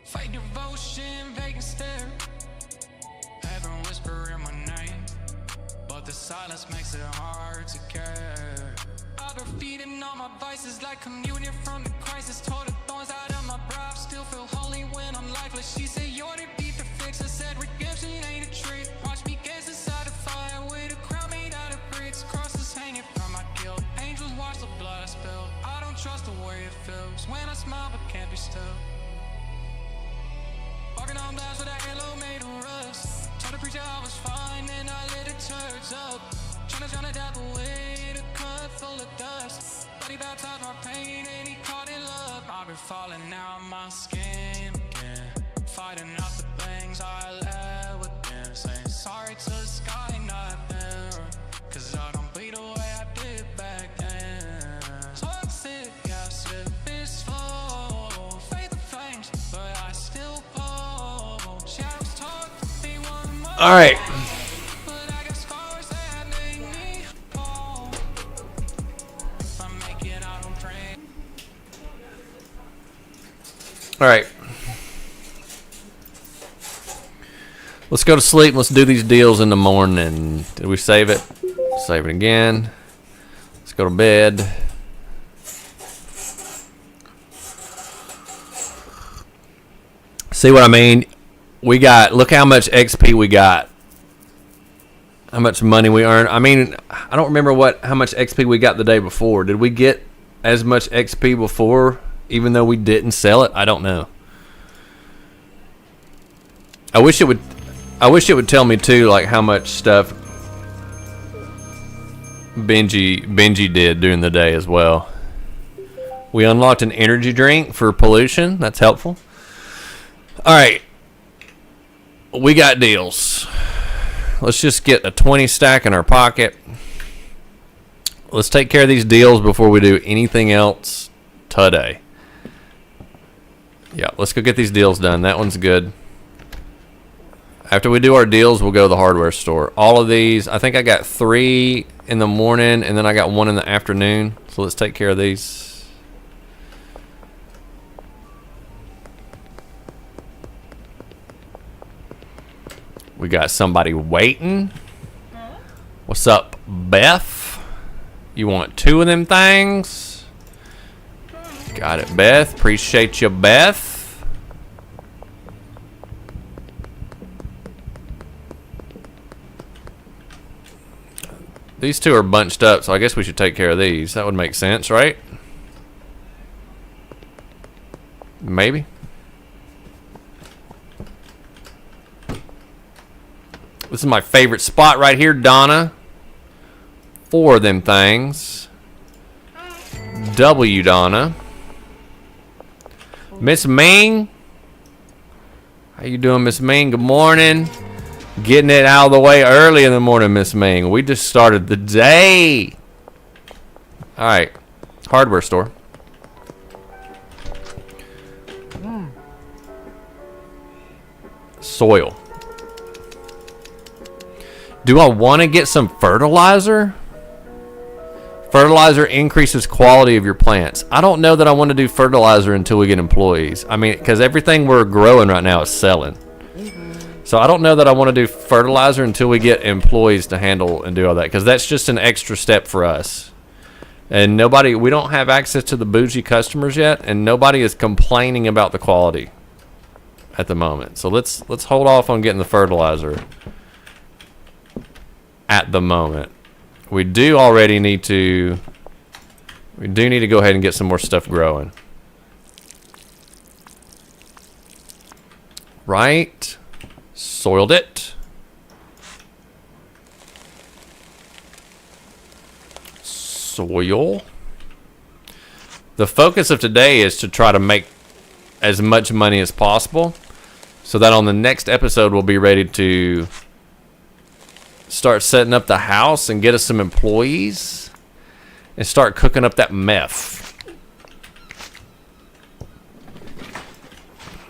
Fight devotion, vacant stare. Heaven whisper in my name, but the silence makes it hard to care. I've been feeding all my vices like communion from the crisis. Tore the thorns out of my brow, still feel holy when I'm lifeless. She said you're the beat to fix. I said redemption ain't a trick. Watch me gaze inside the fire with a crown made out of bricks. Crosses hanging from my guilt. Angels watch the blood I spill. I don't trust the way it feels when I smile but can't be still. Walking on glass with a halo made of rust. Told the preacher I was fine, then I lit the church up. Tryna dab away the cup full of dust. But he baptized my pain and he caught it love. I've been falling out of my skin again. Fighting off the things I let within. Saying sorry to the sky, not them. Cause I don't bleed the way I did back then. Toxic, yeah, slip is full. Faith and flames, but I still fall. Shadows talk to me one more. All right. But I got scars that make me whole. If I make it, I don't pray. All right. Let's go to sleep. And let's do these deals in the morning. Did we save it? Save it again. Let's go to bed. See what I mean? We got, look how much XP we got. How much money we earned. I mean, I don't remember how much XP we got the day before. Did we get as much XP before, even though we didn't sell it? I don't know. I wish it would tell me too, like how much stuff Benji did during the day as well. We unlocked an energy drink for pollution. That's helpful. All right, we got deals. Let's just get a 20 stack in our pocket. Let's take care of these deals before we do anything else today. Yeah, let's go get these deals done. That one's good. After we do our deals, we'll go to the hardware store. All of these, I think I got 3 in the morning, and then I got 1 in the afternoon. So let's take care of these. We got somebody waiting. What's up, Beth? You want 2 of them things? Got it, Beth. Appreciate you, Beth. These 2 are bunched up, so I guess we should take care of these. That would make sense, right? Maybe. This is my favorite spot right here, Donna. 4 of them things. W, Donna. Miss Ming. How you doing, Miss Ming? Good morning. Getting it out of the way early in the morning, Miss Ming. We just started the day. All right. Hardware store. Soil. Do I want to get some fertilizer? Fertilizer increases quality of your plants. I don't know that I want to do fertilizer until we get employees. I mean, because everything we're growing right now is selling. So I don't know that I want to do fertilizer until we get employees to handle and do all that, because that's just an extra step for us. And we don't have access to the bougie customers yet, and nobody is complaining about the quality at the moment. So let's hold off on getting the fertilizer at the moment. We do need to go ahead and get some more stuff growing. Right? Soiled it. Soil. The focus of today is to try to make as much money as possible, so that on the next episode we'll be ready to start setting up the house and get us some employees and start cooking up that meth.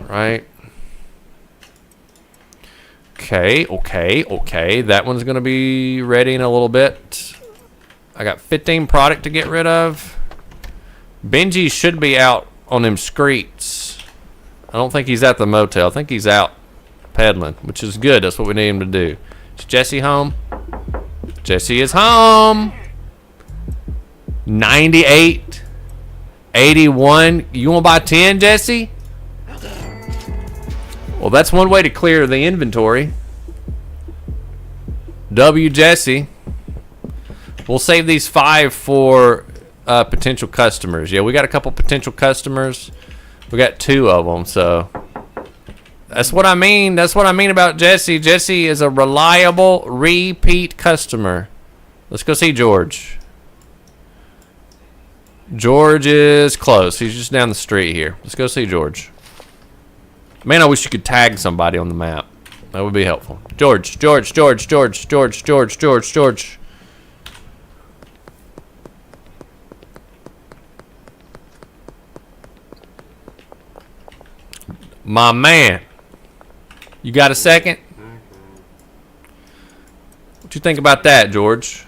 Right? Okay. That one's going to be ready in a little bit. I got 15 product to get rid of. Benji should be out on them streets. I don't think he's at the motel. I think he's out peddling, which is good. That's what we need him to do. Is Jesse home? Jesse is home. 98. 81. You want to buy 10, Jesse? Well, that's one way to clear the inventory. W, Jesse. We'll save these 5 for potential customers. Yeah, we got a couple potential customers. We got 2 of them, so that's what I mean. That's what I mean about Jesse. Jesse is a reliable repeat customer. Let's go see George. George is close. He's just down the street here. Let's go see George. Man, I wish you could tag somebody on the map. That would be helpful. George. My man. You got a second? What you think about that, George?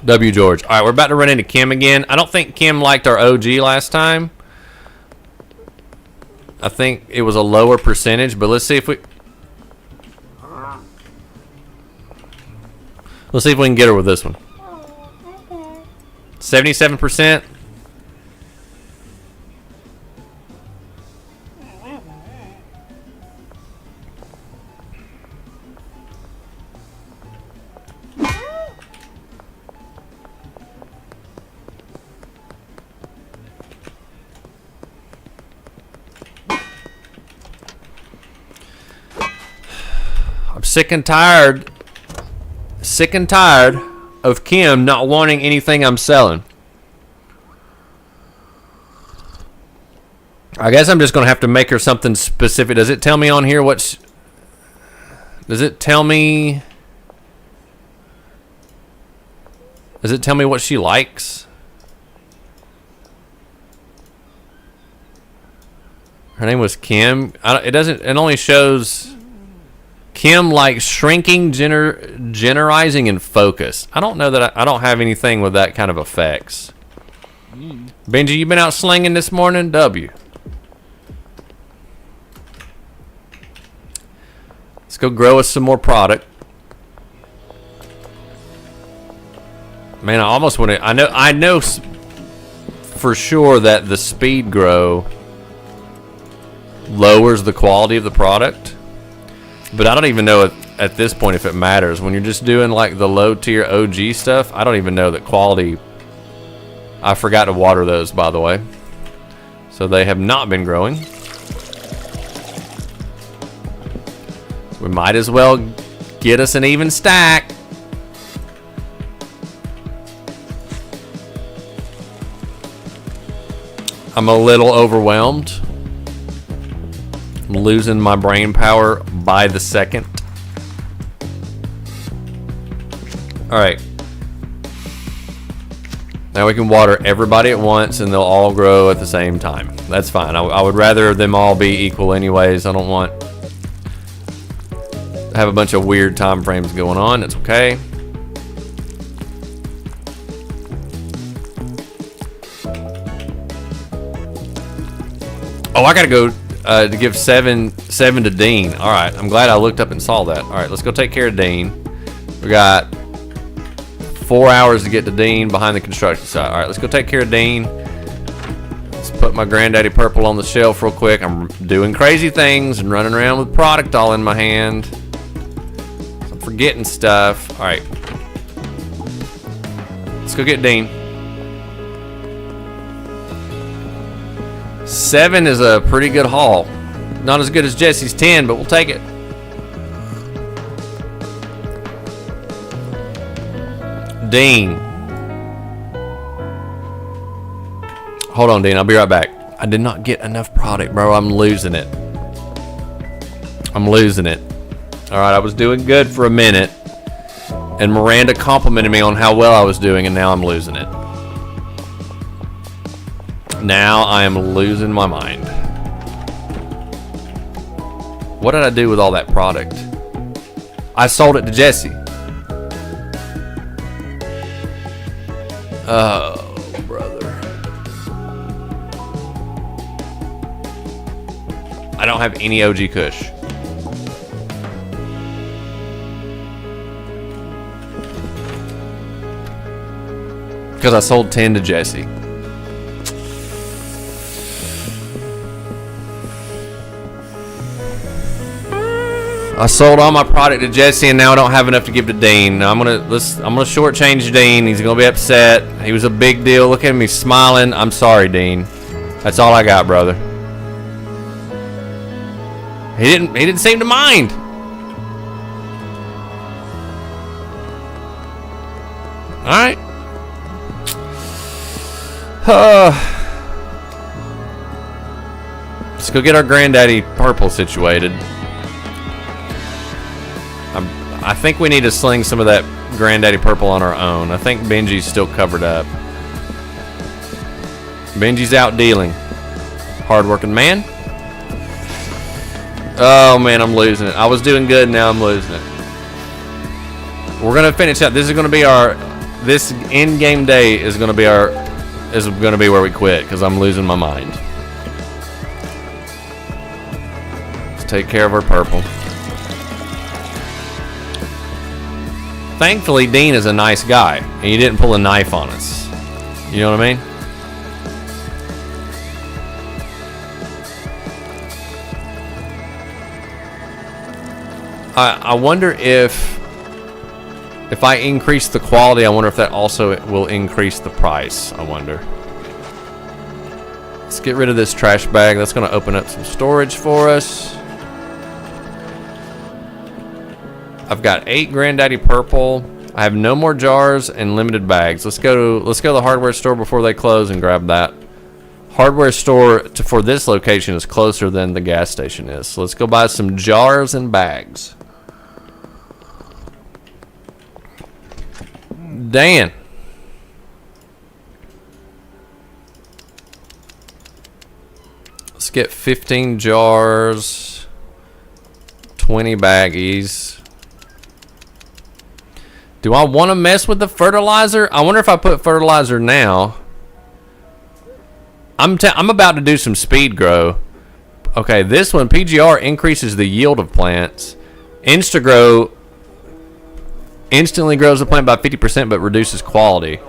W. George. All right, we're about to run into Kim again. I don't think Kim liked our OG last time. I think it was a lower percentage, but let's see if we... Let's see if we can get her with this one. 77%. I'm sick and tired of Kim not wanting anything I'm selling. I guess I'm just going to have to make her something specific. Does it tell me on here what's... Does it tell me what she likes? Her name was Kim. It doesn't... It only shows... Kim likes shrinking, generizing, and focus. I don't know that I don't have anything with that kind of effects. Benji, you been out slinging this morning? W. Let's go grow us some more product. Man, I almost want to... I know for sure that the speed grow lowers the quality of the product. But I don't even know at this point if it matters. When you're just doing like the low tier OG stuff, I don't even know that quality... I forgot to water those, by the way. So they have not been growing. We might as well get us an even stack. I'm a little overwhelmed. I'm losing my brain power by the second. Alright. Now we can water everybody at once and they'll all grow at the same time. That's fine. I would rather them all be equal anyways. I don't want to have a bunch of weird time frames going on. It's okay. Oh, I gotta go to give seven to Dean. All right, I'm glad I looked up and saw that. All right, let's go take care of Dean. We got 4 hours to get to Dean behind the construction site. All right, let's go take care of Dean. Let's put my Granddaddy Purple on the shelf real quick. I'm doing crazy things and running around with product all in my hand. I'm forgetting stuff. All right, let's go get Dean. 7 is a pretty good haul. Not as good as Jesse's 10, but we'll take it. Dean. Hold on, Dean. I'll be right back. I did not get enough product, bro. I'm losing it. I'm losing it. All right, I was doing good for a minute. And Miranda complimented me on how well I was doing, and now I'm losing it. Now I am losing my mind. What did I do with all that product? I sold it to Jesse. Oh, brother. I don't have any OG Kush. Because I sold 10 to Jesse. I sold all my product to Jesse, and now I don't have enough to give to Dean. Now I'm gonna shortchange Dean. He's gonna be upset. He was a big deal. Look at him, he's smiling. I'm sorry, Dean. That's all I got, brother. He didn't seem to mind. All right. Let's go get our granddaddy purple situated. I think we need to sling some of that granddaddy purple on our own. I think Benji's still covered up. Benji's out dealing. Hardworking man. Oh man, I'm losing it. I was doing good, now I'm losing it. We're gonna finish up. This is gonna be this in-game day is gonna be where we quit because I'm losing my mind. Let's take care of our purple. Thankfully, Dean is a nice guy, and he didn't pull a knife on us. You know what I mean? I wonder if I increase the quality, I wonder if that also will increase the price. I wonder. Let's get rid of this trash bag. That's going to open up some storage for us. I've got 8 Granddaddy Purple. I have no more jars and limited bags. Let's go to the hardware store before they close and grab that. Hardware store for this location is closer than the gas station is. So let's go buy some jars and bags. Dan. Let's get 15 jars, 20 baggies. Do I want to mess with the fertilizer? I wonder if I put fertilizer now. I'm about to do some speed grow. Okay, this one, PGR, increases the yield of plants. Instagrow instantly grows the plant by 50% but reduces quality.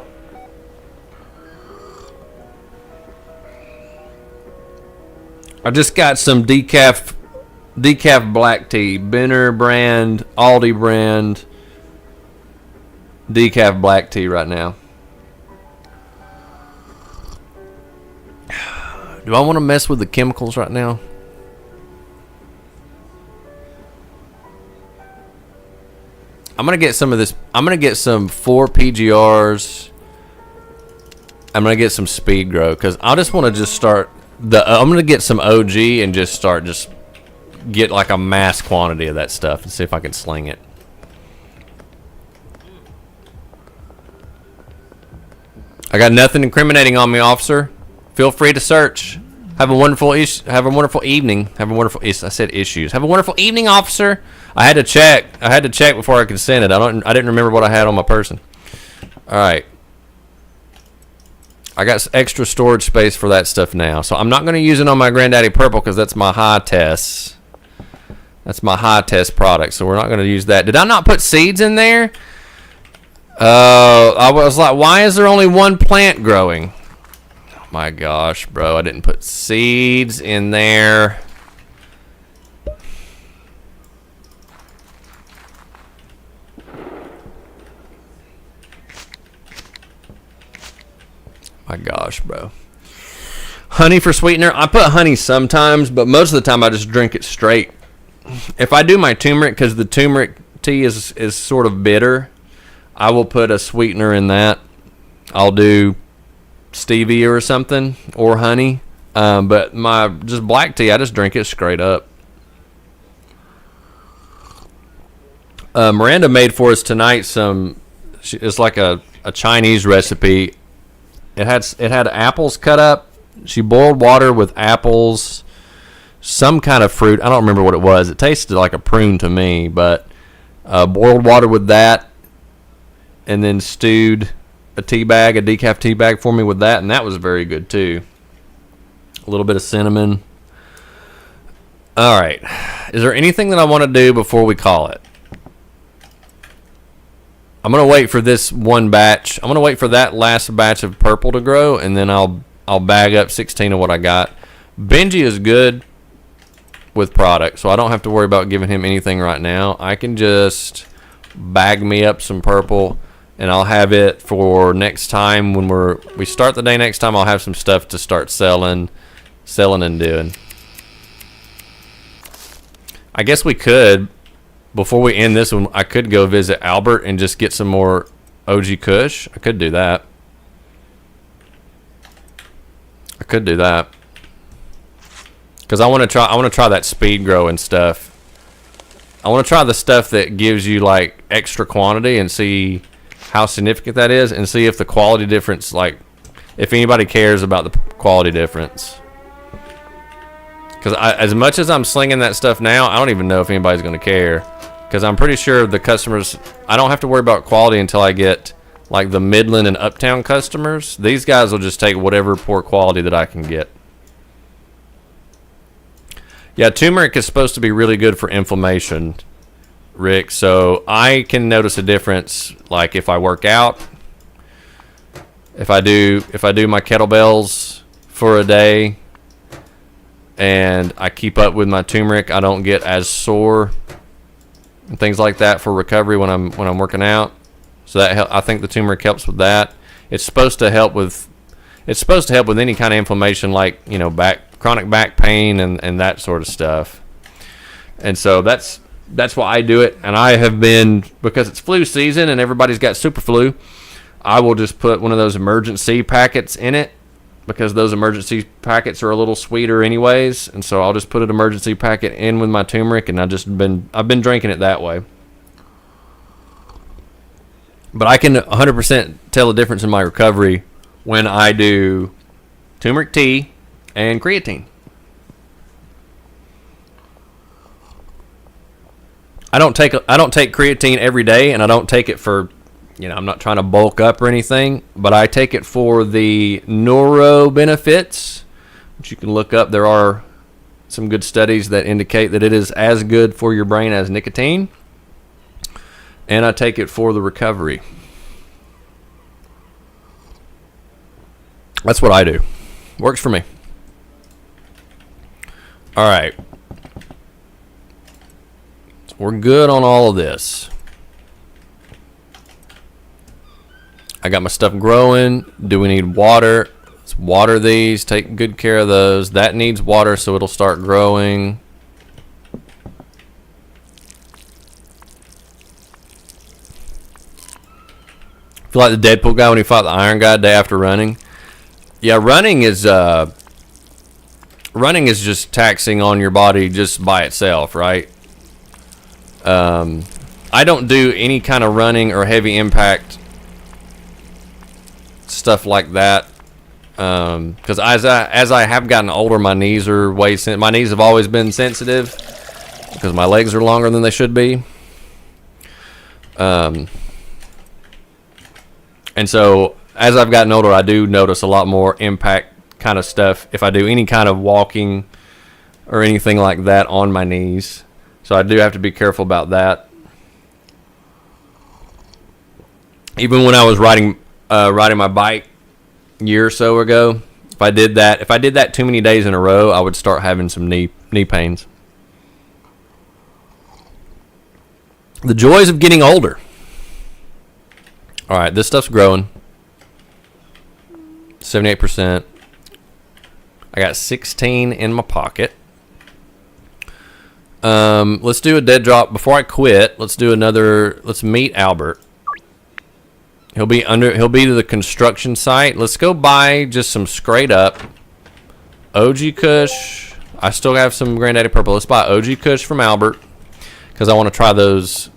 I just got some decaf black tea, Benner brand, Aldi brand, decaf black tea right now. Do I want to mess with the chemicals right now? I'm going to get some of this. I'm going to get some 4 PGRs. I'm going to get some speed grow because I just want to just start I'm going to get some OG and just get like a mass quantity of that stuff and see if I can sling it. I got nothing incriminating on me, officer. Feel free to search. Have a wonderful evening. Have a wonderful. I said issues. Have a wonderful evening, officer. I had to check before I could send it. I didn't remember what I had on my person. All right. I got extra storage space for that stuff now, so I'm not going to use it on my Granddaddy Purple because that's my high test. That's my high test product, so we're not going to use that. Did I not put seeds in there? I was like, why is there only one plant growing? Oh my gosh, bro, I didn't put seeds in there. My gosh, bro. Honey for sweetener. I put honey sometimes, but most of the time I just drink it straight. If I do my turmeric, because the turmeric tea is sort of bitter, I will put a sweetener in that. I'll do stevia or something, or honey. But my just black tea, I just drink it straight up. Miranda made for us tonight it's like a Chinese recipe. It had apples cut up. She boiled water with apples, some kind of fruit. I don't remember what it was. It tasted like a prune to me, but boiled water with that, and then stewed a decaf tea bag for me with that, and that was very good too. A little bit of cinnamon. All right. Is there anything that I want to do before we call it? I'm going to wait for this one batch. I'm going to wait for that last batch of purple to grow, and then I'll bag up 16 of what I got. Benji is good with product, so I don't have to worry about giving him anything right now. I can just bag me up some purple, and I'll have it for next time when we start the day next time. I'll have some stuff to start selling and doing. I guess we could, before we end this one, I could go visit Albert and just get some more OG Kush. I could do that. Because I want to try that speed grow and stuff. I want to try the stuff that gives you like extra quantity and see how significant that is, and see if the quality difference, like if anybody cares about the quality difference. Because as much as I'm slinging that stuff now, I don't even know if anybody's going to care. Because I'm pretty sure the customers, I don't have to worry about quality until I get like the Midland and Uptown customers. These guys will just take whatever poor quality that I can get. Yeah, turmeric is supposed to be really good for inflammation, Rick. So I can notice a difference, like if I work out, if I do my kettlebells for a day, and I keep up with my turmeric, I don't get as sore and things like that for recovery when I'm working out. So that I think the turmeric helps with that. It's supposed to help with any kind of inflammation, like chronic back pain and that sort of stuff. And so that's why I do it. And I have been, because it's flu season and everybody's got super flu, I will just put one of those emergency packets in it, because those emergency packets are a little sweeter anyways. And so I'll just put an emergency packet in with my turmeric, and I've been drinking it that way. But I can 100% tell the difference in my recovery when I do turmeric tea and creatine. I don't take creatine every day, and I don't take it for, I'm not trying to bulk up or anything, but I take it for the neuro benefits, which you can look up. There are some good studies that indicate that it is as good for your brain as nicotine. And I take it for the recovery. That's what I do. Works for me. All right. So we're good on all of this. I got my stuff growing. Do we need water? Let's water these. Take good care of those. That needs water, so it'll start growing. Feel like the Deadpool guy when he fought the Iron Guy day after running. Yeah, running is just taxing on your body just by itself, right? I don't do any kind of running or heavy impact stuff like that, because as I have gotten older, my knees are my knees have always been sensitive because my legs are longer than they should be. And so as I've gotten older, I do notice a lot more impact kind of stuff if I do any kind of walking or anything like that on my knees. So I do have to be careful about that. Even when I was riding my bike a year or so ago, if I did that too many days in a row, I would start having some knee pains. The joys of getting older. All right, this stuff's growing. 78%. I got 16 in my pocket. Let's do a dead drop before I quit. Let's do another. Let's meet Albert. He'll be to the construction site. Let's go buy just some straight up OG Kush. I still have some Granddaddy Purple. Let's buy OG Kush from Albert because I want to try those.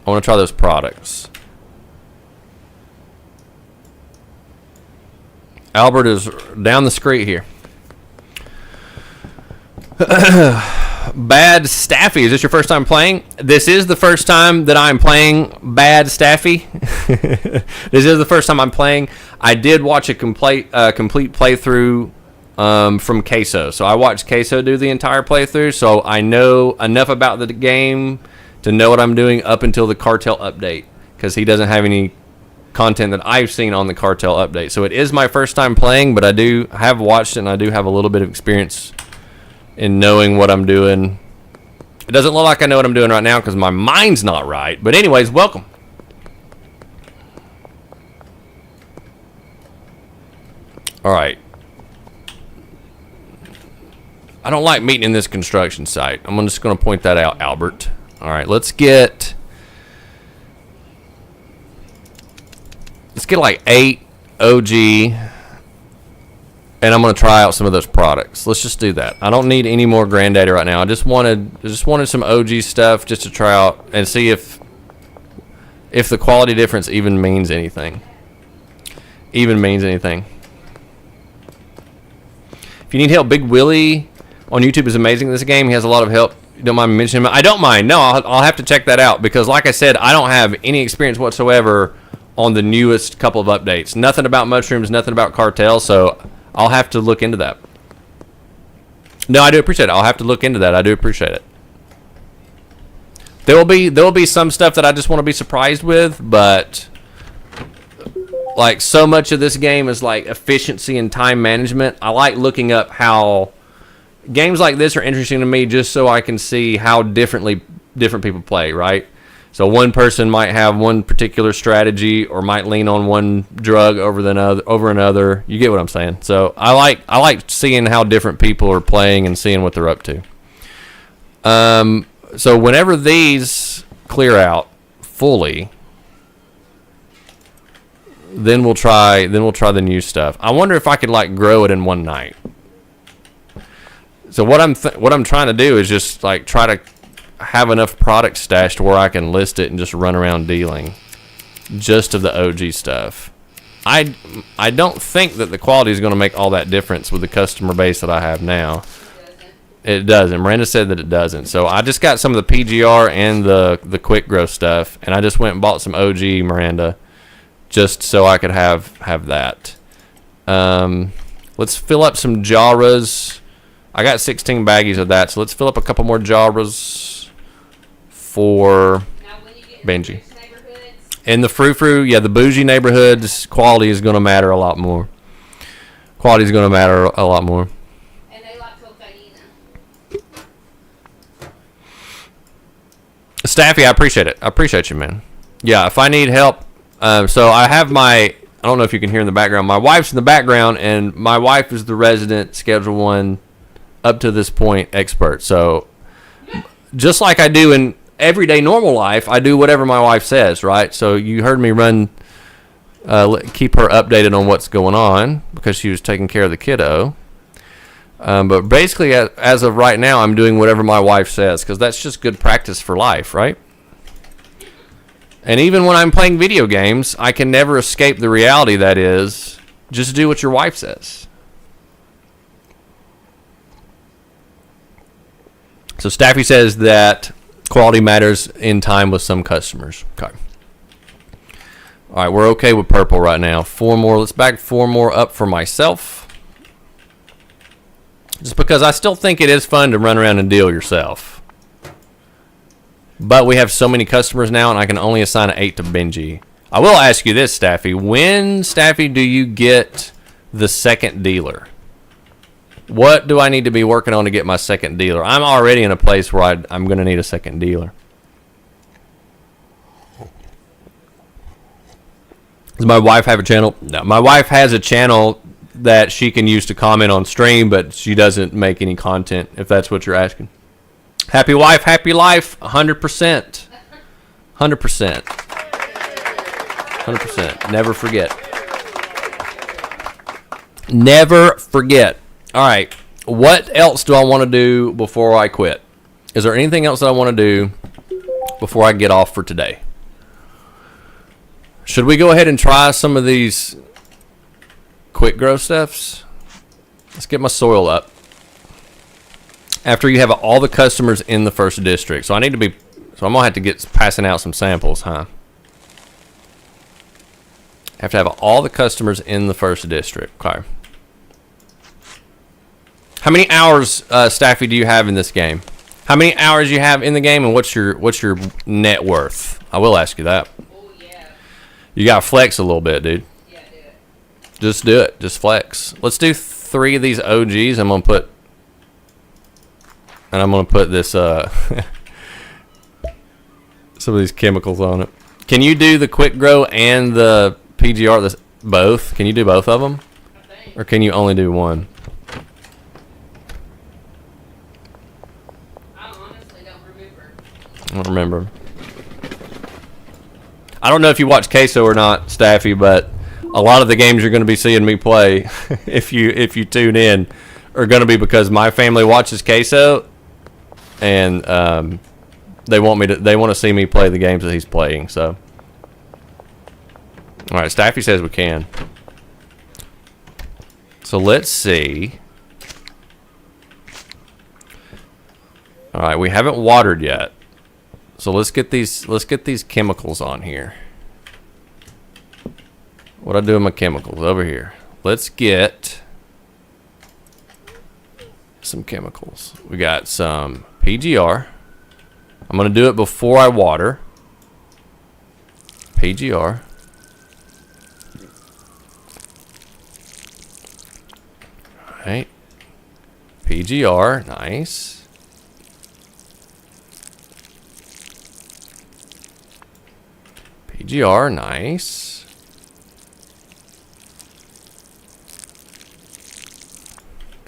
I want to try those products. Albert is down the street here. Bad Staffy. Is this your first time playing? This is the first time that I'm playing Bad Staffy. This is the first time I'm playing. I did watch a complete playthrough from Queso. So I watched Queso do the entire playthrough, so I know enough about the game to know what I'm doing up until the cartel update, because he doesn't have any content that I've seen on the cartel update. So it is my first time playing, but I have watched it, and I do have a little bit of experience in knowing what I'm doing. It doesn't look like I know what I'm doing right now because my mind's not right. But anyways, welcome. All right. I don't like meeting in this construction site. I'm just going to point that out, Albert. All right, let's get like 8 OG, and I'm going to try out some of those products. Let's just do that. I don't need any more Granddaddy right now. I just wanted some OG stuff just to try out and see if the quality difference even means anything. Even means anything. If you need help, Big Willie on YouTube is amazing in this game. He has a lot of help. You don't mind me mentioning him? I don't mind. No, I'll have to check that out because, like I said, I don't have any experience whatsoever on the newest couple of updates. Nothing about mushrooms, nothing about cartel, so I'll have to look into that. No, I do appreciate it. I'll have to look into that. I do appreciate it. There will be some stuff that I just want to be surprised with, but like so much of this game is like efficiency and time management. I like looking up how games like this are interesting to me just so I can see how different people play, right? So one person might have one particular strategy or might lean on one drug over another. You get what I'm saying? So I like seeing how different people are playing and seeing what they're up to. So whenever these clear out fully, then we'll try the new stuff. I wonder if I could like grow it in one night. So what I'm trying to do is just like try to have enough product stashed where I can list it and just run around dealing just of the OG stuff. I don't think that the quality is going to make all that difference with the customer base that I have now. It doesn't. Miranda said that it doesn't. So I just got some of the PGR and the quick grow stuff, and I just went and bought some OG Miranda just so I could have that. Let's fill up some Jaras. I got 16 baggies of that, so let's fill up a couple more Jaras for Benji. In the frou-frou, yeah, the bougie neighborhoods, quality is going to matter a lot more. Quality is going to matter a lot more. And they like cocaine. Staffy, I appreciate it. I appreciate you, man. Yeah, if I need help, so I have I don't know if you can hear in the background. My wife's in the background, and my wife is the resident Schedule 1 up to this point expert. So just like I do in everyday normal life, I do whatever my wife says, right? So you heard me keep her updated on what's going on because she was taking care of the kiddo. But basically, as of right now, I'm doing whatever my wife says because that's just good practice for life, right? And even when I'm playing video games, I can never escape the reality that is just do what your wife says. So Staffy says that quality matters in time with some customers. Okay. All right, we're okay with purple right now. 4 more. Let's back 4 more up for myself. Just because I still think it is fun to run around and deal yourself. But we have so many customers now, and I can only assign an 8 to Benji. I will ask you this, Staffy. When, Staffy, do you get the second dealer? What do I need to be working on to get my second dealer? I'm already in a place where I'm going to need a second dealer. Does my wife have a channel? No. My wife has a channel that she can use to comment on stream, but she doesn't make any content, if that's what you're asking. Happy wife, happy life, 100%. 100%. 100%. Never forget. Never forget. All right, what else do I want to do before I quit? Is there anything else that I want to do before I get off for today? Should we go ahead and try some of these quick grow stuffs? Let's get my soil up. After you have all the customers in the first district. So I'm going to have to get passing out some samples, huh? Have to have all the customers in the first district. Okay. How many hours, Staffy, do you have in this game? How many hours you have in the game, and what's your net worth? I will ask you that. Oh, yeah. You got to flex a little bit, dude. Yeah, do it. Just do it. Just flex. Let's do 3 of these OGs. I'm going to put this, some of these chemicals on it. Can you do the quick grow and the PGR, both? Can you do both of them? I think. Or can you only do one? don't remember. I don't know if you watch Queso or not, Staffy, but a lot of the games you're going to be seeing me play, if you tune in, are going to be because my family watches Queso, and they want to see me play the games that he's playing. So, all right, Staffy says we can. So let's see. All right, we haven't watered yet. So let's get these chemicals on here. What I do with my chemicals over here? Let's get some chemicals. We got some PGR. I'm gonna do it before I water. PGR. All right. PGR, nice. PGR, nice.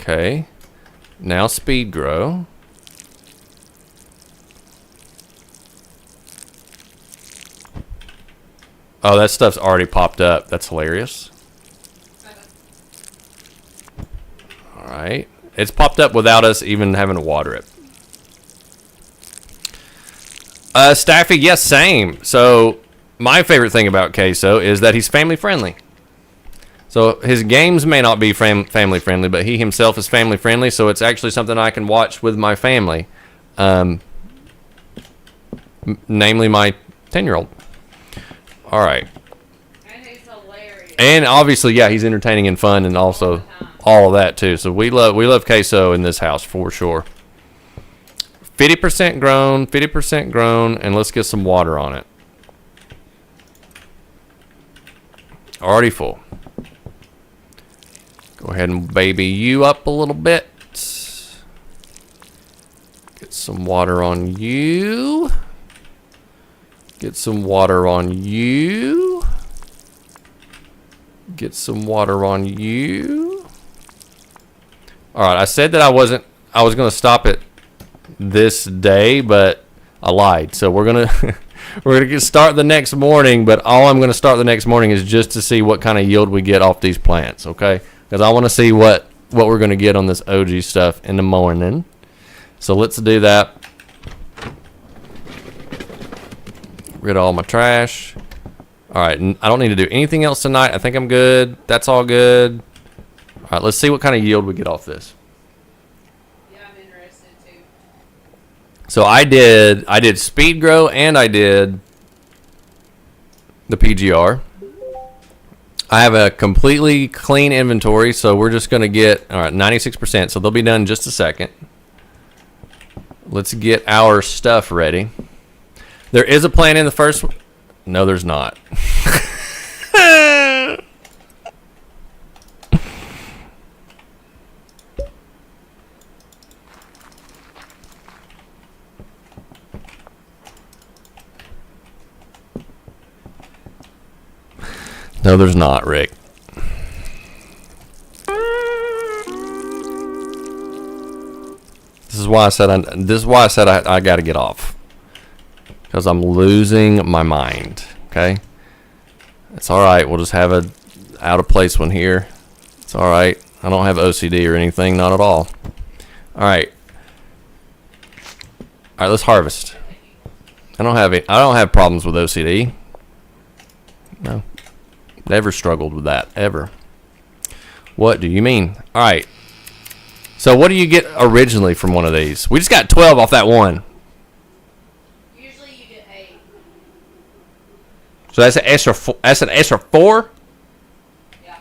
Okay. Now speed grow. Oh, that stuff's already popped up. That's hilarious. Alright. It's popped up without us even having to water it. Staffy, yes, same. So my favorite thing about Queso is that he's family friendly. So his games may not be family friendly, but he himself is family friendly. So it's actually something I can watch with my family, namely my 10-year-old. All right. And he's hilarious. And obviously, yeah, he's entertaining and fun, and also all of that too. So we love Queso in this house for sure. 50% grown, and let's get some water on it. Already full. Go ahead and baby you up a little bit. Get some water on you. Get some water on you. Get some water on you. All right, I said that I was going to stop it this day, but I lied. So we're going to we're going to start the next morning, but all I'm going to start the next morning is just to see what kind of yield we get off these plants, okay? Because I want to see what we're going to get on this OG stuff in the morning. So let's do that. Rid of all my trash. All right, I don't need to do anything else tonight. I think I'm good. That's all good. All right, let's see what kind of yield we get off this. Yeah, I'm interested too. So I did speed grow and I did the PGR. I have a completely clean inventory, so we're just going to get, all right, 96%, so they'll be done in just a second. Let's get our stuff ready. There is a plant in the first one. No, there's not. No, there's not, Rick. This is why I said I got to get off. Because I'm losing my mind. Okay? It's alright. We'll just have a out of place one here. It's alright. I don't have OCD or anything. Not at all. Alright. Alright, let's harvest. I don't have problems with OCD. No. Never struggled with that. Ever. What do you mean? Alright. So what do you get originally from one of these? We just got 12 off that one. Usually you get 8. So that's an extra 4? Yeah.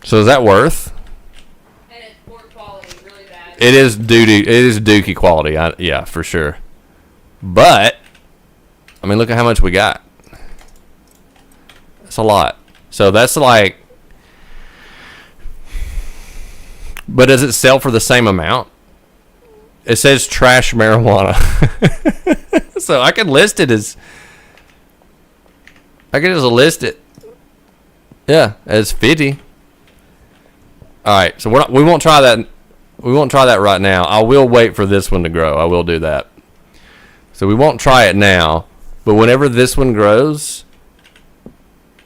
So is that worth? And it's poor quality, really bad. It is dookie quality. Yeah, for sure. But I mean, look at how much we got. That's a lot. So that's like, but does it sell for the same amount? It says trash marijuana. So I could list it as, I could just list it Yeah, it's 50. All right, so we won't try that. We won't try that right now. I will wait for this one to grow. I will do that. So we won't try it now, but whenever this one grows,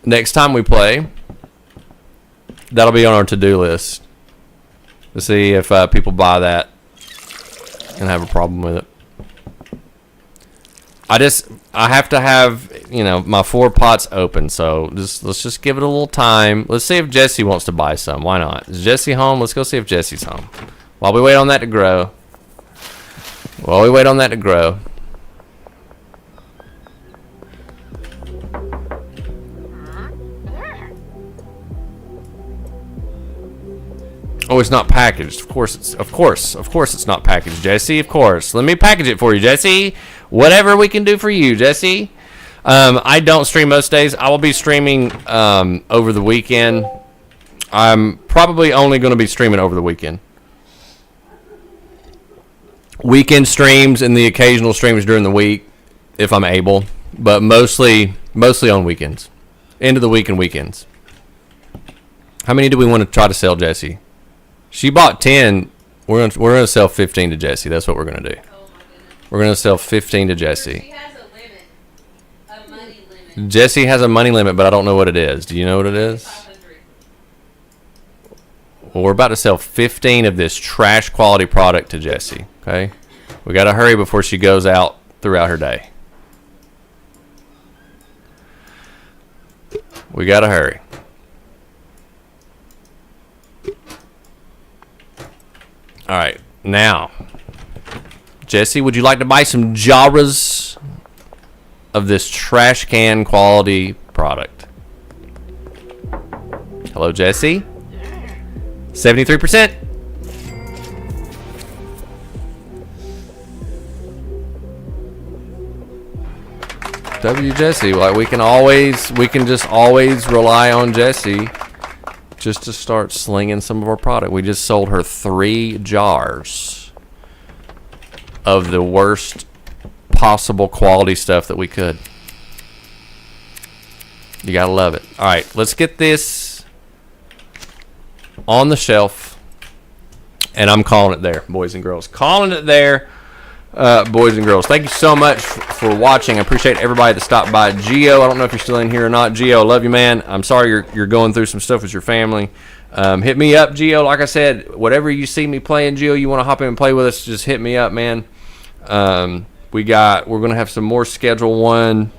next time we play, that'll be on our to-do list to see if people buy that and have a problem with it. I have to have, my 4 pots open, so let's just give it a little time. Let's see if Jesse wants to buy some. Why not? Is Jesse home? Let's go see if Jesse's home. While we wait on that to grow. Oh, it's not packaged. Of course it's not packaged, Jesse. Of course. Let me package it for you, Jesse. Whatever we can do for you, Jesse. I don't stream most days. I will be streaming over the weekend. I'm probably only going to be streaming over the weekend. Weekend streams and the occasional streams during the week, if I'm able, but mostly on weekends. End of the week and weekends. How many do we want to try to sell, Jesse? She bought 10. We're gonna sell 15 to Jesse. That's what we're gonna do. Oh my goodness. We're gonna sell 15 to She Jesse. has a limit, a money limit. Jesse has a money limit, but I don't know what it is. Do you know what it is? 500. Well, we're about to sell 15 of this trash quality product to Jesse. Okay, we gotta hurry before she goes out throughout her day. We gotta hurry. All right, now, Jesse, would you like to buy some jars of this trash can quality product? Hello, Jesse. 73%. Jesse. Like we can just always rely on Jesse just to start slinging some of our product. We just sold her 3 jars of the worst possible quality stuff that we could. You gotta love it. All right, let's get this on the shelf, and I'm calling it there, boys and girls. Calling it there. Boys and girls, thank you so much for watching. I appreciate everybody that stopped by. Gio, I don't know if you're still in here or not. Gio, I love you, man. I'm sorry you're going through some stuff with your family. Hit me up, Gio. Like I said, whatever you see me playing, Gio, you want to hop in and play with us, just hit me up, man. We're gonna have some more Schedule 1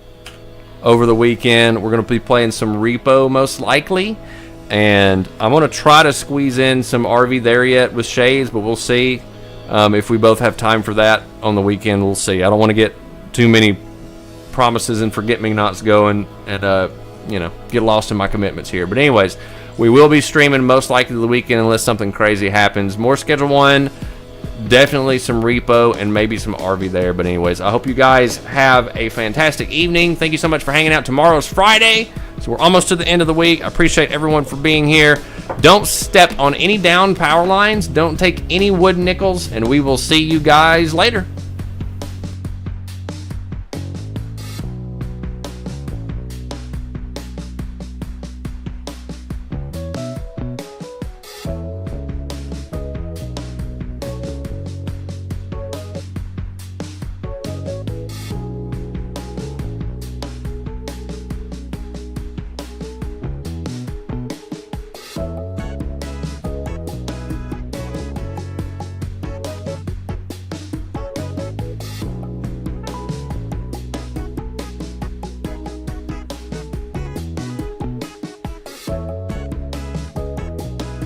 over the weekend. We're gonna be playing some Repo most likely, and I'm gonna try to squeeze in some RV there yet with Shades, but we'll see. If we both have time for that on the weekend, we'll see. I don't want to get too many promises and forget-me-nots going and, get lost in my commitments here. But anyways, we will be streaming most likely the weekend unless something crazy happens. More Schedule 1, definitely some Repo, and maybe some RV there. But anyways, I hope you guys have a fantastic evening. Thank you so much for hanging out. Tomorrow's Friday, so we're almost to the end of the week. I appreciate everyone for being here. Don't step on any down power lines. Don't take any wood nickels, and we will see you guys later.